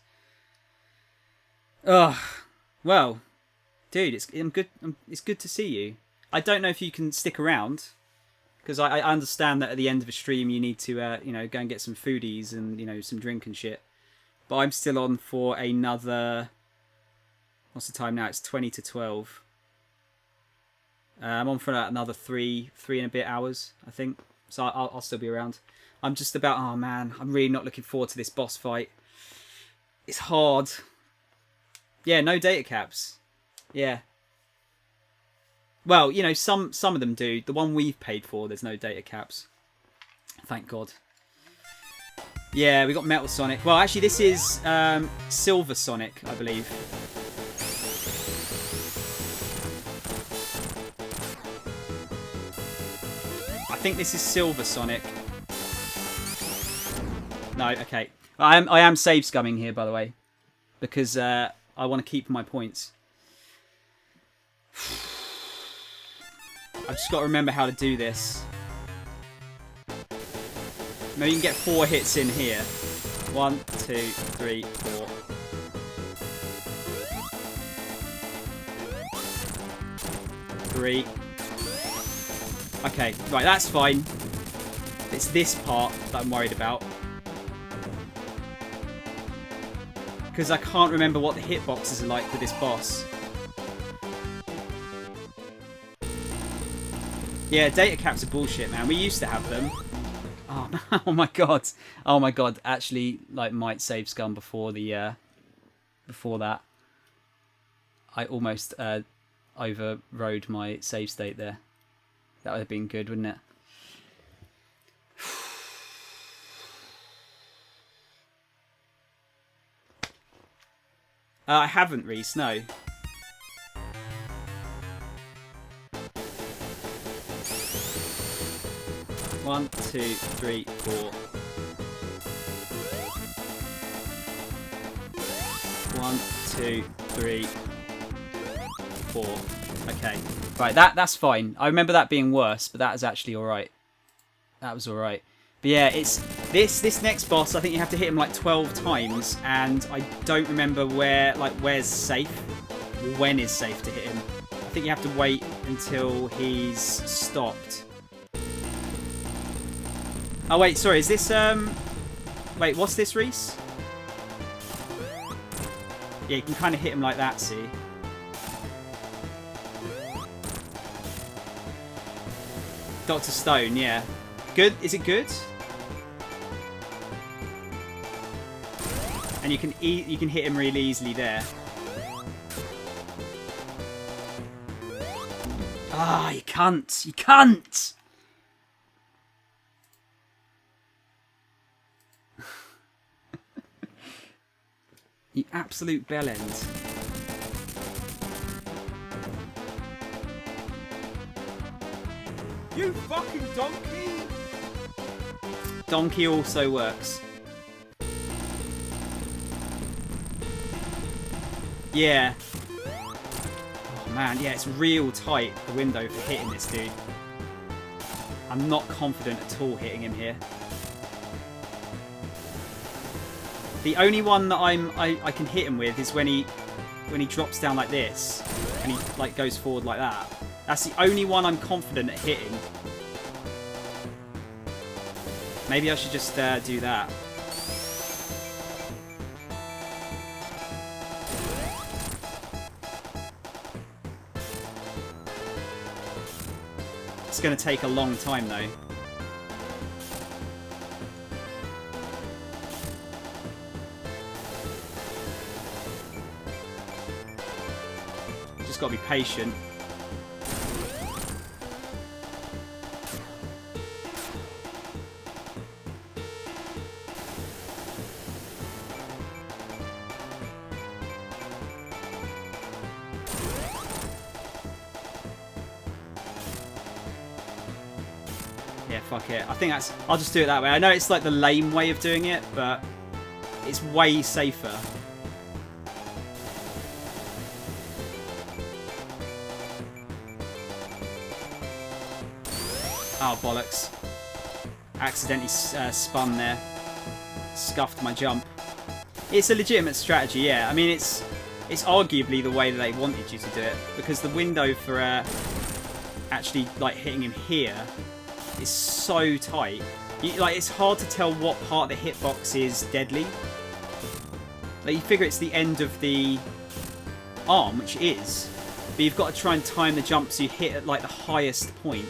A: Ugh. Well, dude, it's good to see you. I don't know if you can stick around, because I understand that at the end of a stream you need to go and get some foodies and some drink and shit. But I'm still on for another. What's the time now? It's 20 to 12. I'm on for another three and a bit hours, I think. So I'll still be around. I'm just about. Oh man, I'm really not looking forward to this boss fight. It's hard. Yeah, no data caps. Yeah. Well, some of them do. The one we've paid for, there's no data caps. Thank God. Yeah, we got Metal Sonic. Well, actually, this is Silver Sonic, I believe. I think this is Silver Sonic. No, okay. I am save scumming here, by the way, because I want to keep my points. I've just got to remember how to do this. Maybe you can get 4 hits in here. 1, 2, 3, 4. Three. Okay, right, that's fine. It's this part that I'm worried about. Because I can't remember what the hitboxes are like for this boss. Yeah, data caps are bullshit, man. We used to have them. Oh, oh my god. Oh my god. Actually, like, might save scum before the before that. I almost overrode my save state there. That would have been good, wouldn't it? I haven't, Reese, no. One, two, three, four. 1, 2, 3, 4. Okay. Right, that's fine. I remember that being worse, but that is actually alright. That was alright. But yeah, it's this next boss, I think you have to hit him like 12 times, and I don't remember where's safe. When is safe to hit him. I think you have to wait until he's stopped. Oh wait, sorry, is this wait, what's this, Reese? Yeah, you can kind of hit him like that, see? Dr. Stone, yeah. Good? Is it good? And you can hit him really easily there. Ah, you can't! You can't! You absolute bellend. You fucking donkey! Donkey also works. Yeah. Oh man, yeah, it's real tight, the window for hitting this dude. I'm not confident at all hitting him here. The only one that I can hit him with is when he drops down like this and he like goes forward like that. That's the only one I'm confident at hitting. Maybe I should just do that. It's going to take a long time though. Just got to be patient. Yeah, fuck it. I think that's... I'll just do it that way. I know it's like the lame way of doing it, but it's way safer. Oh, bollocks. Accidentally spun there. Scuffed my jump. It's a legitimate strategy, yeah. I mean, it's arguably the way that they wanted you to do it, because the window for actually like hitting him here is so tight. Like, it's hard to tell what part of the hitbox is deadly. Like, you figure it's the end of the arm, which it is, but you've got to try and time the jump so you hit at like the highest point.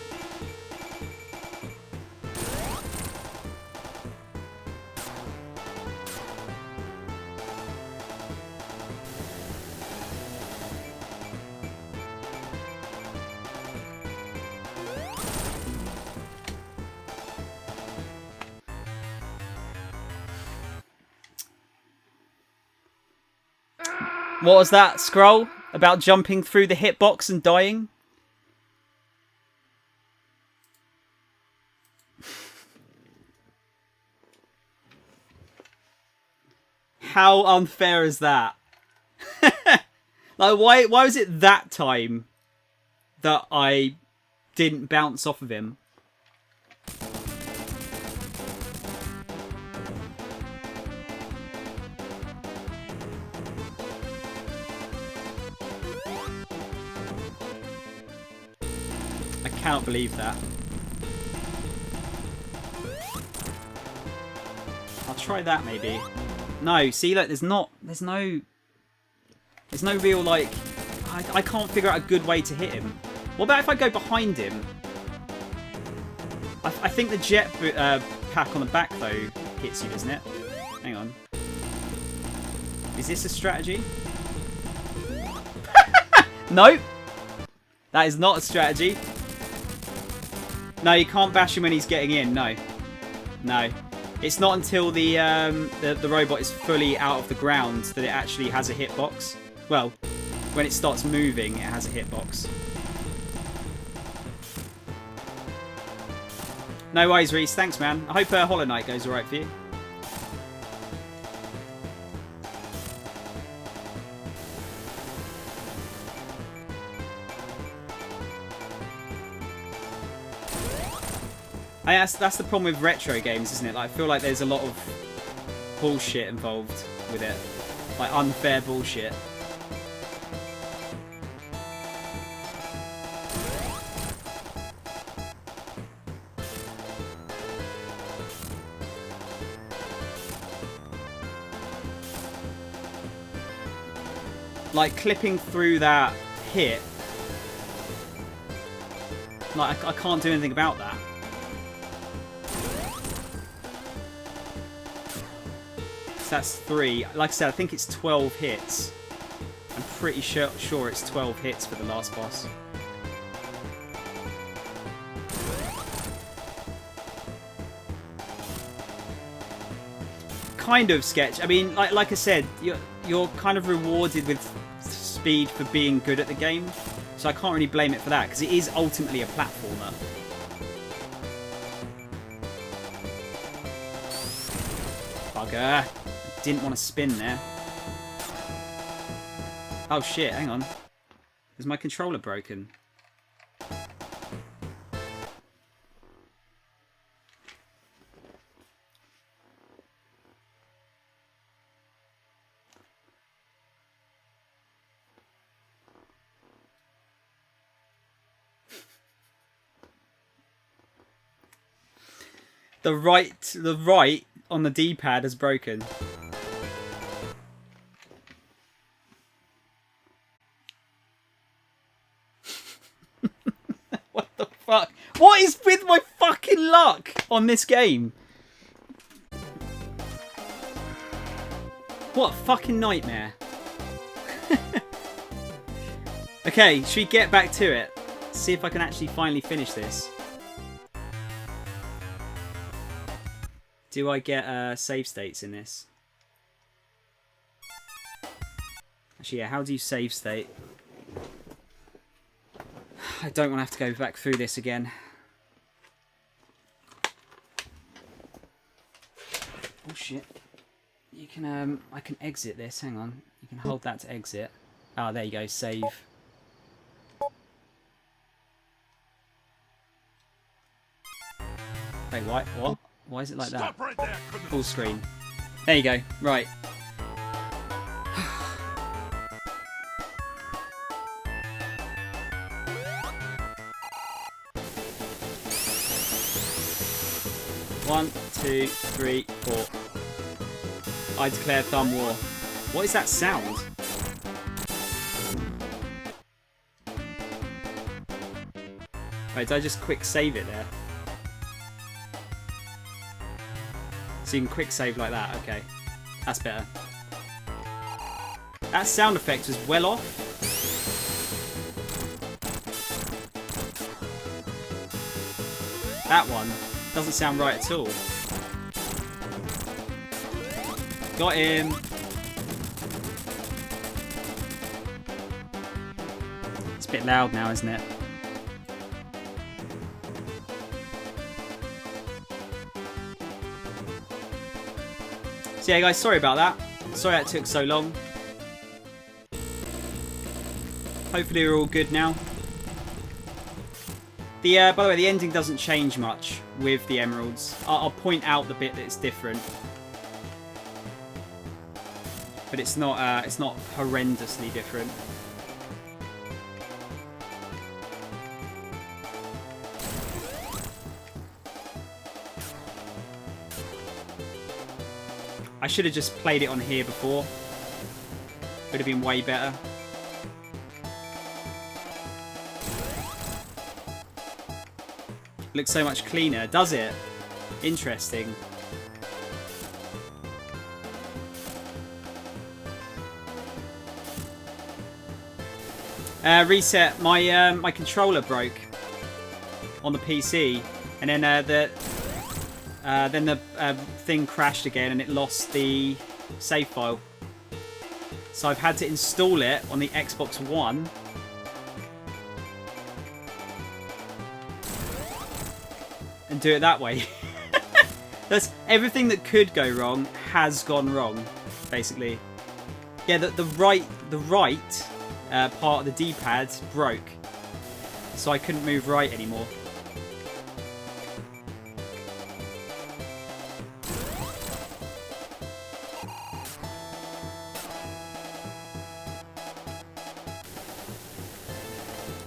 A: What was that scroll about jumping through the hitbox and dying? How unfair is that? Like, why was it that time that I didn't bounce off of him? I cannot believe that. I'll try that maybe. No, see, like there's no real like I can't figure out a good way to hit him. What about if I go behind him? I think the jet pack on the back though hits you, doesn't it? Hang on. Is this a strategy? Nope. That is not a strategy. No, you can't bash him when he's getting in. No. No. It's not until the robot is fully out of the ground that it actually has a hitbox. Well, when it starts moving, it has a hitbox. No worries, Reese. Thanks, man. I hope Hollow Knight goes alright for you. That's the problem with retro games, isn't it? Like, I feel like there's a lot of bullshit involved with it. Like, unfair bullshit. Like, clipping through that hit. Like, I can't do anything about that. That's 3. Like I said, I think it's 12 hits. I'm pretty sure it's 12 hits for the last boss. Kind of sketch. I mean, like I said, you're kind of rewarded with speed for being good at the game. So I can't really blame it for that, because it is ultimately a platformer. Bugger. Didn't want to spin there. Oh shit, hang on. Is my controller broken? The right on the D-pad is broken. What the fuck? What is with my fucking luck on this game? What a fucking nightmare. Okay, should we get back to it? See if I can actually finally finish this. Do I get save states in this? Actually, yeah, how do you save state? I don't want to have to go back through this again. Oh shit. You can I can exit this, hang on. You can hold that to exit. Ah, there you go, save. Wait, what? Why is it like that?
B: Stop right there,
A: Full screen. There you go. Right. One, two, three, four. I declare thumb war. What is that sound? Wait, did I just quick save it there? So you can quick save like that, okay. That's better. That sound effect was well off. That one doesn't sound right at all. Got him. It's a bit loud now, isn't it? So yeah guys, sorry about that. Sorry that took so long. Hopefully we're all good now. By the way, the ending doesn't change much with the emeralds. I'll point out the bit that's different. But it's not horrendously different. I should have just played it on here before. Would have been way better. Looks so much cleaner, does it? Interesting. Reset. My controller broke on the PC, and then the thing crashed again, and it lost the save file. So I've had to install it on the Xbox One. And do it that way. That's everything that could go wrong has gone wrong, basically. Yeah, the right part of the D-pad broke, so I couldn't move right anymore.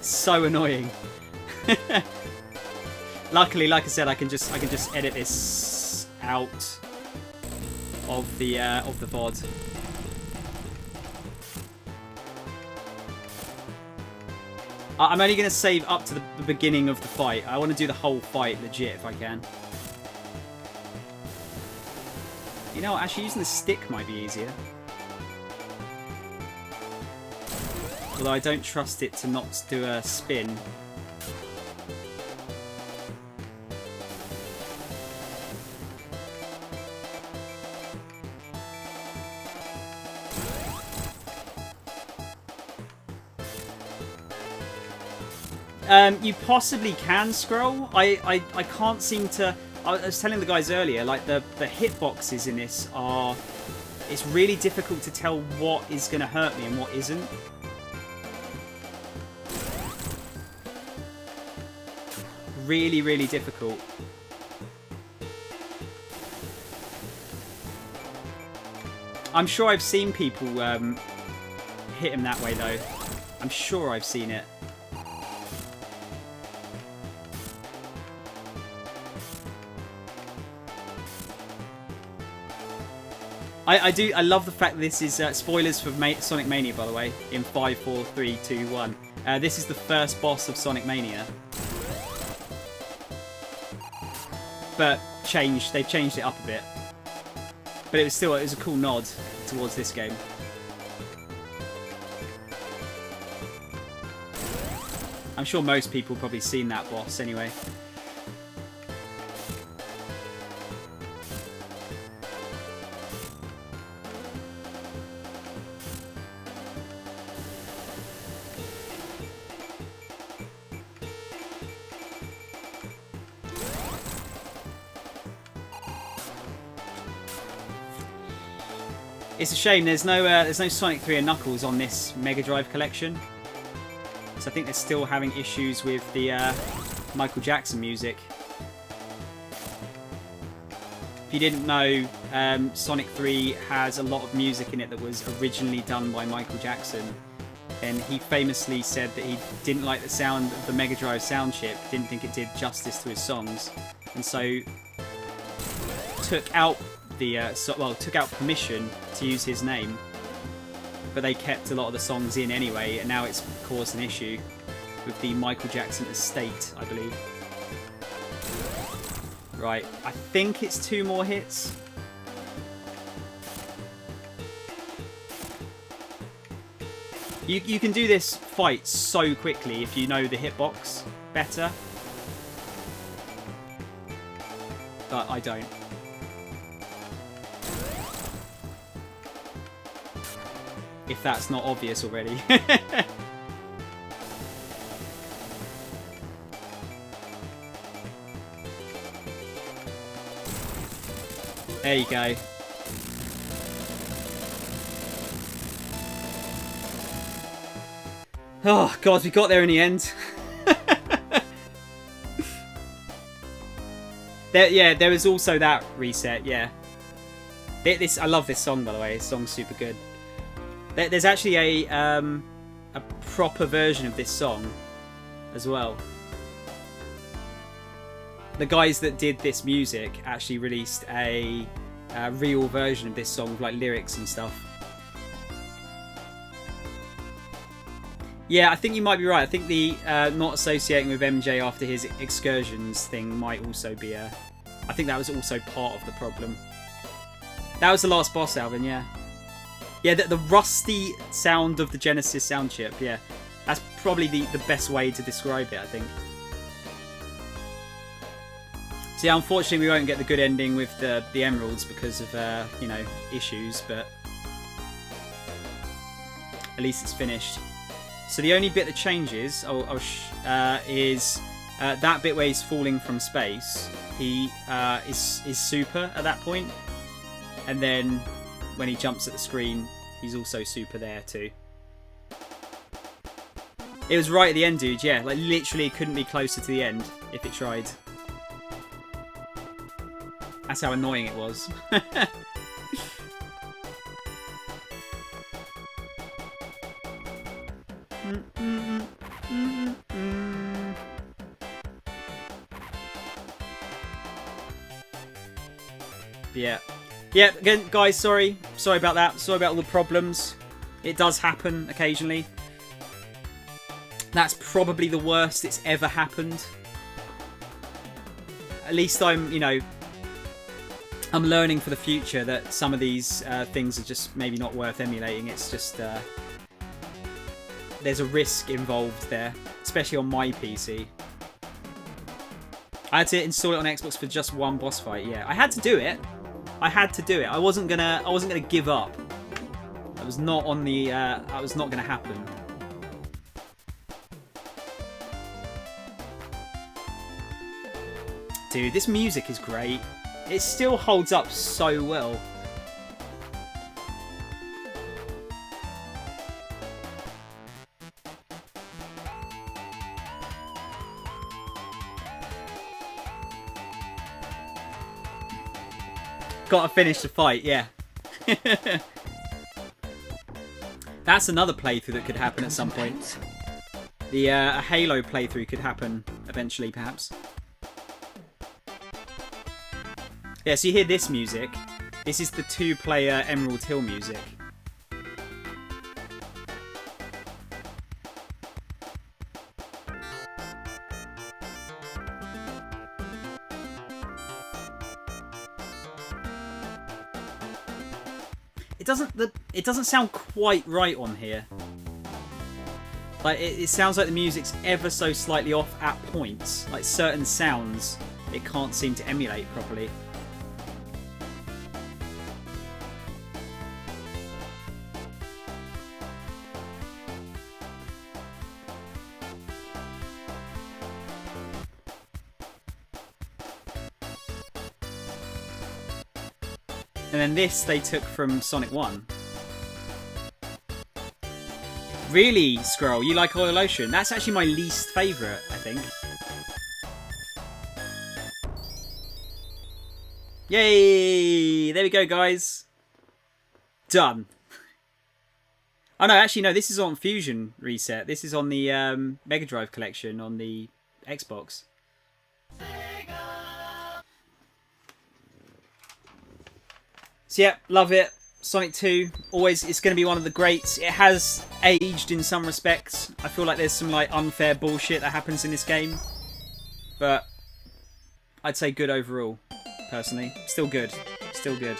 A: So annoying. Luckily, like I said, I can just edit this out of the VOD. I'm only going to save up to the beginning of the fight. I want to do the whole fight legit if I can. You know what? Actually, using the stick might be easier. Although I don't trust it to not do a spin. You possibly can scroll. I can't seem to... I was telling the guys earlier, like the hitboxes in this are, it's really difficult to tell what is going to hurt me and what isn't. Really, really difficult. I'm sure I've seen people hit him that way though. I'm sure I've seen it. I love the fact that this is spoilers for Sonic Mania, by the way, in 5, 4, 3, 2, 1. This is the first boss of Sonic Mania. But they've changed it up a bit. But it was a cool nod towards this game. I'm sure most people have probably seen that boss anyway. It's a shame there's no Sonic 3 and Knuckles on this Mega Drive collection. So I think they're still having issues with the Michael Jackson music. If you didn't know, Sonic 3 has a lot of music in it that was originally done by Michael Jackson. And he famously said that he didn't like the sound of the Mega Drive sound chip, didn't think it did justice to his songs. And so took out permission to use his name, but they kept a lot of the songs in anyway, and now it's caused an issue with the Michael Jackson estate, I believe. Right, I think it's 2 more hits. You can do this fight so quickly if you know the hitbox better, but I don't. If that's not obvious already. There you go. Oh god, we got there in the end. There was also that reset, yeah. I love this song, by the way. This song's super good. There's actually a proper version of this song as well. The guys that did this music actually released a real version of this song with like lyrics and stuff. Yeah, I think you might be right. I think the not associating with MJ after his excursions thing might also be a... I think that was also part of the problem. That was the last boss, Alvin, yeah. Yeah, the rusty sound of the Genesis sound chip, yeah. That's probably the best way to describe it, I think. So yeah, unfortunately we won't get the good ending with the emeralds because of, you know, issues, but at least it's finished. So the only bit that changes is that bit where he's falling from space. He is super at that point, and then when he jumps at the screen, he's also super there too. It was right at the end, dude. Yeah, like literally couldn't be closer to the end if it tried. That's how annoying it was. Yeah. Yeah, again, guys, sorry about that. Sorry about all the problems. It does happen occasionally. That's probably the worst it's ever happened. At least I'm, you know, I'm learning for the future that some of these things are just maybe not worth emulating. It's just, there's a risk involved there, especially on my PC. I had to install it on Xbox for just one boss fight. Yeah, I had to do it. I had to do it. I wasn't gonna give up. That was not on the. That was not gonna happen. Dude, this music is great. It still holds up so well. Gotta finish the fight, yeah. That's another playthrough that could happen at some point. The a Halo playthrough could happen eventually, perhaps. Yeah, so you hear this music. This is the 2-player Emerald Hill music. It doesn't sound quite right on here. Like it sounds like the music's ever so slightly off at points. Like certain sounds it can't seem to emulate properly. And then this they took from Sonic 1. Really, Scroll, you like Oil Ocean? That's actually my least favourite, I think. Yay! There we go, guys. Done. Oh no, actually no, this is on Fusion Reset. This is on the Mega Drive collection on the Xbox. So yeah, love it. Sonic 2, always, it's going to be one of the greats. It has aged in some respects. I feel like there's some like unfair bullshit that happens in this game. But I'd say good overall, personally. Still good. Still good.